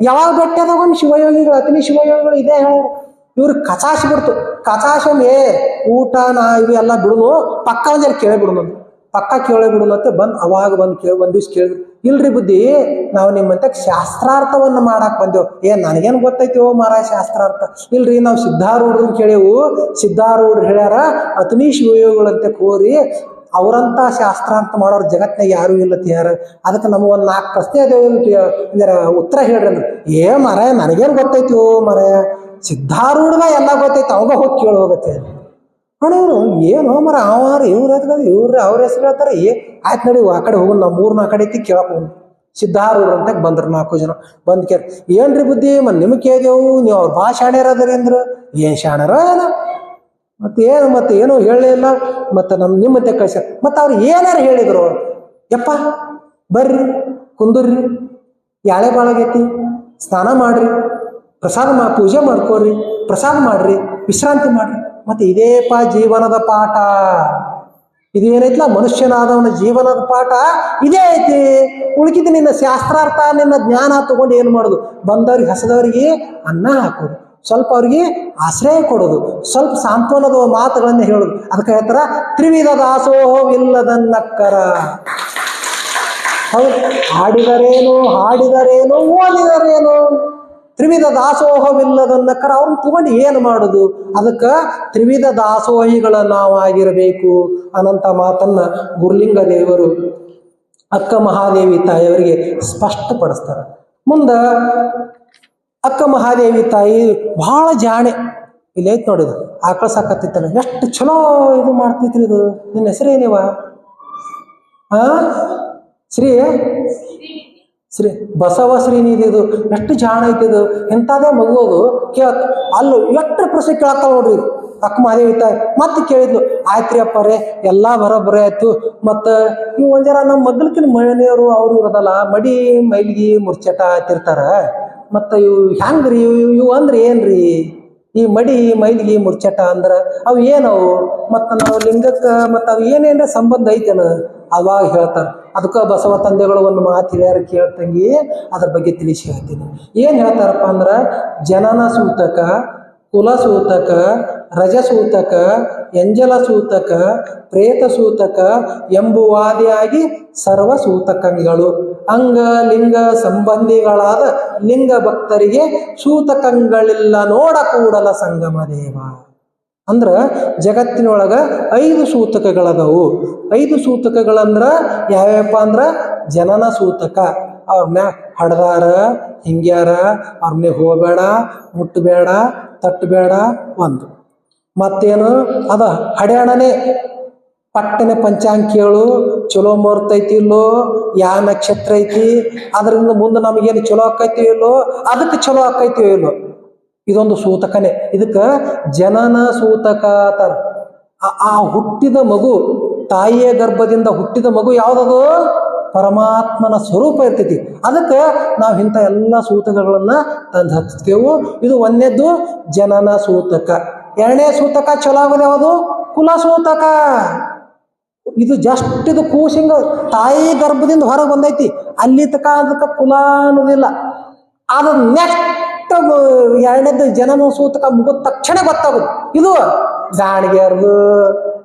ಯಾವಾಗ ಭೇಟಿ ಆದಾಗ ಶಿವಯೋಗಿಗಳು, ಅತನಿ ಶಿವಯೋಗಿಗಳು ಇದೇ ಹೇಳೋರು. ಇವ್ರಿಗೆ ಕಚಾಶ್ ಬಿಡ್ತು. ಕಚಾಶ್ ಊಟ ಇವೆಲ್ಲ ಬಿಡುನು, ಪಕ್ಕ ಒಂಜರ ಕೇಳಿ ಬಿಡುನು. ಪಕ್ಕ ಕೇಳಿ ಬಿಡುನತ್ತೆ ಬಂದು ಅವಾಗ ಬಂದು ಒಂದ್ ದಿವ್ಸ ಕೇಳಿದ್ರು, ಇಲ್ರಿ ಬುದ್ಧಿ ನಾವು ನಿಮ್ಮಂತ ಶಾಸ್ತ್ರಾರ್ಥವನ್ನು ಮಾಡಾಕ್ ಬಂದೆವು. ನನಗೇನು ಗೊತ್ತೈತಿ ಮಾರಾಯ ಶಾಸ್ತ್ರಾರ್ಥ? ಇಲ್ರಿ ನಾವು ಸಿದ್ಧಾರೂಢರನ್ನ ಕೇಳೇವು, ಸಿದ್ಧಾರೂಢರು ಹೇಳ್ಯಾರ ಅತನೀಶ್ ಯೋಗಿಗಳಂತೆ ಕೋರಿ ಅವರಂತ ಶಾಸ್ತ್ರಾರ್ಥ ಮಾಡೋರು ಜಗತ್ನಾಗ ಯಾರು ಇಲ್ಲತ್ಯಾರ, ಅದಕ್ಕೆ ನಮಗೆ ಒಂದು 4 ಪ್ರಶ್ನೆ ಅದೇವ ಉತ್ತರ ಹೇಳ್ರಿ ಅಂದ್ರೆ, ಮಾರಾಯ ನನಗೇನು ಗೊತ್ತೈತಿ ಮಾರಾಯ, ಸಿದ್ಧಾರೂಢಗ ಎಲ್ಲ ಗೊತ್ತೈತಿ, ಅವಾಗ ಹೋಗಿ ಕೇಳಿ ಹೋಗತ್ತೆ ಅಣ್ಣವ್ರು. ಏನು ಮರ ಅವಾರ ಇವ್ರ ಇವ್ರಿ ಅವ್ರ ಹೆಸರು ಹೇಳ್ತಾರೆ. ಆಯ್ತು ನಡಿ ಆ ಕಡೆ ಹೋಗೋಣ, ನಾವು 3-4 ಕಡೆ ಐತಿ ಕೇಳಕ್ ಹೋಗೋಣ. ಸಿದ್ಧಾರೂಢರು ಅಂತ ಬಂದ್ರು 4 ಜನ ಬಂದ್ ಕೇರ್, ಏನ್ರಿ ಬುದ್ಧಿ ನಿಮಗೆ ಕೇಳಿದೆವು, ನೀವು ಅವ್ರು ಭಾಳ ಶಾಣ್ಯರದ್ರಿ ಅಂದ್ರು. ಏನ್ ಶಾಣ್ಯರ ಏನ ಮತ್ತೇನು ಹೇಳಲೇ ಇಲ್ಲ. ಮತ್ತೆ ನಿಮ್ಮಂತೆ ಕಳ್ಸ ಮತ್ತೆ ಅವ್ರು ಏನಾರು ಹೇಳಿದ್ರು, ಯಪ್ಪ ಬರ್ರಿ ಕುಂದುರ್ರಿ, ಯಾಳೆ ಬಾಳಾಗೈತಿ, ಸ್ನಾನ ಮಾಡ್ರಿ, ಪ್ರಸಾದ ಪೂಜೆ ಮಾಡ್ಕೋರಿ, ಪ್ರಸಾದ ಮಾಡ್ರಿ, ವಿಶ್ರಾಂತಿ ಮಾಡ್ರಿ. ಮತ್ತೆ ಇದೇಪ ಜೀವನದ ಪಾಠ, ಇದೇನೈತ್ಲ ಮನುಷ್ಯನಾದವನ ಜೀವನದ ಪಾಠ ಇದೇ ಐತಿ. ಉಳ್ಕಿದ್ದು ನಿನ್ನ ಶಾಸ್ತ್ರಾರ್ಥ ನಿನ್ನ ಜ್ಞಾನ ತಗೊಂಡು ಏನು ಮಾಡೋದು, ಬಂದವ್ರಿಗೆ ಹಸದವ್ರಿಗೆ ಅನ್ನ ಹಾಕೋದು, ಸ್ವಲ್ಪ ಅವ್ರಿಗೆ ಆಶ್ರಯ ಕೊಡೋದು, ಸ್ವಲ್ಪ ಸಾಂತ್ವನದ ಮಾತುಗಳನ್ನ ಹೇಳೋದು. ಅದಕ್ಕೆ ಹೇಳ್ತಾರ ತ್ರಿವಿಧ ದಾಸೋಹವಿಲ್ಲದನ್ನಕ್ಕರ. ಹೌದು, ಹಾಡಿದರೇನು ಓದಿದರೇನು, ತ್ರಿವಿಧ ದಾಸೋಹವಿಲ್ಲದನ್ನಕ್ಕರ. ಅವ್ರನ್ನ ತಗೊಂಡು ಏನು ಮಾಡೋದು, ಅದಕ್ಕೆ ತ್ರಿವಿಧ ದಾಸೋಹಿಗಳ ನಾವಾಗಿರಬೇಕು ಅನ್ನಂತ ಮಾತನ್ನ ಗುರುಲಿಂಗ ದೇವರು ಅಕ್ಕ ಮಹಾದೇವಿ ತಾಯಿಯವರಿಗೆ ಸ್ಪಷ್ಟಪಡಿಸ್ತಾರೆ. ಮುಂದೆ ಅಕ್ಕ ಮಹಾದೇವಿ ತಾಯಿ ಬಹಳ ಜಾಣೆ. ಇಲ್ಲಿ ಐತ್ ನೋಡಿದು ಆಕಳ ಸಾಕತ್ತಿತ್ತಲ್ಲ, ಎಷ್ಟು ಚಲೋ ಇದು ಮಾಡ್ತೈತ್ರಿ. ಇದು ನಿನ್ನ ಹೆಸರೇನಿವ? ಶ್ರೀ ಬಸವ ಶ್ರೀನಿಧಿ. ಇದು ಎಷ್ಟು ಜಾಣ ಐತಿದು, ಎಂಥದೇ ಮಗುವುದು ಕೇಳತ್ ಅಲ್ಲೂ ಎಷ್ಟು ಪ್ರಶ್ನೆ ಕೇಳತ್ತಾವ ನೋಡ್ರಿ ಅಕ್ಕ ಮಹಾದೇವಿ ತಾಯಿ. ಮತ್ತೆ ಕೇಳಿದ್ಲು, ಆಯ್ತ್ರಿ ಅಪ್ಪರೇ ಎಲ್ಲ ಬರೋಬ್ಬರಿ ಆಯ್ತು. ಮತ್ತು ಇವು ಒಂದ್ ಜರ ನಮ್ಮ ಮಗ್ಲಕಿನ ಮನೆಯವರು ಅವ್ರು ಇರೋದಲ್ಲ, ಮಡಿ ಮೈಲಿಗೆ ಮುರ್ಚಟ ತಿರ್ತಾರ. ಮತ್ತು ಇವು ಹೆಂಗ್ರಿ ಇವು ಅಂದ್ರೆ ಏನ್ರಿ? ಈ ಮಡಿ ಮೈಲಿಗೆ ಮುರ್ಚಟ ಅಂದ್ರೆ ಅವು ಏನವು, ಮತ್ತು ನಾವು ಲಿಂಗಕ್ಕೆ ಮತ್ತು ಅವು ಏನೇನ್ರ ಸಂಬಂಧ ಐತೇನ ಅವಾಗ ಹೇಳ್ತಾರೆ. ಅದಕ್ಕೆ ಬಸವ ತಂದೆಗಳು ಒಂದು ಮಾತು ಹೇಳ್ಯಾರ, ಕೇಳ್ತಂಗಿ ಅದ್ರ ಬಗ್ಗೆ ತಿಳಿಸಿ ಹೇಳ್ತೀನಿ. ಏನು ಹೇಳ್ತಾರಪ್ಪ ಅಂದ್ರೆ, ಜನನ ಸೂತಕ, ಕುಲ ಸೂತಕ, ರಜ ಸೂತಕ, ಎಂಜಲ ಸೂತಕ, ಪ್ರೇತ ಸೂತಕ ಎಂಬುವಾದಿಯಾಗಿ ಸರ್ವ ಸೂತಕಗಳು ಅಂಗ ಲಿಂಗ ಸಂಬಂಧಿಗಳಾದ ಲಿಂಗ ಭಕ್ತರಿಗೆ ಸೂತಕಗಳಿಲ್ಲ ನೋಡ ಕೂಡಲ ಸಂಗಮ ದೇವ. ಅಂದ್ರ ಜಗತ್ತಿನೊಳಗ 5 ಸೂತಕಗಳದವು. 5 ಸೂತಕಗಳಂದ್ರ ಯಾವ್ಯಾವಪ್ಪ ಅಂದ್ರ, ಜನನ ಸೂತಕ, ಅವ್ರನ್ನ ಹಡ್ದಾರ ಹಿಂಗ್ಯಾರ, ಅವ್ರನ್ನ ಹೋಗಬೇಡ, ಮುಟ್ಟಬೇಡ, ತಟ್ಟಬೇಡ ಒಂದು. ಮತ್ತೇನು ಅದ ಹಡ್ಯಾಣನೆ, ಪಟ್ಟನೆ ಪಂಚಾಂಗ ಕೇಳು, ಚಲೋ ಮುಹೂರ್ತ ಐತಿ ಇಲ್ಲೋ, ಯಾವ ನಕ್ಷತ್ರ ಐತಿ, ಅದರಿಂದ ಮುಂದೆ ನಮಗೇನು ಚಲೋ ಆಕೈತಿ ಇಲ್ಲೋ, ಅದಕ್ಕೆ ಚಲೋ ಆಕೈತಿ ಇಲ್ಲೋ. ಇದೊಂದು ಸೂತಕನೇ. ಇದಕ್ಕೆ ಜನನ ಸೂತಕ ಅಂತಾರ. ಆ ಹುಟ್ಟಿದ ಮಗು, ತಾಯಿಯ ಗರ್ಭದಿಂದ ಹುಟ್ಟಿದ ಮಗು ಯಾವ್ದದು? ಪರಮಾತ್ಮನ ಸ್ವರೂಪ ಇರ್ತೈತಿ. ಅದಕ್ಕೆ ನಾವು ಇಂಥ ಎಲ್ಲ ಸೂತಕಗಳನ್ನ ತಂದು ಹಚ್ತೇವು. ಇದು 1ನೇದ್ದು ಜನನ ಸೂತಕ. 2ನೇ ಸೂತಕ ಚಲೋ ಆಗೋದು ಯಾವುದು? ಕುಲ ಸೂತಕ. ಇದು ಜಸ್ಟ್ ಇದು ಕೂಸಿಂಗ ತಾಯಿ ಗರ್ಭದಿಂದ ಹೊರಗೆ ಬಂದೈತಿ, ಅಲ್ಲಿ ತಕ ಅದಕ್ಕೆ ಕುಲ ಅನ್ನೋದಿಲ್ಲ. ಅದು ನೆಕ್ಸ್ಟ್ 2ನೇದ್ದು ಜನನ ಸೂತಕ ಮುಗಿದ ತಕ್ಷಣ ಗೊತ್ತಾಗೋದು, ಇದು ಗಾಣಿಗ್ಯಾರ್ದು,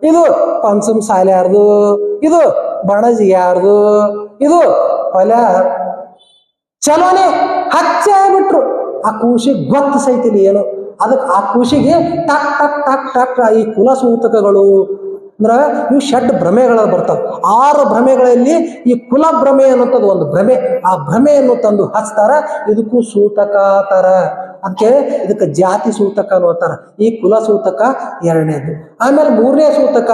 ಇದು ಪಂಚಮ ಸಾಲ್ಯಾರ್ದು, ಇದು ಬಣಜಿಗ್ಯಾರ್ದು, ಇದು ಹೊಲ ಚಲೋನೆ ಹಚ್ಚೆ ಆಗ್ಬಿಟ್ರು. ಆ ಕೂಸಿಗೆ ಗೊತ್ತು ಸೈತಿಲ್ಲ ಏನು. ಅದಕ್ಕೆ ಆ ಕೂಸಿಗೆ ಟಕ್ ಟಕ್ ಟಕ್ ಟಕ್ ಈ ಕುಲ ಸೂತಕಗಳು ಅಂದ್ರೆ ಇವು ಷಡ್ ಭ್ರಮೆಗಳ ಬರ್ತಾವೆ. 6 ಭ್ರಮೆಗಳಲ್ಲಿ ಈ ಕುಲ ಭ್ರಮೆ ಅನ್ನೋಂಥದ್ದು ಒಂದು ಭ್ರಮೆ. ಆ ಭ್ರಮೆಯನ್ನು ತಂದು ಹಚ್ತಾರ, ಇದಕ್ಕೂ ಸೂತಕ ತರ. ಅದಕ್ಕೆ ಇದಕ್ಕೆ ಜಾತಿ ಸೂತಕ ಅನ್ನೋತಾರ. ಈ ಕುಲ ಸೂತಕ 2ನೇದು. ಆಮೇಲೆ 3ನೇ ಸೂತಕ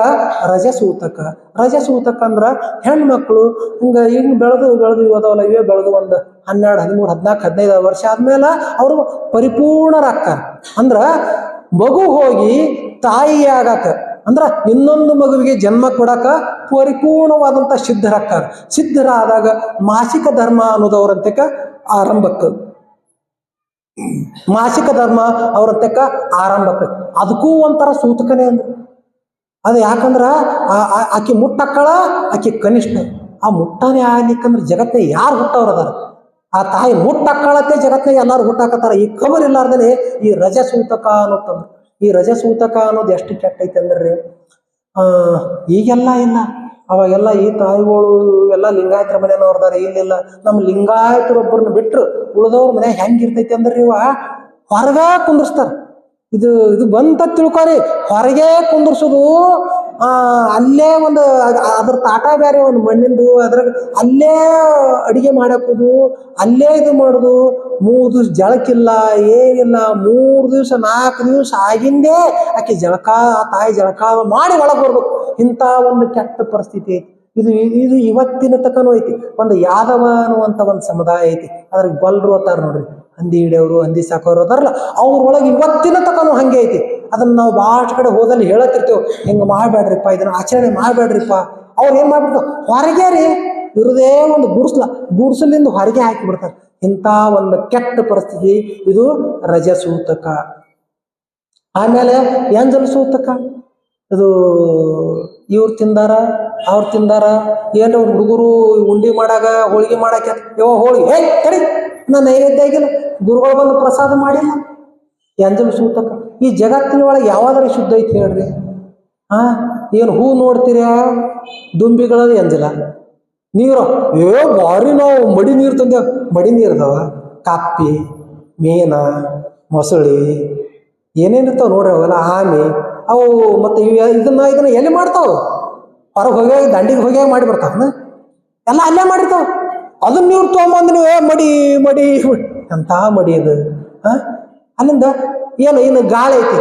ರಜ ಸೂತಕ. ರಜ ಸೂತಕ ಅಂದ್ರ ಹೆಣ್ಮಕ್ಳು ಹಿಂಗ್ ಬೆಳೆದು ಇವದವಲ್ಲ, ಇವೇ ಬೆಳೆದು ಒಂದು 12, 13, 14, 15 ವರ್ಷ ಆದ್ಮೇಲೆ ಅವರು ಪರಿಪೂರ್ಣರಾಗ್ತಾರ. ಅಂದ್ರ ಮಗು ಹೋಗಿ ತಾಯಿಯಾಗಕ ಅಂದ್ರ ಇನ್ನೊಂದು ಮಗುವಿಗೆ ಜನ್ಮ ಕೊಡಕ ಪರಿಪೂರ್ಣವಾದಂಥ ಸಿದ್ಧರಾಗ್ತಾರ. ಸಿದ್ಧರಾದಾಗ ಮಾಸಿಕ ಧರ್ಮ ಅನ್ನೋದವ್ರಂತಕ ಆರಂಭಕ್ಕೆ, ಮಾಸಿಕ ಧರ್ಮ ಅವ್ರಂತಕ ಆರಂಭಕ್ಕೆ. ಅದಕ್ಕೂ ಒಂಥರ ಸೂತಕನೇ ಅಂದ್ರು. ಅದು ಯಾಕಂದ್ರ ಆಕೆ ಮುಟ್ಟಕ್ಕಳ, ಆಕೆ ಕನಿಷ್ಠ. ಆ ಮುಟ್ಟನೇ ಆಗ್ಲಿಕ್ಕಂದ್ರೆ ಜಗತ್ತಿನ ಯಾರು ಹುಟ್ಟವ್ರದಾರ? ಆ ತಾಯಿ ಮುಟ್ಟಕ್ಕಳತ್ತೆ ಜಗತ್ತಿನ ಎಲ್ಲಾರು ಹುಟ್ಟಾಕತ್ತಾರ. ಈ ಖಬರ್ ಇಲ್ಲಾರ್ದೇ ಈ ರಜ ಸೂತಕ ಅನ್ನೋತಂದ್ರು. ಈ ರಜ ಸೂತಕ ಅನ್ನೋದು ಎಷ್ಟು ಕೆಟ್ಟೈತೆ ಅಂದ್ರೆ ಈಗೆಲ್ಲ ಇಲ್ಲ, ಅವಾಗೆಲ್ಲ ಈ ತಾಯಿಗಳು ಎಲ್ಲ ಲಿಂಗಾಯತರ ಮನೆಯವ್ರದಾರ. ಇಲ್ಲಿಲ್ಲ, ನಮ್ಮ ಲಿಂಗಾಯತರೊಬ್ಬರನ್ನ ಬಿಟ್ರು ಉಳಿದವ್ರ ಮನೆ ಹೆಂಗಿರ್ತೈತಿ ಅಂದ್ರೆ ಇವ ಹೊರಗ ಕುಂದಿರ್ಸ್ತಾರ. ಇದು ಬಂತ ತಿಳ್ಕೊರಿ, ಹೊರಗೆ ಕುಂದಿರ್ಸೋದು. ಅಲ್ಲೇ ಒಂದು ಅದ್ರ ತಾಟ ಬೇರೆ ಒಂದು ಮಣ್ಣಿಂದು, ಅದ್ರಾಗ ಅಲ್ಲೇ ಅಡಿಗೆ ಮಾಡಾಕೋದು, ಅಲ್ಲೇ ಇದು ಮಾಡೋದು. 3 ದಿವ್ಸ ಜಳಕಿಲ್ಲ, ಏನಿಲ್ಲ. 3 ದಿವ್ಸ 4 ದಿವ್ಸ ಆಗಿಂದೇ ಆಕೆ ಜಳಕ, ಆ ತಾಯಿ ಜಳಕ ಮಾಡಿ ಒಳಗೆ ಬರ್ಬೇಕು. ಇಂಥ ಒಂದು ಕೆಟ್ಟ ಪರಿಸ್ಥಿತಿ ಐತಿ. ಇದು ಇವತ್ತಿನ ತಕನೂ ಐತಿ. ಒಂದು ಯಾದವ ಅನ್ನುವಂಥ ಒಂದು ಸಮುದಾಯ ಐತಿ, ಅದ್ರಾಗ ಗೊಲ್ರು ಅತ್ತಾರ ನೋಡ್ರಿ, ಹಂದಿ ಹಿಡಿಯವರು, ಹಂದಿ ಸಾಕೋರು ಅದಾರಲ್ಲ, ಅವ್ರೊಳಗೆ ಇವತ್ತಿನ ತಕನೂ ಹಂಗೆ ಐತಿ. ಅದನ್ನ ನಾವು ಭಾಳಷ್ಟು ಕಡೆ ಹೋದಲ್ಲಿ ಹೇಳತ್ತಿರ್ತೇವೆ, ಹಿಂಗೆ ಮಾಡಬೇಡ್ರಿಪ್ಪ, ಇದನ್ನ ಆಚರಣೆ ಮಾಡಬೇಡ್ರಿಪ್ಪ. ಅವ್ರು ಏನು ಮಾಡ್ಬಿಡ್ತಾವ, ಹೊರಗೆ ರೀ ಇರುದೇ ಒಂದು ಗುಡ್ಸಲಿಂದ ಹೊರಗೆ ಹಾಕಿಬಿಡ್ತಾರೆ. ಇಂಥ ಒಂದು ಕೆಟ್ಟ ಪರಿಸ್ಥಿತಿ ಇದು ರಜಸೂತಕ. ಆಮೇಲೆ ಎಂಜಲ್ ಸೂತಕ. ಇದು ಇವ್ರು ತಿಂದಾರ, ಅವ್ರು ತಿಂದಾರ, ಏನ್ರ ಒಂದು ಹುಡುಗರು ಉಂಡಿ ಮಾಡಾಗ ಹೋಳಿಗೆ ಮಾಡಾಕ ಹೋಳಿಗೆ ತಡಿ ನಾನು ನೈವೇದ್ಯ ಆಗಿಲ್ಲ, ಗುರುಗಳು ಬಂದು ಪ್ರಸಾದ ಮಾಡಿಲ್ಲ, ಎಂಜಲ್ ಸೂತಕ. ಈ ಜಗತ್ತಿನ ಒಳಗೆ ಯಾವಾದ್ರೂ ಶುದ್ಧ ಐತಿ ಹೇಳ್ರಿ? ಏನು ಹೂ ನೋಡ್ತೀರ, ದುಂಬಿಗಳದ ಎಂಜಲ. ನೀರು ಭಾರಿ ನಾವು ಮಡಿ ನೀರು ತಂದೇವ, ಮಡಿ ನೀರ್ದವ ಕಾಪಿ, ಮೀನ, ಮೊಸಳಿ, ಏನೇನಿರ್ತಾವ ನೋಡ್ರಿ ಅವೆಲ್ಲ, ಆಮೆ ಅವು. ಮತ್ತೆ ಇದನ್ನ ಎಲ್ಲಿ ಮಾಡ್ತಾವ? ಹೊರಗೆ ಹೋಗ್ಯಾಗ ದಂಡಿಗೆ ಹೋಗ್ಯಾಗ ಮಾಡಿಬಿಡ್ತಾವ, ಎಲ್ಲ ಅಲ್ಲೇ ಮಾಡಿರ್ತಾವ. ಅದನ್ನ ನೀರು ತೊಗೊಂಬಂದು ನೀವು ಮಡಿ ಎಂಥ ಮಡಿ ಅದು. ಅಲ್ಲಿಂದ ಏನು ಗಾಳಿ ಐತಿ,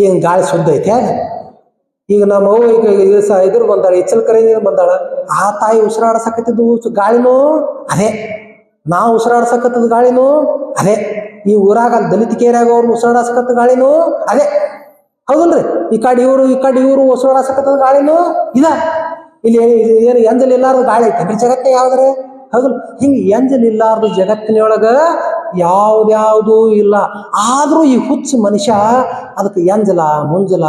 ಏನು ಗಾಳಿ ಶುದ್ಧ ಐತಿ ಅದು? ಈಗ ನಮ್ಮ ಅವ್ವ ಈಗ ಇದ್ರ ಬಂದಾಳ, ಇಚ್ಚಲ್ಕರೆ ಬಂದಾಳ, ಆ ತಾಯಿ ಉಸಿರಾಡ್ಸಕತ್ತಿದ್ದು ಗಾಳಿನೂ ಅದೇ, ನಾವು ಉಸಿರಾಡ್ಸಕತ್ತದ ಗಾಳಿನೂ ಅದೇ. ಈ ಊರಾಗ ದಲಿತ ಕೇರ್ಯಾಗ ಅವ್ರು ಉಸಿರಾಡ್ಸಕತ್ತ ಗಾಳಿನೂ ಅದೇ, ಹೌದಲ್ರಿ? ಈ ಕಡೆ ಇವರು ಉಸಿರಾಡ್ಸಕತ್ತದ ಗಾಳಿನೂ ಇದ. ಇಲ್ಲಿ ಏನು ಎಂಜಲ್ ಇಲ್ಲಾರ್ದು ಗಾಳಿ ಐತೆ ಜಗತ್ತೇ ಯಾವ್ದ್ರೆ? ಹೌದಲ್? ಹಿಂಗೆ ಎಂಜಲ್ ಇಲ್ಲಾರ್ದು ಜಗತ್ತಿನೊಳಗ ಯಾವ್ದ್ಯಾವುದೂ ಇಲ್ಲ. ಆದ್ರೂ ಈ ಹುಚ್ಚು ಮನುಷ್ಯ ಅದಕ್ಕೆ ಎಂಜಲ ಮುಂಜಲ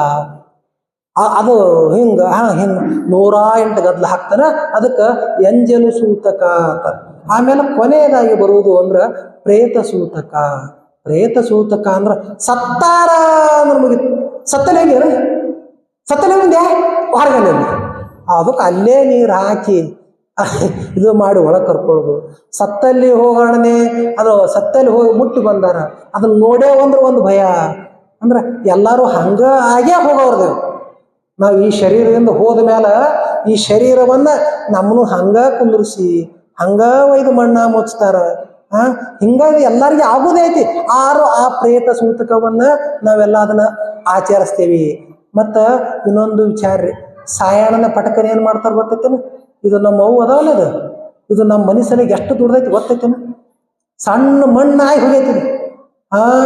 ಅದು ಹಿಂಗೆ ಹಿಂಗೆ 108 ಗದ್ಲ ಹಾಕ್ತಾನ. ಅದಕ್ಕೆ ಎಂಜಲು ಸೂತಕ ಅಂತ. ಆಮೇಲೆ ಕೊನೆಯದಾಗಿ ಬರುವುದು ಅಂದ್ರೆ ಪ್ರೇತ ಸೂತಕ. ಪ್ರೇತ ಸೂತಕ ಅಂದ್ರೆ ಸತ್ತಾರ ಅಂದ್ರೆ ಮುಗಿತು. ಸತ್ತಲೇ ಮುಂದೆ ಹೊರಗನೆ ಅದಕ್ಕೆ ಅಲ್ಲೇ ನೀರು ಹಾಕಿ ಇದು ಮಾಡಿ ಒಳಗೆ ಕರ್ಕೊಳ್ಳೋದು. ಸತ್ತಲ್ಲಿ ಹೋಗೋಣನೆ ಅದು ಸತ್ತಲ್ಲಿ ಹೋಗಿ ಮುಟ್ಟಿ ಬಂದಾರ, ಅದನ್ನ ನೋಡೇ ಒಂದು ಭಯ. ಅಂದ್ರೆ ಎಲ್ಲರೂ ಆಗೇ ಹೋಗೋರ್ದೇವು. ನಾವು ಈ ಶರೀರದಿಂದ ಹೋದ ಮೇಲೆ ಈ ಶರೀರವನ್ನ ನಮ್ಮನ್ನು ಕುಂದಿರಿಸಿ ಒಯ್ದು ಮಣ್ಣ ಮುಚ್ತಾರ. ಹಿಂಗಾಗಿ ಎಲ್ಲರಿಗೂ ಆಗೋದೇ ಐತಿ. ಆ ಪ್ರೇತ ಸೂತಕವನ್ನ ನಾವೆಲ್ಲ ಅದನ್ನ ಆಚರಿಸ್ತೇವಿ. ಮತ್ತ ಇನ್ನೊಂದು ವಿಚಾರ ರೀ, ಸಾಯಣನ ಪಟಕನ ಏನ್ ಮಾಡ್ತಾರ ಗೊತ್ತೈತೇನ? ಇದು ನಮ್ಮ ಅವ್ವ ಅದಾವಲ್ಲ, ಇದು ನಮ್ಮ ಮನುಷ್ಯನಿಗೆ ಎಷ್ಟು ದುಡ್ದೈತಿ ಗೊತ್ತೈತೇನ? ಸಣ್ಣ ಮಣ್ಣಾಗಿ ಹೋಗೈತಿ.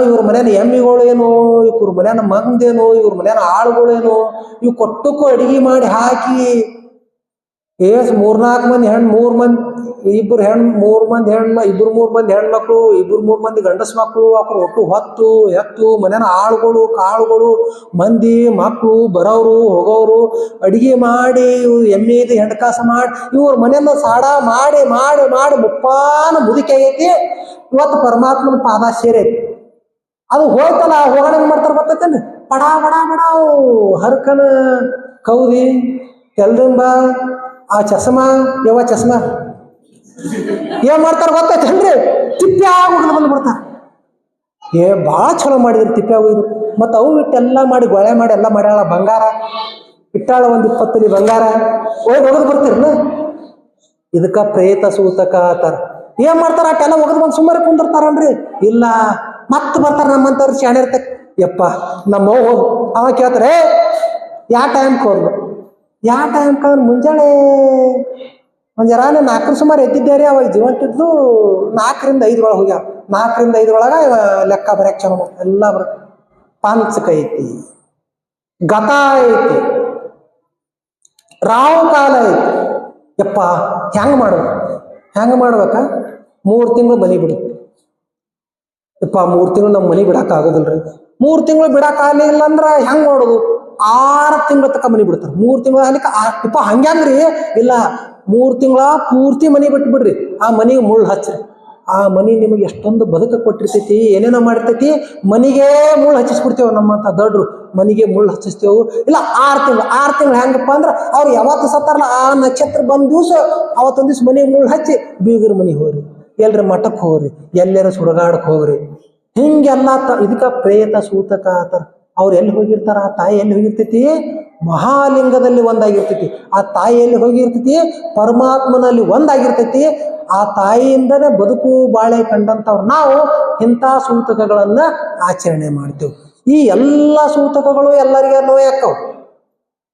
ಇವ್ರ ಮನೇನ ಎಮ್ಮಿಗಳೇನು, ಇವ್ರ ಮನೇನ ಮಂದೇನು, ಇವ್ರ ಮನೇನ ಆಳುಗಳೇನು, ಇವ್ ಕೊಟ್ಟಕ್ಕೂ ಅಡಿಗೆ ಮಾಡಿ ಹಾಕಿ 3-4 ಮಂದಿ ಇಬ್ರು ಮಂದಿ ಹೆಣ್ಮಕ್ಳು, 3 ಮಂದಿ ಗಂಡಸ್ ಮಕ್ಳು, ಅವ್ರು ಒಟ್ಟು ಹೊತ್ತು ಮನೇನ ಆಳುಗಳು ಕಾಳುಗಳು ಮಂದಿ ಮಕ್ಕಳು ಬರೋರು ಹೋಗೋರು ಅಡಿಗೆ ಮಾಡಿ ಎಮ್ಮೆದು ಹೆಂಡಕಾಸ ಮಾಡಿ ಇವ್ರ ಮನೆಯನ್ನ ಸಾಡ ಮಾಡಿ ಮಾಡಿ ಮಾಡಿ ಮುಪ್ಪಾನ ಮುದುಕಿ ಆಗೈತಿ. ಇವತ್ತು ಪರಮಾತ್ಮನ ಪಾದ ಸೇರೈತಿ. ಅದು ಹೋಯ್ತಲ್ಲ, ಹೋಗೋಣ ಮಾಡ್ತಾರ ಗೊತ್ತೈತೇನೆ? ಬಡಾ ಹರ್ಕನ ಕೌದಿ ತೆಲ್ದಂಬ ಆ ಚಸ್ಮಾ ಏನ್ ಮಾಡ್ತಾರ ಗೊತ್ತೈತೇನ್ರಿ? ತಿಪ್ಪೆ ಆಗೋದು ಬಂದ್ಬಿಡ್ತಾರ. ಭಾಳ ಚಲೋ ಮಾಡಿದ್ರಿ ತಿಪ್ಪೆ ಆಗೋದು. ಮತ್ತು ಅವು ಇಟ್ಟೆಲ್ಲ ಮಾಡಿ ಗೊಳೆ ಮಾಡಿ ಎಲ್ಲ ಮಾಡ್ಯಾಳ. ಬಂಗಾರ ಇಟ್ಟಾಳ, 1 20 ತೊಲಿ ಬಂಗಾರ ಒಗದು ಬರ್ತೀರಲ್ಲ. ಇದಕ್ಕ ಪ್ರೇತ ಸೂತಕ ಆತಾರ. ಏನ್ ಮಾಡ್ತಾರ? ಅಟ್ಟೆಲ್ಲ ಒಗದು ಬಂದು ಸುಮ್ಮನೆ ಕುಂದಿರ್ತಾರನ್ರಿ? ಇಲ್ಲ, ಮತ್ತೆ ಬರ್ತಾರ ನಮ್ಮಂತವ್ರು ಶಾಣೆ ಇರ್ತಕ್ಕ. ಯಪ್ಪ ನಮ್ಮ ಹೋದ್ ಅವ ಕೇಳ್ತಾರೆ, ಯಾವ ಟೈಮ್ಗೆ ಹೋದ್ಲು? ಯಾವ ಟೈಮ್ಕ ಮುಂಜಾನೆ ಒಂಜರಾನೆ 4 ಸುಮಾರು ಎದ್ದಿದ್ದೇರಿ. ಅವಾಗ ಜೀವಂತಿದ್ದು 4ರಿಂದ 5 ಒಳಗೆ ಹೋಗ್ಯಾವ. 4ರಿಂದ 5 ಒಳಗೆ ಲೆಕ್ಕ ಬರಕ್ಕೆ ಚಲೋ ಎಲ್ಲ ಪಂಚಕ ಐತಿ, ಗತ ಐತಿ, ರಾವು ಕಾಲ ಐತಿ. ಯಪ್ಪ ಹೆಂಗ್ ಮಾಡ್ಬೇಕ? 3 ತಿಂಗಳು ಮನೆ ಬಿಡು. ಯಪ್ಪ 3 ತಿಂಗಳು ನಮ್ಮ ಮನೆ ಬಿಡಾಕ ಆಗೋದಿಲ್ರಿ. 3 ತಿಂಗಳು ಬಿಡಾಕ ಆಗಲಿಲ್ಲ ಅಂದ್ರೆ ಹೆಂಗ್ ಮಾಡೋದು? 6 ತಿಂಗಳ ತಕ್ಕ ಮನೆ ಬಿಡ್ತಾರೆ. 3 ತಿಂಗಳು ಆಗ್ಲಿಕ್ಕೆ ಯಪ್ಪ ಹಂಗ್ಯಾಂಗ್ರಿ? ಇಲ್ಲ, 3 ತಿಂಗಳ ಪೂರ್ತಿ ಮನೆ ಬಿಟ್ಟು ಬಿಡ್ರಿ. ಆ ಮನೆಗೆ ಮುಳ್ಳು ಹಚ್ಚ್ರಿ. ಆ ಮನಿ ನಿಮಗೆ ಎಷ್ಟೊಂದು ಬದುಕ ಕೊಟ್ಟಿರ್ತೈತಿ, ಏನೇನೋ ಮಾಡಿರ್ತೈತಿ. ಮನಿಗೆ ಮುಳ್ಳು ಹಚ್ಚಿಸ್ಬಿಡ್ತೇವೆ. ನಮ್ಮಂತ ದೊಡ್ಡರು ಮನಿಗೆ ಮುಳ್ಳು ಹಚ್ಚಿಸ್ತೇವೆ. ಇಲ್ಲ 6 ತಿಂಗಳು ಹೆಂಗಪ್ಪ ಅಂದ್ರೆ ಅವ್ರು ಯಾವತ್ತು ಸತ್ತಾರಲ್ಲ ಆ ನಕ್ಷತ್ರ ಬಂದ ದಿವಸ ಅವತ್ತೊಂದು ದಿವ್ಸ ಮನೆಗೆ ಮುಳ್ಳು ಹಚ್ಚಿ ಬೀಗರ ಮನೆಗೆ ಹೋಗ್ರಿ, ಎಲ್ರ ಮಠಕ್ಕೆ ಹೋಗ್ರಿ, ಎಲ್ಲರ ಸುಡಗಾಡಕ್ಕೆ ಹೋಗ್ರಿ. ಹಿಂಗೆಲ್ಲ ಇದಕ್ಕೆ ಪ್ರೇತ ಸೂತಕ ಆತರ. ಅವ್ರು ಎಲ್ಲಿ ಹೋಗಿರ್ತಾರ? ಆ ತಾಯಿ ಎಲ್ಲಿ ಹೋಗಿರ್ತೈತಿ? ಮಹಾಲಿಂಗದಲ್ಲಿ ಒಂದಾಗಿರ್ತೈತಿ. ಆ ತಾಯಿ ಎಲ್ಲಿ ಹೋಗಿರ್ತೈತಿ? ಪರಮಾತ್ಮನಲ್ಲಿ ಒಂದಾಗಿರ್ತೈತಿ. ಆ ತಾಯಿಯಿಂದನೇ ಬದುಕು ಬಾಳೆ ಕಂಡಂಥವ್ರು ನಾವು ಇಂಥ ಸೂತಕಗಳನ್ನ ಆಚರಣೆ ಮಾಡ್ತೇವೆ. ಈ ಎಲ್ಲ ಸೂತಕಗಳು ಎಲ್ಲರಿಗೆ ಅನ್ವಯ ಆಕ್ಕವು.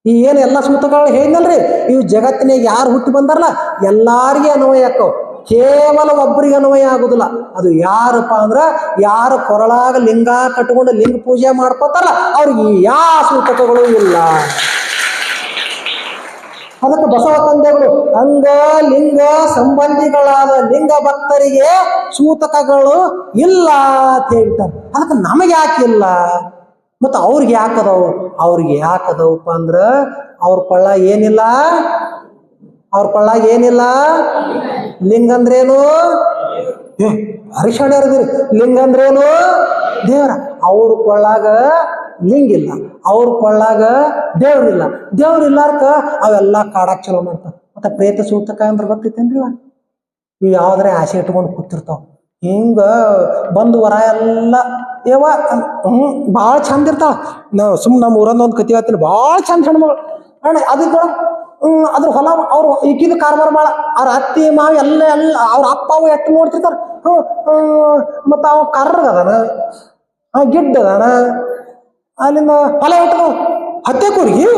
ಈ ಏನು ಎಲ್ಲ ಸೂತಕಗಳು ಹೇಳಿನಲ್ರಿ, ಇವು ಜಗತ್ತಿನಾಗ ಯಾರು ಹುಟ್ಟಿ ಬಂದಾರಲ್ಲ ಎಲ್ಲಾರಿಗೆ ಅನ್ವಯ ಆಕ್ಕವು. ಕೇವಲ ಒಬ್ಬರಿಗೆ ಅನ್ವಯ ಆಗುದಿಲ್ಲ. ಅದು ಯಾರಪ್ಪ ಅಂದ್ರ ಯಾರು ಕೊರಳಾಗ ಲಿಂಗ ಕಟ್ಕೊಂಡು ಲಿಂಗ ಪೂಜೆ ಮಾಡ್ಕೋತಾರ ಅವ್ರಿಗೆ ಯಾವ ಸೂತಕಗಳು ಇಲ್ಲ. ಅದಕ್ಕೆ ಬಸವ ತಂದೆಗಳು ಅಂಗ ಲಿಂಗ ಸಂಬಂಧಿಗಳಾದ ಲಿಂಗ ಭಕ್ತರಿಗೆ ಸೂತಕಗಳು ಇಲ್ಲ ಅಂತ ಹೇಳ್ತಾರೆ. ಅದಕ್ಕೆ ನಮಗೆ ಯಾಕಿಲ್ಲ ಮತ್ತು ಅವ್ರಿಗೆ ಯಾಕದವು? ಅವ್ರಿಗೆ ಯಾಕದವಪ್ಪ ಅಂದ್ರ ಅವ್ರ ಕೊಳ್ಳ ಏನಿಲ್ಲ, ಅವ್ರ ಕೊಳ್ಳಾಗ ಏನಿಲ್ಲ. ಲಿಂಗ ಅಂದ್ರೇನು? ಹರಿಶಾಣೆ ಇರದಿರಿ. ಲಿಂಗ ಅಂದ್ರೇನು? ದೇವರ. ಅವ್ರ ಕೊಳ್ಳಾಗ ಲಿಂಗಿಲ್ಲ, ಅವ್ರ ಕೊಳ್ಳಾಗ ದೇವ್ರಿಲ್ಲ. ದೇವ್ರಿಲ್ಲಾರ್ಕ ಅವೆಲ್ಲ ಕಾಡಾಕ್ ಚಲೋ ಮಾಡ್ತಾವ. ಮತ್ತೆ ಪ್ರೇತ ಸೂತಕ ಅಂದ್ರೆ ಗೊತ್ತೈತೇನ್ರಿ? ಇವು ಯಾವ್ದಾರೆ ಆಸೆ ಇಟ್ಕೊಂಡು ಕೂತಿರ್ತಾವ. ಹಿಂಗ ಬಂದು ವರ ಎಲ್ಲ ಯವ ಭಾಳ ಚಂದ ಇರ್ತಾವ. ನಾವು ಸುಮ್ಮನೆ ನಮ್ಮ ಊರಂದ ಒಂದು ಕತಿ ಹೇಳ್ತೀನಿ. ಭಾಳ ಚಂದ ಹೆಣ್ಮಗಳು ಅಣ್ಣ ಅದಕ್ಕೆ ಅದ್ರ ಹೊಲ ಅವ್ರು ಈಕಿದ ಕಾರ್ಬಾರ ಭಾಳ. ಅವ್ರ ಅತ್ತಿ ಮಾವು ಎಲ್ಲ ಅವ್ರ ಅಪ್ಪ ಅವು ಎಟ್ಟು ನೋಡ್ತಿರ್ತಾರ. ಮತ್ತು ಅವ ಕರ್ರಗದಾನ, ಗಿಡ್ಡ ಅದಾನ, ಅಲ್ಲಿಂದ ಹೊಲ ಇಟ್ಟದವು. ಹತ್ತೆ ಕೂರಿಗೆ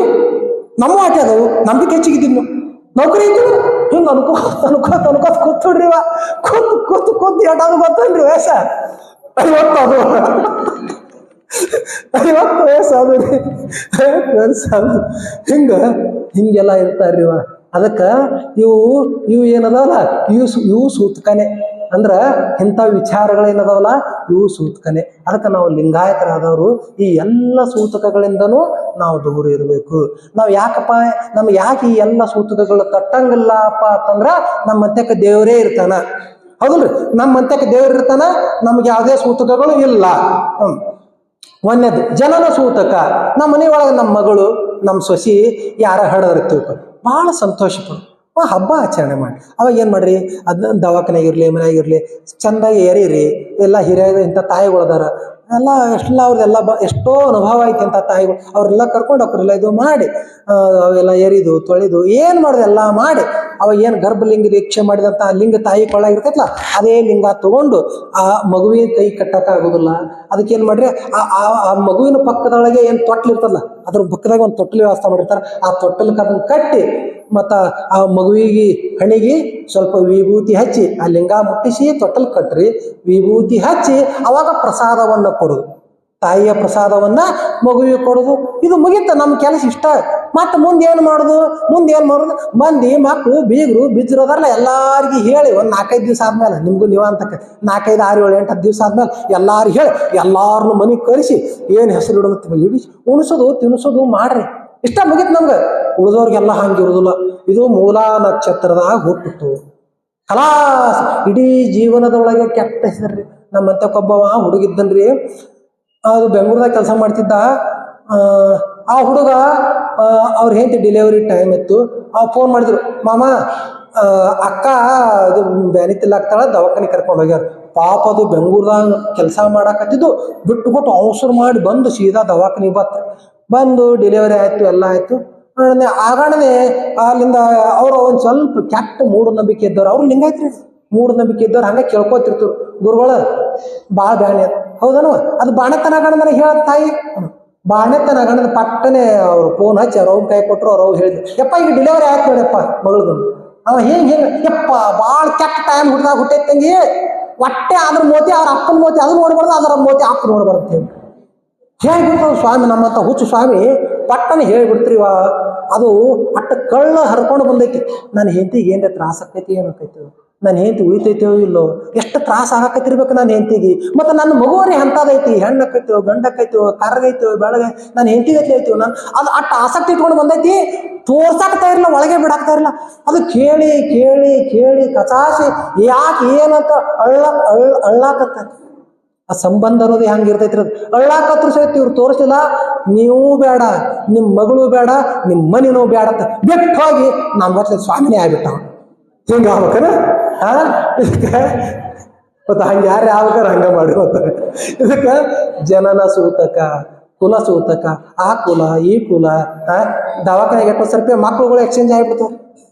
ನಮ್ಮ ಆಟೆ ಅದವು. ನಮ್ಗೆ ಹೆಚ್ಚಿಗಿದ್ದು ನೌಕರಿ ಇದ್ದು ಹಿಂಗೆ ಅನ್ಕೋತ ಕೂತ್ಬಿಡ್ರಿ. ಕೂತು ಎಟಾದ್ರು ಗೊತ್ತನ್ರಿ ವಯಸ್ಸ 50 ಅದು 50 ವಯಸ್ಸು ಅದು ಹಿಂಗೆಲ್ಲ ಇರ್ತಾರ್ರಿ. ಅದಕ್ಕೆ ಇವು ಏನದವಲ್ಲ ಇವು ಸೂತಕನೆ. ಅಂದ್ರ ಇಂಥ ವಿಚಾರಗಳೇನದಾವಲ್ಲ ಇವು ಸೂತಕನೆ. ಅದಕ್ಕೆ ನಾವು ಲಿಂಗಾಯತರಾದವರು ಈ ಎಲ್ಲ ಸೂತಕಗಳಿಂದನೂ ನಾವು ದೂರ ಇರಬೇಕು. ನಾವು ನಮ್ಗೆ ಯಾಕೆ ಈ ಎಲ್ಲ ಸೂತಕಗಳು ತಟ್ಟಂಗಿಲ್ಲಪ್ಪ ಅಂತಂದ್ರ ನಮ್ಮ ಮಧ್ಯಕ್ಕೆ ದೇವರೇ ಇರ್ತಾನ. ಹೌದಲ್ರಿ? ನಮ್ಮ ಮಧ್ಯಕ್ಕೆ ದೇವ್ರು ಇರ್ತಾನ, ನಮ್ಗೆ ಯಾವುದೇ ಸೂತಕಗಳು ಇಲ್ಲ. ಒಂದೇದು ಜನನ ಸೂತಕ. ನಮ್ಮ ಮನೆಯೊಳಗೆ ನಮ್ಮ ಮಗಳು ನಮ್ಮ ಸೊಸಿ ಯಾರ ಹಡದಿರ್ತೀವಿ, ಭಾಳ ಸಂತೋಷ ಪಡು, ಹಬ್ಬ ಆಚರಣೆ ಮಾಡಿ. ಅವಾಗ ಏನು ಮಾಡ್ರಿ, ಅದನ್ನ ದವಾಖಾನೆಗಿರ್ಲಿ ಮನೆಯಾಗಿರ್ಲಿ ಚಂದಾಗಿ ಏರಿರಿ. ಎಲ್ಲ ಹಿರಿಯರು ಇಂಥ ತಾಯಿಗಳದಾರ ಎಲ್ಲ ಎಷ್ಟೆಲ್ಲ ಅವ್ರದ್ದೆಲ್ಲ ಎಷ್ಟೋ ಅನುಭವ ಐತಿ ಅಂತ ತಾಯಿಗಳು. ಅವ್ರೆಲ್ಲ ಕರ್ಕೊಂಡು ಹೋಗ್ರಲ್ಲ ಇದು ಮಾಡಿ ಅವೆಲ್ಲ ಎರಿದು ತೊಳೆದು ಏನು ಮಾಡೋದು ಎಲ್ಲ ಮಾಡಿ ಅವಾಗ ಏನು ಗರ್ಭಲಿಂಗ ದೀಕ್ಷೆ ಮಾಡಿದಂಥ ಲಿಂಗ ತಾಯಿ ಕೊಳ್ಳಾಗಿರ್ತೈತಲ್ಲ ಅದೇ ಲಿಂಗ ತಗೊಂಡು ಆ ಮಗುವಿನ ಕೈ ಕಟ್ಟಕ್ಕಾಗೋದಿಲ್ಲ. ಅದಕ್ಕೇನು ಮಾಡ್ರಿ, ಆ ಮಗುವಿನ ಪಕ್ಕದೊಳಗೆ ಏನು ತೊಟ್ಲು ಇರ್ತದಲ್ಲ ಅದ್ರ ಪಕ್ಕದಾಗ ಒಂದು ತೊಟ್ಟಲು ವ್ಯವಸ್ಥೆ ಮಾಡಿರ್ತಾರೆ. ಆ ತೊಟ್ಟಲಕ್ಕೆ ಅದನ್ನು ಕಟ್ಟಿ ಮತ್ತು ಆ ಮಗುವಿಗೆ ಹಣಿಗೆ ಸ್ವಲ್ಪ ವಿಭೂತಿ ಹಚ್ಚಿ ಆ ಲಿಂಗ ಮುಟ್ಟಿಸಿ ತೊಟ್ಟಲು ಕಟ್ಟ್ರಿ, ವಿಭೂತಿ ಹಚ್ಚಿ ಅವಾಗ ಪ್ರಸಾದವನ್ನು ಕೊಡೋದು. ತಾಯಿಯ ಪ್ರಸಾದವನ್ನ ಮಗುವಿಗೆ ಕೊಡೋದು. ಇದು ಮುಗಿತ ನಮ್ಮ ಕೆಲಸ ಇಷ್ಟ. ಮತ್ತೆ ಮುಂದೇನು ಮಾಡೋದು? ಮಂದಿ ಮಕ್ಕಳು ಬೀಗರು ಬಿಜ್ರು ಅದಾರಲ್ಲ ಎಲ್ಲಾರ್ಗಿ ಹೇಳಿ ಒಂದು 4-5 ದಿವಸ ಆದ್ಮೇಲೆ, ನಿಮ್ಗೂ ನೀವು ಅಂತಕ್ಕೆ 4, 5, 6, 7, 8, 10 ದಿವಸ ಆದ್ಮೇಲೆ ಎಲ್ಲಾರು ಹೇಳಿ ಎಲ್ಲಾರನ್ನು ಮನೆಗೆ ಕರೆಸಿ ಏನು ಹೆಸರು ಇಡೋದು ಇಡಿ ಉಣಿಸೋದು ತಿನ್ನಿಸೋದು ಮಾಡ್ರಿ. ಇಷ್ಟ ಮುಗಿತು ನಮ್ಗೆ. ಉಳಿದವ್ರಿಗೆಲ್ಲ ಹಂಗಿರೋದಿಲ್ಲ. ಇದು ಮೂಲ ನಕ್ಷತ್ರದಾಗ ಹುಟ್ಟಿತು ಖಲಾಸ್. ಇಡೀ ಜೀವನದೊಳಗೆ ಕೆಟ್ಟ ಹೆಸರ್ರಿ. ನಮ್ಮಂತಕ್ಕೊಬ್ಬವ ಹುಡುಗಿದ್ದನ್ರಿ, ಅದು ಬೆಂಗಳೂರದಾಗ ಕೆಲಸ ಮಾಡ್ತಿದ್ದ. ಆ ಹುಡುಗ ಅವ್ರ ಹೆಂಡತಿ ಡೆಲಿವರಿ ಟೈಮ್ ಇತ್ತು. ಫೋನ್ ಮಾಡಿದ್ರು, ಮಾಮ ಅಕ್ಕ ಅದು ಬ್ಯಾನಿತಿಲ್ಲಾಗ್ತಾಳ, ದವಾಖಾನೆ ಕರ್ಕೊಂಡು ಹೋಗ್ಯಾರ. ಪಾಪ ಅದು ಬೆಂಗಳೂರದಾಗ ಕೆಲಸ ಮಾಡಾಕತ್ತಿದ್ದು ಬಿಟ್ಟು ಅವಸರ ಮಾಡಿ ಬಂದು ಸೀದಾ ದವಾಖಾನಿಗೆ ಬಂದು ಡೆಲಿವರಿ ಆಯ್ತು, ಎಲ್ಲ ಆಯ್ತು. ಆಗಾಣನೆ ಅಲ್ಲಿಂದ ಅವರು ಒಂದು ಸ್ವಲ್ಪ ಕೆಟ್ಟ ಮೂಢನಂಬಿಕೆ ಇದ್ದವ್ರು. ಅವ್ರು ಲಿಂಗಾಯ್ತ್ರಿ, ಮೂಢನಂಬಿಕೆ ಇದ್ದವ್ರು ಹಂಗೆ ಕೇಳ್ಕೊತಿರ್ತರು, ಗುರುಗಳ ಭಾಳ ಬ್ಯಾಣಿ ಅಂತ. ಹೌದನವ ಅದು ಬಾಣೆತನಗಣದ ಹೇಳ ತಾಯಿ. ಬಾಣೆತನಗಣದ ಪಟ್ಟನೆ ಅವ್ರು ಫೋನ್ ಹಚ್ಚಿ ಅವ್ರ ಕೈ ಕೊಟ್ಟರು. ಅವ್ರು ಹೇಳಿದ್ರು, ಯಪ್ಪ ಈಗ ಡೆಲಿವರಿ ಆಯ್ತು ನೋಡಪ್ಪ ಮಗಳದು. ಅವ ಹಿಂಗೆ ಯಪ್ಪ ಭಾಳ ಕೆಟ್ಟ ಟೈಮ್ ಹುಟ್ಟೈತೆ ತಂಗಿ, ಹೊಟ್ಟೆ ಅದ್ರ ಮೋತಿ ಅವ್ರ ಅಪ್ಪನ ಮೋತಿ ಅದು ನೋಡ್ಬಾರ್ದು, ಅದರ ಮೋತಿ ಅಪ್ಪ ನೋಡ್ಬಾರ್ದು ಅಂತ ಹೇಳಿ ಹೇಳ್ಬಿಡ್ತಾವ ಸ್ವಾಮಿ. ನಮ್ಮಂತ ಹುಚ್ಚು ಸ್ವಾಮಿ ಪಟ್ಟನೆ ಹೇಳ್ಬಿಡ್ತೀವ. ಅದು ಅಟ್ಟ ಕಳ್ಳ ಹರ್ಕೊಂಡು ಬಂದೈತಿ. ನನ್ನ ಹೆಂಡತಿಗೆ ಏನ್ರ ತ್ರಾಸ ಆಕೈತಿ, ಏನಾಕೈತಿ, ನನ್ನ ಹೆಂಡತಿ ಉಳಿತೈತೋ ಇಲ್ಲೋ, ಎಷ್ಟು ತ್ರಾಸ ಆಗಾಕತ್ತಿರ್ಬೇಕು ನನ್ನ ಹೆಂಡತಿಗೆ, ಮತ್ತು ನನ್ನ ಮಗುವರಿ ಅಂತದೈತಿ, ಹೆಣ್ಣಕ್ಕೈತೋ ಗಂಡಕ್ಕೈತೋ ಕರ್ಗೈತೋ ಬೆಳಗ್ಗೆ ನನ್ನ ಹೆಂಡತಿಗೈತಿ ಐತೋ, ನಾನು ಅದು ಅಷ್ಟು ಆಸಕ್ತಿ ಇಟ್ಕೊಂಡು ಬಂದೈತಿ, ತೋರ್ಸಾಕ್ತಾ ಇರಲಿಲ್ಲ, ಒಳಗೆ ಬಿಡಾಕ್ತಾ ಇರಲಿಲ್ಲ. ಅದು ಕೇಳಿ ಕೇಳಿ ಕೇಳಿ ಕಚಾಸಿ ಯಾಕೆ ಏನಂತ ಅಳ್ಳಾಕತ್ತ. ಆ ಸಂಬಂಧ ಅನ್ನೋದು ಹೆಂಗಿರ್ತೈತಿ, ಅಳ್ಳಾಕತ್ರು ಸಹಿತ ಇವ್ರು ತೋರಿಸಿಲ್ಲ. ನೀವು ಬೇಡ, ನಿಮ್ಮ ಮಗಳು ಬೇಡ, ನಿಮ್ಮ ಮನಿನೂ ಬೇಡ ಅಂತ ಬಿಟ್ಟು ಹೋಗಿ ನಮ್ಮ ವರ್ಷದ ಸ್ವಾಮಿನೇ ಆಗ್ಬಿಟ್ಟ. ಹಿಂಗೆ ಆಗ್ಬೇಕನ ಇದಕ್ಕೆ ಮತ್ತು ಹಂಗೆ ಯಾರು ಯಾವಾಗ ಹಂಗ ಮಾಡಿರ್ತಾರೆ. ಇದಕ್ಕೆ ಜನನ ಸೂತಕ, ಕುಲ ಸೂತಕ, ಆ ಕುಲ ಈ ಕುಲ, ದವಾಖಾನೆಗೆ ಎಷ್ಟೋ ಸ್ವಲ್ಪ ಮಕ್ಳುಗಳು ಎಕ್ಸ್ಚೇಂಜ್ ಆಗಿಬಿಡ್ತಾವೆ,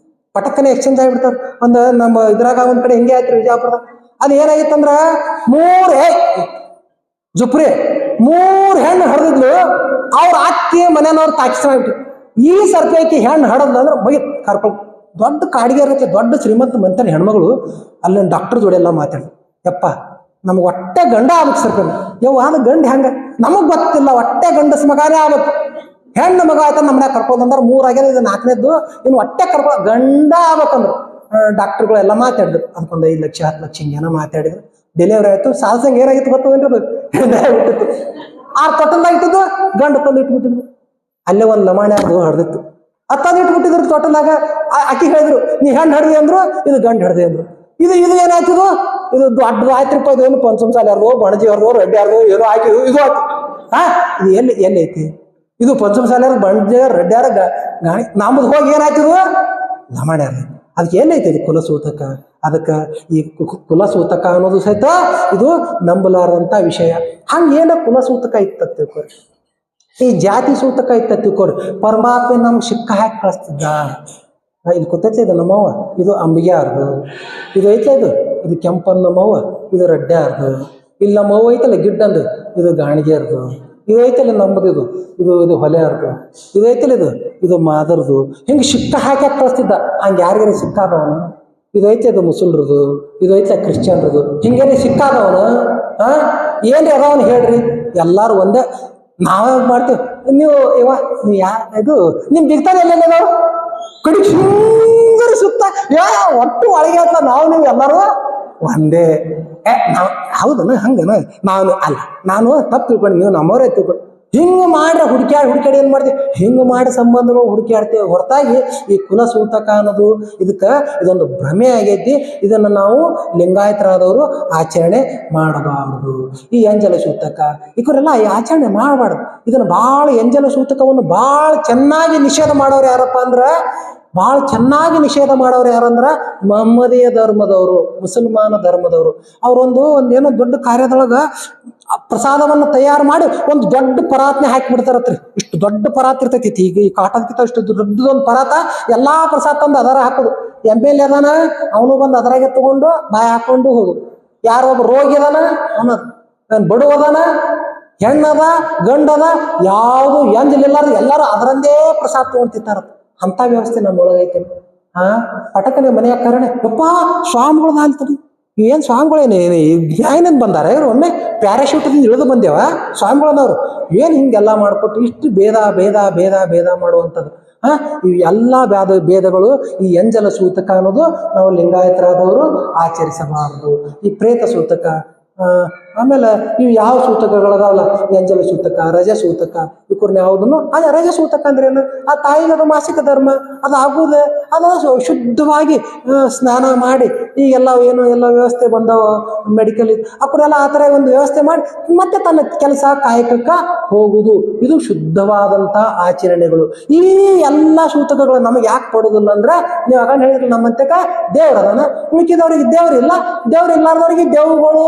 ಪಟಕ್ಕನೆ ಎಕ್ಸ್ಚೇಂಜ್ ಆಗಿಬಿಡ್ತಾರೆ. ಒಂದು ನಮ್ಮ ಇದ್ರಾಗ ಒಂದು ಕಡೆ ಹೆಂಗೆ ಆಯ್ತು ವಿಜಯಪುರದ, ಅದು ಏನಾಗಿತ್ತಂದ್ರ ಜುಪ್ರಿ 3 ಹೆಣ್ಣು ಹಡ್ದಿದ್ಲು, ಅವ್ರ ಅತ್ತಿ ಮನೆಯವ್ರು ತಾಕಿಸ್ಬಿಟ್ಟು ಈ ಸರ್ಪೈಕಿ ಹೆಣ್ಣು ಹಡದ್ಲು ಅಂದ್ರೆ ಮೈ ಕರ್ಕೊಂಡು ದೊಡ್ಡ ಕಾಡಿಗೆ ಇರುತ್ತೆ, ದೊಡ್ಡ ಶ್ರೀಮಂತ ಮಂತನ ಹೆಣ್ಮಗಳು ಅಲ್ಲಿನ ಡಾಕ್ಟರ್ ಜೋಡಿ ಎಲ್ಲ ಮಾತಾಡಿ, ಯಪ್ಪ ನಮ್ಗೆ ಹೊಟ್ಟೆ ಗಂಡ ಆಗ್ಬೇಕು ಸರ್ಪ. ಯವ್ವ ಅದು ಗಂಡು ಹೆಂಗ ನಮಗ್ ಗೊತ್ತಿಲ್ಲ, ಹೊಟ್ಟೆ ಗಂಡಸ್ ಮಗಾನೇ ಆಗ್ಬೇಕು. ಹೆಣ್ಣು ಮಗ ಆಯ್ತ ನಮ್ಮನೆ ಕರ್ಕೊಂಡ್ರೆ 3 ಆಗ್ಯದ, ಇದು 4ನೇದ್ದು, ಇನ್ನು ಹೊಟ್ಟೆ ಕರ್ಕೊಂಡು ಗಂಡ ಆಗ್ಬೇಕಂದ್ರು. ಡಾಕ್ಟರ್ಗಳೆಲ್ಲ ಮಾತಾಡಿದ್ರು, ಅದಕ್ಕೊಂದು 5 ಲಕ್ಷ 10 ಲಕ್ಷ ಹಿಂಗೇನೋ ಮಾತಾಡಿದ್ರು. ಡೆಲಿವರಿ ಆಯ್ತು, ಸಾಲ್ಸಂಗೆ ಏನಾಗಿತ್ತು ಗೊತ್ತದೇನ್ರಿ, ಅದು ಹುಟ್ಟಿತ್ತು. 6 ತೊಟ್ಟಲ್ದಾಗ ಇಟ್ಟಿದ್ದು, ಗಂಡು ತಂದು ಇಟ್ಬಿಟ್ಟಿದ್ರು. ಅಲ್ಲೇ ಒಂದು ಲಮಾಣೆ ಅದು ಹಡ್ದಿತ್ತು, ತಂದು ಇಟ್ಬಿಟ್ಟಿದ್ರು ತೊಟ್ಟಲ್ದಾಗ. ಆಕಿ ಹೇಳಿದ್ರು, ನೀ ಹೆಣ್ಣು ಹಡ್ದಿ ಅಂದ್ರು, ಇದು ಗಂಡು ಹಡ್ದಿ ಅಂದ್ರು. ಇದು ಏನಾಯ್ತದು, ಇದು ದೊಡ್ಡದು ಆಯ್ತುಪ್ಪ, ಇದು ಏನು ಪಂಚಮಸಾಲಿ ಯಾರ್ದು, ಬಣಜಿ ಯಾರ್ದು, ರೆಡ್ಡಿ ಯಾರ್ದು ಏನೋ ಆಯ್ತು, ಇದು ಆಯ್ತು. ಇದು ಎಲ್ಲಿ ಐತಿ, ಇದು ಪಂಚಮಸಾಲಿ ಯಾರು, ಬಣಜಿ ರೆಡ್ಡಿ ಯಾರ ಗಾಣಿ, ನಮ್ಮದು ಹೋಗಿ ಏನಾಯ್ತಿದು ಲಮಾಣೆ ಯಾರ. ಅದಕ್ಕೆ ಏನೈತಿ ಇದು ಕುಲಸೂತಕ. ಅದಕ್ಕೆ ಈ ಕುಲಸೂತಕ ಅನ್ನೋದು ಸಹಿತ ಇದು ನಂಬಲಾರದಂಥ ವಿಷಯ. ಹಂಗೇನ ಕುಲಸೂತಕ ಇತ್ತ ತಿಳ್ಕೊರಿ, ಈ ಜಾತಿ ಸೂತಕ ಇತ್ತ ತಿಳ್ಕೊರಿ. ಪರಮಾತ್ಮ ನಮ್ಗೆ ಶಿಕ್ಕ ಹಾಕಿ ಕಳಿಸ್ತಿದ್ದ. ಇಲ್ಲಿ ಗೊತ್ತೈತಿ, ಇದು ನಮ್ಮವ್ವ, ಇದು ಅಂಬಿಗ್ಯಾರ್ದು, ಇದು ಐತೆ ಇದು ಕೆಂಪನ್ ನಮ್ಮವ್ವ, ಇದು ರೆಡ್ಡ್ಯಾರ್ದು. ಇಲ್ಲಿ ನಮ್ಮವ್ವ ಐತಲ್ಲ ಗಿಡ್ಡಂದು, ಇದು ಗಾಣಿಗ್ಯಾರ್ದು. ಇದು ಐತಲ್ಲ ನಮ್ಮದು, ಇದು ಹೊಲೆಯಾರ್ದು. ಇದು ಐತಲ್ಲ ಇದು ಮಾದರ್ದು. ಹಿಂಗೆ ಶಿಕ್ಕ ಹಾಕಿ ಕಳಿಸ್ತಿದ್ದ. ಹಂಗೆ ಯಾರಿಗಾರ ಸಿಕ್ಕಾದವನು. ಇದು ಐತೆ ಇದು ಮುಸಲ್ರದು, ಇದು ಐತೆ ಕ್ರಿಶ್ಚಿಯನ್ರದು. ಹಿಂಗೇನೆ ಸಿಕ್ಕಾದವನು ಏನ್ರಿ ಅದಾವನು ಹೇಳ್ರಿ, ಎಲ್ಲಾರು ಒಂದೇ. ನಾವೇ ಮಾಡ್ತೇವೆ. ನೀವು ಇದು ನಿಮ್ ಬಿಗ್ತಾನೆ ಎಲ್ಲೆಲ್ಲದಾವ ಕಡಿ ಸುಂದರ ಸುತ್ತ ಒಟ್ಟು ಒಳಗೆ ಅಂತ ನಾವು ನೀವು ಎಲ್ಲರೂ ಒಂದೇ. ನಾವು ಹೌದನ ಹಂಗನ ನಾನು ಅಲ್ಲ, ನಾನು ತಪ್ಪು ತಿಳ್ಕೊಂಡು ನೀವು ನಮ್ಮವರೇ ತಿಳ್ಕೊಂಡು ಹಿಂಗೆ ಮಾಡ್ರೆ ಹುಡುಕ್ಯಾಡಿ ಏನು ಮಾಡ್ತೀವಿ, ಹಿಂಗೆ ಮಾಡಿ ಸಂಬಂಧಗಳು ಹುಡುಕ್ಯಾಡ್ತೇವೆ ಹೊರತಾಗಿ ಈ ಕುಲಸೂತಕ ಅನ್ನೋದು ಇದೊಂದು ಭ್ರಮೆ ಆಗೈತಿ. ಇದನ್ನು ನಾವು ಲಿಂಗಾಯತರಾದವರು ಆಚರಣೆ ಮಾಡಬಾರ್ದು. ಈ ಎಂಜಲ ಸೂತಕ ಇವರೆಲ್ಲ ಈ ಆಚರಣೆ ಮಾಡಬಾರ್ದು. ಇದನ್ನು ಭಾಳ ಎಂಜಲ ಸೂತಕವನ್ನು ಭಾಳ ಚೆನ್ನಾಗಿ ನಿಷೇಧ ಮಾಡೋರು ಯಾರಪ್ಪ ಅಂದ್ರೆ, ಭಾಳ ಚೆನ್ನಾಗಿ ನಿಷೇಧ ಮಾಡೋರು ಯಾರಂದ್ರೆ ಮಹಮ್ಮದೀಯ ಧರ್ಮದವರು, ಮುಸಲ್ಮಾನ ಧರ್ಮದವರು. ಒಂದೇನೋ ದೊಡ್ಡ ಕಾರ್ಯದೊಳಗೆ ಪ್ರಸಾದವನ್ನು ತಯಾರು ಮಾಡಿ ಒಂದು ದೊಡ್ಡ ಪರಾತ್ನೆ ಹಾಕಿಬಿಡ್ತಾರತ್ರಿ. ಇಷ್ಟು ದೊಡ್ಡ ಪರಾತ್ ಇರ್ತೈತಿ, ಈಗ ಈ ಕಾಟಕ್ಕಿಂತ ಇಷ್ಟು ದೊಡ್ಡದೊಂದು ಪರಾತ, ಎಲ್ಲಾ ಪ್ರಸಾದ ತಂದು ಅದರ ಹಾಕೋದು. MLA ಅದಾನ, ಅವನು ಬಂದು ಅದರಾಗೆ ತಗೊಂಡು ಬಾಯಿ ಹಾಕೊಂಡು ಹೋಗುದು. ಯಾರೋ ಒಬ್ಬ ರೋಗಿ ಅದಾನ ಅನ್ನೋದು, ಬಡವ ಅದಾನ, ಹೆಣ್ಣದ ಗಂಡದ ಯಾವುದು ಎಂಜಲಿಲ್ಲಾರ್ದು ಎಲ್ಲರೂ ಅದರಂದೇ ಪ್ರಸಾದ ತಗೊಂಡ್ತಿರ್ತಾರತ್ತ. ಅಂತ ವ್ಯವಸ್ಥೆ ನಮ್ಮೊಳಗೈತೆ. ಪಟಕನೆ ಮನೆಯ ಕಾರಣ ಯಪ್ಪ ಸ್ವಾಮಿಗಳದ ಅಲ್ತರಿ, ಏನ್ ಸ್ವಾಮಿಗಳೇನೇನಂದ್ ಬಂದಾರ ಇವ್ರು, ಒಮ್ಮೆ ಪ್ಯಾರಾಶೂಟಿಂದ ಇಳಿದು ಬಂದೇವ ಸ್ವಾಮಿಗಳದವ್ರು. ಏನ್ ಹಿಂಗೆಲ್ಲ ಮಾಡ್ಕೊಟ್ಟು ಇಷ್ಟು ಭೇದ ಭೇದ ಭೇದ ಭೇದ ಮಾಡುವಂಥದ್ದು. ಇವು ಎಲ್ಲ ಭೇದಗಳು ಈ ಎಂಜಲ ಸೂತಕ ಅನ್ನೋದು ನಾವು ಲಿಂಗಾಯತರಾದವರು ಆಚರಿಸಬಾರದು. ಈ ಪ್ರೇತ ಸೂತಕ, ಆಮೇಲೆ ಇವು ಯಾವ ಸೂತಕಗಳದಾವಲ್ಲ, ಎಂಜಲ ಸೂತಕ, ರಜ ಸೂತಕ, ಇವ್ರನ್ನ ಯಾವುದನ್ನು ರಜ ಸೂತಕ ಅಂದ್ರೆ ಏನು, ಆ ತಾಯಿಗೆ ಅದು ಮಾಸಿಕ ಧರ್ಮ, ಅದು ಆಗುದೆ, ಅದು ಶುದ್ಧವಾಗಿ ಸ್ನಾನ ಮಾಡಿ ಈಗೆಲ್ಲ ಎಲ್ಲ ವ್ಯವಸ್ಥೆ ಬಂದವ ಮೆಡಿಕಲ್, ಅವ್ರೆಲ್ಲ ಆ ಥರ ಒಂದು ವ್ಯವಸ್ಥೆ ಮಾಡಿ ಮತ್ತೆ ತನ್ನ ಕೆಲಸ ಕಾಯಕಕ್ಕೆ ಹೋಗುದು. ಇದು ಶುದ್ಧವಾದಂಥ ಆಚರಣೆಗಳು. ಈ ಎಲ್ಲ ಸೂತಕಗಳು ನಮಗೆ ಯಾಕೆ ಕೊಡೋದಿಲ್ಲ ಅಂದ್ರೆ, ನೀವು ಆಗ ಹೇಳಿದ್ರೆ ನಮ್ಮಂತಕ ದೇವ್ರದನ, ಉಳಿಕಿದವ್ರಿಗೆ ದೇವ್ರಿಲ್ಲ, ದೇವ್ರು ಇಲ್ಲಾರ್ದವ್ರಿಗೆ ದೇವ್ರುಗಳು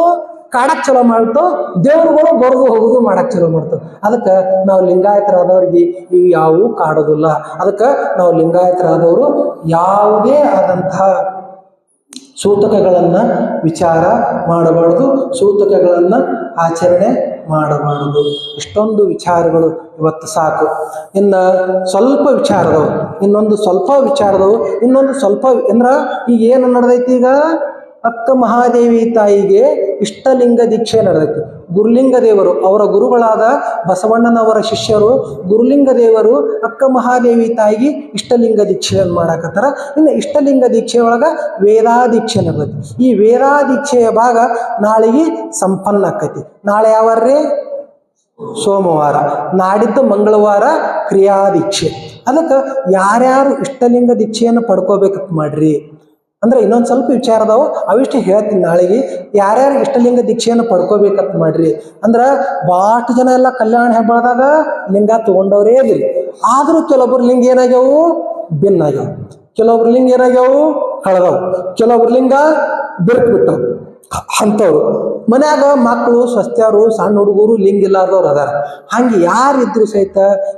ಕಾಡಕ್ ಚಲೋ ಮಾಡ್ತು, ದೇವ್ರುಗಳು ಬರೆದು ಹೋಗುದು ಮಾಡಕ್ ಚಲೋ ಮಾಡ್ತು. ಅದಕ್ಕೆ ನಾವು ಲಿಂಗಾಯತರಾದವ್ರಿಗೆ ಇವು ಯಾವುವು ಕಾಡೋದಿಲ್ಲ. ಅದಕ್ಕೆ ನಾವು ಲಿಂಗಾಯತರಾದವರು ಯಾವುದೇ ಆದಂತಹ ಸೂತಕಗಳನ್ನ ವಿಚಾರ ಮಾಡಬಾರ್ದು, ಸೂತಕಗಳನ್ನ ಆಚರಣೆ ಮಾಡಬಾರದು. ಇಷ್ಟೊಂದು ವಿಚಾರಗಳು ಇವತ್ತು ಸಾಕು. ಇನ್ನು ಸ್ವಲ್ಪ ವಿಚಾರದವು, ಇನ್ನೊಂದು ಸ್ವಲ್ಪ ವಿಚಾರದವು, ಇನ್ನೊಂದು ಸ್ವಲ್ಪ ಅಂದ್ರ ಈಗ ಏನು ನಡೆದೈತಿ, ಈಗ ಅಕ್ಕ ಮಹಾದೇವಿ ತಾಯಿಗೆ ಇಷ್ಟಲಿಂಗ ದೀಕ್ಷೆ ನಡೆದೈತಿ. ಗುರುಲಿಂಗ ದೇವರು ಅವರ ಗುರುಗಳಾದ ಬಸವಣ್ಣನವರ ಶಿಷ್ಯರು ಗುರುಲಿಂಗ ದೇವರು ಅಕ್ಕ ಮಹಾದೇವಿ ತಾಯಿಗೆ ಇಷ್ಟಲಿಂಗ ದೀಕ್ಷೆಯನ್ನು ಮಾಡಾಕತ್ತಾರ. ಇನ್ನು ಇಷ್ಟಲಿಂಗ ದೀಕ್ಷೆ ಒಳಗ ವೇದಾ ದೀಕ್ಷೆ ನಡೆದೈತಿ. ಈ ವೇದಾ ದೀಕ್ಷೆಯ ಭಾಗ ನಾಳೆಗೆ ಸಂಪನ್ನ ಆಕೈತಿ. ನಾಳೆ ಯಾವಾರ್ರಿ? ಸೋಮವಾರ. ನಾಡಿದ್ದು ಮಂಗಳವಾರ ಕ್ರಿಯಾ ದೀಕ್ಷೆ. ಅದಕ್ಕೆ ಯಾರ್ಯಾರು ಇಷ್ಟಲಿಂಗ ದೀಕ್ಷೆಯನ್ನು ಪಡ್ಕೋಬೇಕಂತ ಮಾಡ್ರಿ ಅಂದ್ರೆ ಇನ್ನೊಂದು ಸ್ವಲ್ಪ ವಿಚಾರ ಅದಾವು, ಅವಿಷ್ಟು ಹೇಳ್ತೀನಿ ನಾಳೆಗೆ. ಯಾರ್ಯಾರು ಇಷ್ಟಲಿಂಗ ದೀಕ್ಷೆಯನ್ನು ಪಡ್ಕೋಬೇಕಂತ ಮಾಡ್ರಿ ಅಂದ್ರೆ ಭಾಳಷ್ಟು ಜನ ಎಲ್ಲ ಕಲ್ಯಾಣ ಹೆಬ್ಬಳದಾಗ ಲಿಂಗ ತಗೊಂಡವ್ರೇ ಇದ್ರಿ. ಆದರೂ ಕೆಲವೊಬ್ರು ಲಿಂಗ ಏನಾಗ್ಯಾವು? ಭಿನ್ನಾಗ್ಯಾವ. ಕೆಲವೊಬ್ರು ಲಿಂಗ ಏನಾಗ್ಯಾವು? ಕಳೆದವು. ಕೆಲವೊಬ್ರು ಲಿಂಗ ಬಿರ್ತು ಬಿಟ್ಟವು. ಅಂಥವ್ರು ಮನ್ಯಾಗ ಮಕ್ಕಳು ಸ್ವಸ್ಥರು ಸಣ್ಣ ಹುಡುಗರು ಲಿಂಗ ಇಲ್ಲಾರ್ದವ್ರು ಅದಾರ. ಹಂಗೆ ಯಾರಿದ್ರು ಸಹಿತ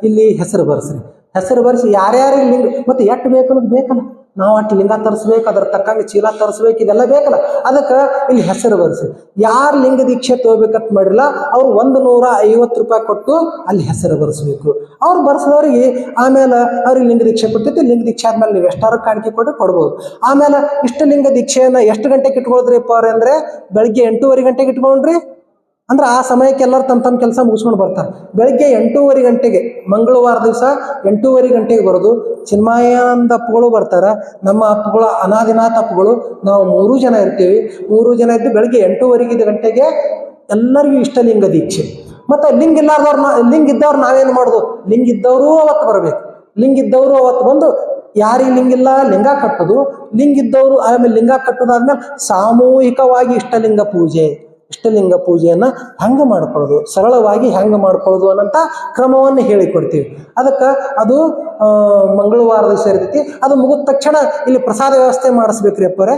ಇಲ್ಲಿ ಹೆಸರು ಬರ್ಸ್ರಿ. ಹೆಸರು ಬರ್ಸಿ ಯಾರ್ಯಾರಿಗೆ ಲಿಂಗ ಮತ್ತೆ ಎಷ್ಟು ಬೇಕು ಅನ್ನೋದು ಬೇಕಲ್ಲ. ನಾವು ಅಷ್ಟು ಲಿಂಗ ತರಿಸ್ಬೇಕು, ಅದ್ರ ತಕ್ಕಂಗೆ ಚೀಲ ತರಿಸ್ಬೇಕು, ಇದೆಲ್ಲ ಬೇಕಲ್ಲ. ಅದಕ್ಕೆ ಇಲ್ಲಿ ಹೆಸರು ಬರ್ಸಿ. ಯಾರು ಲಿಂಗ ದೀಕ್ಷೆ ತಗೋಬೇಕಂತ ಮಾಡಿರಲ್ಲ ಅವ್ರು 150 ರೂಪಾಯಿ ಕೊಟ್ಟು ಅಲ್ಲಿ ಹೆಸರು ಬರ್ಸ್ಬೇಕು. ಅವ್ರು ಬರ್ಸಿದವ್ರಿಗೆ ಆಮೇಲೆ ಅವ್ರಿಗೆ ಲಿಂಗ ದೀಕ್ಷೆ ಕೊಡ್ತೈತಿ. ಲಿಂಗ ದೀಕ್ಷೆ ಆದ್ಮೇಲೆ ನೀವು ಎಷ್ಟಾರು ಕಾಣಿಕೆ ಕೊಟ್ಟರೆ ಕೊಡ್ಬೋದು. ಆಮೇಲೆ ಇಷ್ಟಲಿಂಗ ದೀಕ್ಷೆಯನ್ನು ಎಷ್ಟು ಗಂಟೆಗೆ ಇಟ್ಕೊಳ್ದ್ರಿಪ್ಪ ಅವ್ರೆ ಅಂದ್ರೆ ಬೆಳಿಗ್ಗೆ 8:30 ಗಂಟೆಗೆ ಇಟ್ಕೊಂಡ್ರಿ ಅಂದ್ರೆ ಆ ಸಮಯಕ್ಕೆ ಎಲ್ಲರೂ ತಮ್ಮ ಕೆಲಸ ಮುಗಿಸ್ಕೊಂಡು ಬರ್ತಾರೆ. ಬೆಳಗ್ಗೆ 8:30 ಗಂಟೆಗೆ ಮಂಗಳವಾರ ದಿವಸ 8:30 ಗಂಟೆಗೆ ಬರೋದು. ಚಿನ್ಮಯಾನಂದ ಅಪ್ಪಗಳು ಬರ್ತಾರೆ. ನಮ್ಮ ಅಪ್ಪಗಳು ಅನಾದಿನಾಥ ಅಪ್ಪಗಳು. ನಾವು 3 ಜನ ಇರ್ತೀವಿ. 3 ಜನ ಇದ್ದು ಬೆಳಗ್ಗೆ 8:30 ಗಂಟೆಗೆ ಎಲ್ಲರಿಗೂ ಇಷ್ಟಲಿಂಗ ದೀಕ್ಷೆ. ಮತ್ತು ಲಿಂಗ ಇಲ್ಲಾರ್ದವ್ರು ಲಿಂಗ ಇದ್ದವ್ರು ನಾವೇನು ಮಾಡೋದು? ಲಿಂಗ ಇದ್ದವರು ಅವತ್ತು ಬರಬೇಕು. ಲಿಂಗ ಇದ್ದವರು ಅವತ್ತು ಬಂದು ಯಾರಿಗೆ ಲಿಂಗಿಲ್ಲ ಲಿಂಗ ಕಟ್ಟೋದು. ಲಿಂಗ ಇದ್ದವರು ಆಮೇಲೆ ಲಿಂಗ ಕಟ್ಟೋದಾದ್ಮೇಲೆ ಸಾಮೂಹಿಕವಾಗಿ ಇಷ್ಟಲಿಂಗ ಪೂಜೆ. ಇಷ್ಟಲಿಂಗ ಪೂಜೆಯನ್ನು ಹೆಂಗೆ ಮಾಡ್ಕೊಳ್ಳೋದು, ಸರಳವಾಗಿ ಹೆಂಗೆ ಮಾಡ್ಕೊಳ್ಳೋದು ಅನ್ನೋಂಥ ಕ್ರಮವನ್ನು ಹೇಳಿಕೊಡ್ತೀವಿ. ಅದಕ್ಕೆ ಅದು ಮಂಗಳವಾರ ದಿವಸ ಇರ್ತೈತಿ. ಅದು ಮುಗಿದ ತಕ್ಷಣ ಇಲ್ಲಿ ಪ್ರಸಾದ ವ್ಯವಸ್ಥೆ ಮಾಡಿಸ್ಬೇಕ್ರಿ ಅಪ್ಪರೇ.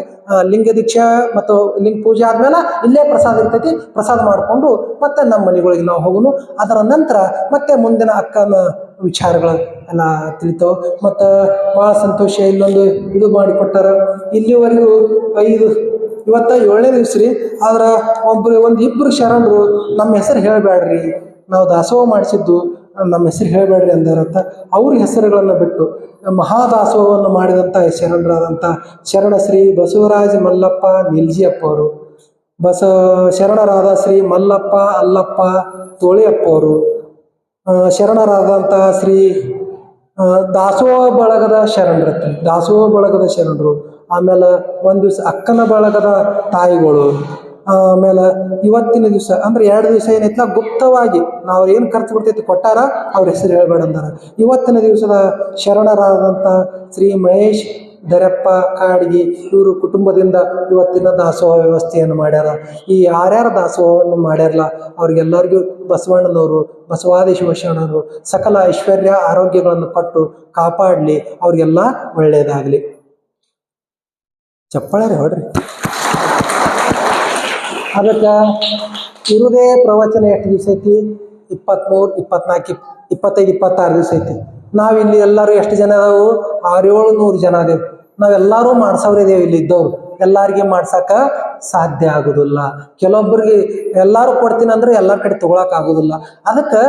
ಲಿಂಗ ದೀಕ್ಷೆ ಮತ್ತು ಲಿಂಗ ಪೂಜೆ ಆದ್ಮೇಲೆ ಇಲ್ಲೇ ಪ್ರಸಾದ ಇರ್ತೈತಿ. ಪ್ರಸಾದ ಮಾಡಿಕೊಂಡು ಮತ್ತೆ ನಮ್ಮ ಮನೆಗಳಿಗೆ ನಾವು ಹೋಗೋನು. ಅದರ ನಂತರ ಮತ್ತೆ ಮುಂದಿನ ಅಕ್ಕನ ವಿಚಾರಗಳು ಎಲ್ಲ ತಿಳಿತಾವೆ. ಮತ್ತು ಭಾಳ ಸಂತೋಷ. ಇಲ್ಲೊಂದು ಇದು ಮಾಡಿಕೊಟ್ಟಾರ. ಇಲ್ಲಿವರೆಗೂ ಇವತ್ತ 7ನೇ ದಿವಸ ರೀ. ಆದ್ರೆ ಒಂದಿಬ್ಬರು ಶರಣರು ನಮ್ಮ ಹೆಸರು ಹೇಳಬೇಡ್ರಿ, ನಾವು ದಾಸೋಹ ಮಾಡಿಸಿದ್ದು ನಮ್ಮ ಹೆಸರು ಹೇಳಬೇಡ್ರಿ ಅಂದಾರಂತ. ಅವ್ರ ಹೆಸರುಗಳನ್ನು ಬಿಟ್ಟು ಮಹಾದಾಸೋಹವನ್ನು ಮಾಡಿದಂಥ ಶರಣರಾದಂಥ ಶರಣ ಶ್ರೀ ಬಸವರಾಜ ಮಲ್ಲಪ್ಪ ನಿಲ್ಜಿಯಪ್ಪ ಅವರು, ಶರಣರಾದ ಶ್ರೀ ಮಲ್ಲಪ್ಪ ಅಲ್ಲಪ್ಪ ತೋಳಿಯಪ್ಪ ಅವರು, ಶರಣರಾದಂಥ ಶ್ರೀ ದಾಸೋಹ ಬಳಗದ ಶರಣರತ್ರಿ, ದಾಸೋಹ ಬಳಗದ ಶರಣರು. ಆಮೇಲೆ ಒಂದು ದಿವಸ ಅಕ್ಕನ ಬಳಗದ ತಾಯಿಗಳು. ಆಮೇಲೆ ಇವತ್ತಿನ ದಿವಸ ಅಂದ್ರೆ 2 ದಿವಸ ಏನೈತಲ್ಲ ಗುಪ್ತವಾಗಿ ನಾವು ಏನು ಖರ್ಚು ಬರ್ತೈತಿ ಕೊಟ್ಟಾರ ಅವ್ರ ಹೆಸರು ಹೇಳ್ಬೇಡ ಅಂದಾರ. ಇವತ್ತಿನ ದಿವಸದ ಶರಣರಾದಂಥ ಶ್ರೀ ಮಹೇಶ್ ದರಪ್ಪ ಕಾಡ್ಗಿ ಇವರು ಕುಟುಂಬದಿಂದ ಇವತ್ತಿನ ದಾಸೋಹ ವ್ಯವಸ್ಥೆಯನ್ನು ಮಾಡ್ಯಾರ. ಈ ಯಾರ್ಯಾರು ದಾಸೋಹವನ್ನು ಮಾಡ್ಯಾರಲ್ಲ ಅವ್ರಿಗೆಲ್ಲರಿಗೂ ಬಸವಣ್ಣನವರು ಬಸವಾದಿ ಶಿವಶರಣರು ಸಕಲ ಐಶ್ವರ್ಯ ಆರೋಗ್ಯಗಳನ್ನು ಕೊಟ್ಟು ಕಾಪಾಡಲಿ, ಅವ್ರಿಗೆಲ್ಲ ಒಳ್ಳೆಯದಾಗಲಿ. ಚಪ್ಪಾಳೆ ರೀ ಹೊಡ್ರಿ. ಅದಕ್ಕೆ ಇರುವುದೇ ಪ್ರವಚನ ಎಷ್ಟು ದಿವಸ ಐತಿ? 23, 24, 25, 26 ದಿವಸ ಐತಿ. ನಾವಿಲ್ಲಿ ಎಲ್ಲರೂ ಎಷ್ಟು ಜನ ಅದಾವು? 600-700 ಜನ ಅದೇವು. ನಾವೆಲ್ಲರೂ ಮಾಡ್ಸೋರಿದ್ದೇವೆ. ಇಲ್ಲಿ ಇದ್ದವ್ರು ಎಲ್ಲರಿಗೆ ಮಾಡ್ಸಕ್ಕೆ ಸಾಧ್ಯ ಆಗೋದಿಲ್ಲ. ಕೆಲವೊಬ್ಬರಿಗೆ ಎಲ್ಲರೂ ಕೊಡ್ತೀನಿ ಅಂದ್ರೆ ಎಲ್ಲರ ಕಡೆ ತೊಗೊಳಕ್ ಆಗೋದಿಲ್ಲ. ಅದಕ್ಕೆ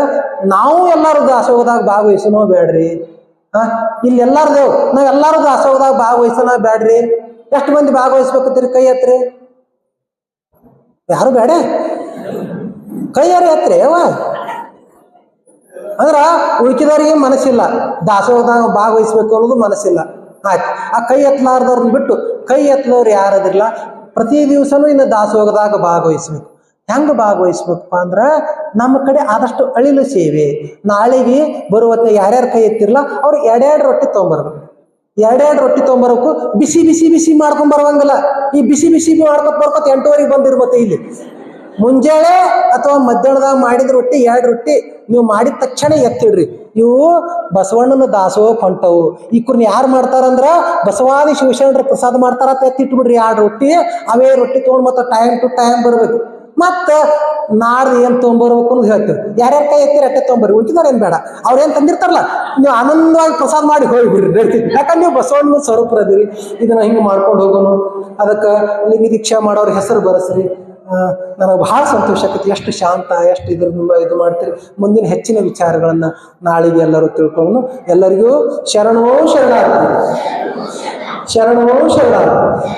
ನಾವು ಎಲ್ಲರೂ ದಾಸೋಹದಾಗ ಭಾಗವಹಿಸೋನೋ ಬೇಡ್ರಿ. ಇಲ್ಲಿ ಎಲ್ಲಾರ್ದೇವು ನಾವೆಲ್ಲರೂ ದಾಸೋಹದಾಗ ಭಾಗವಹಿಸೋಣ ಬೇಡ್ರಿ. ಎಷ್ಟು ಮಂದಿ ಭಾಗವಹಿಸ್ಬೇಕತ್ತೀರಿ? ಕೈ ಎತ್ರಿ. ಯಾರು ಬೇಡ? ಕೈ ಯಾರು ಎತ್ರಿ ಅವ ಅಂದ್ರ ಉಳ್ಕಿದವ್ರಿಗೆ ಮನಸ್ಸಿಲ್ಲ, ದಾಸೋಹದಾಗ ಭಾಗವಹಿಸ್ಬೇಕು ಅನ್ನೋದು ಮನಸ್ಸಿಲ್ಲ. ಆಯ್ತು, ಆ ಕೈ ಎತ್ತಲಾರ್ದವ್ರನ್ನ ಬಿಟ್ಟು ಕೈ ಎತ್ತಲವ್ರು ಯಾರದಿರಲ್ಲ ಪ್ರತಿ ದಿವಸನೂ ಇನ್ನು ದಾಸೋಹದಾಗ ಭಾಗವಹಿಸ್ಬೇಕು. ಹೆಂಗೆ ಭಾಗವಹಿಸ್ಬೇಕಪ್ಪ ಅಂದ್ರೆ ನಮ್ಮ ಕಡೆ ಆದಷ್ಟು ಅಳಿಲು ಸೇವೆ. ನಾಳೆಗೆ ಬರುವತ್ತ ಯಾರ್ಯಾರು ಕೈ ಎತ್ತಿರಲ್ಲ ಅವ್ರು 2 ರೊಟ್ಟಿ ತೊಗೊಂಬರ್ಬೇಕು. 2 ರೊಟ್ಟಿ ತೊಗೊಂಬರ್ಬೇಕು. ಬಿಸಿ ಬಿಸಿ ಬಿಸಿ ಮಾಡ್ಕೊಂಡ್ ಬರುವಂಗಿಲ್ಲ. ಈ ಬಿಸಿ ಬಿಸಿ ಮಾಡ್ಕೊತ ಬರ್ಕೊತ 8:30 ಬಂದಿರ್ಬೇಕು. ಇಲ್ಲಿ ಮುಂಜಾನೆ ಅಥವಾ ಮಧ್ಯಾಹ್ನದಾಗ ಮಾಡಿದ ರೊಟ್ಟಿ 2 ರೊಟ್ಟಿ ನೀವು ಮಾಡಿದ ತಕ್ಷಣ ಎತ್ತಿಡ್ರಿ. ಇವು ಬಸವಣ್ಣನ ದಾಸೋಹ ಕೊಂಟವು. ಈ ಕುರ್ನ ಯಾರು ಮಾಡ್ತಾರಂದ್ರ ಬಸವಾದಿ ಶಿವಶರಣರ ಪ್ರಸಾದ ಮಾಡ್ತಾರ ಅಂತ ಎತ್ತಿಟ್ಬಿಡ್ರಿ 2 ರೊಟ್ಟಿ. ಅವೇ ರೊಟ್ಟಿ ತೊಗೊಂಡು ಮತ್ತೆ ಟೈಮ್ ಟು ಟೈಮ್ ಬರ್ಬೇಕು. ಮತ್ತೆ ನಾಡ್ದು ಏನು ತೊಗೊಂಬರ್ಬೇಕು ಅನ್ನೋದು ಹೇಳ್ತೀವಿ. ಯಾರ್ಯಾರ ಕೈ ಎತ್ತಿರ ಅಟ್ಟೆ ತೊಗೊಂಬರ್ರಿ, ಉಳ್ಕಿದಾರ ಏನು ಬೇಡ. ಅವ್ರೇನು ತಂದಿರ್ತಾರಲ್ಲ ನೀವು ಆನಂದವಾಗಿ ಪ್ರಸಾದ ಮಾಡಿ ಹೋಗ್ಬಿಡ್ರಿ ನಡ್ತೀವಿ. ಯಾಕಂದ್ರೆ ನೀವು ಬಸವಣ್ಣನ ಸ್ವರೂಪರದಿರಿ. ಇದನ್ನ ಹಿಂಗೆ ಮಾಡ್ಕೊಂಡು ಹೋಗೋನು. ಅದಕ್ಕೆ ಲಿಂಗ ದೀಕ್ಷಾ ಮಾಡೋರ ಹೆಸರು ಬರೆಸ್ರಿ. ನನಗೆ ಬಹಳ ಸಂತೋಷ ಆಕೈತಿ. ಎಷ್ಟು ಶಾಂತ, ಎಷ್ಟು ಇದು ಮಾಡ್ತೀರಿ. ಮುಂದಿನ ಹೆಚ್ಚಿನ ವಿಚಾರಗಳನ್ನು ನಾಳೆಗೆ ಎಲ್ಲರೂ ತಿಳ್ಕೊಂಡು ಎಲ್ಲರಿಗೂ ಶರಣೋ ಶರಣಾರ್ಥಿ, ಶರಣೋ ಶರಣಾರ್ಥಿ.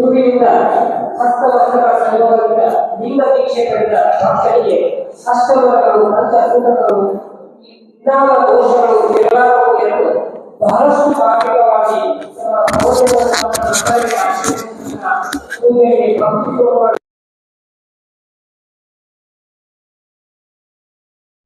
ಗುರುವಿನಿಂದ ಹಸ್ತವಸ್ತ್ರಗಳ ಸಂಯೋಗದಿಂದ ಲಿಂಗ ದೀಕ್ಷೆ ಪಡೆದ ಭಕ್ತರಿಗೆ ಅಷ್ಟವರ್ಗಗಳು ಪಂಚಭೂತಗಳು ಜ್ಞಾನ ದೋಷಗಳು ಎಲ್ಲವೂ ಎಂದು ಬಹಳಷ್ಟು ಭಾಗಿಕವಾಗಿ ಭಕ್ತಿಪೂರ್ವಕ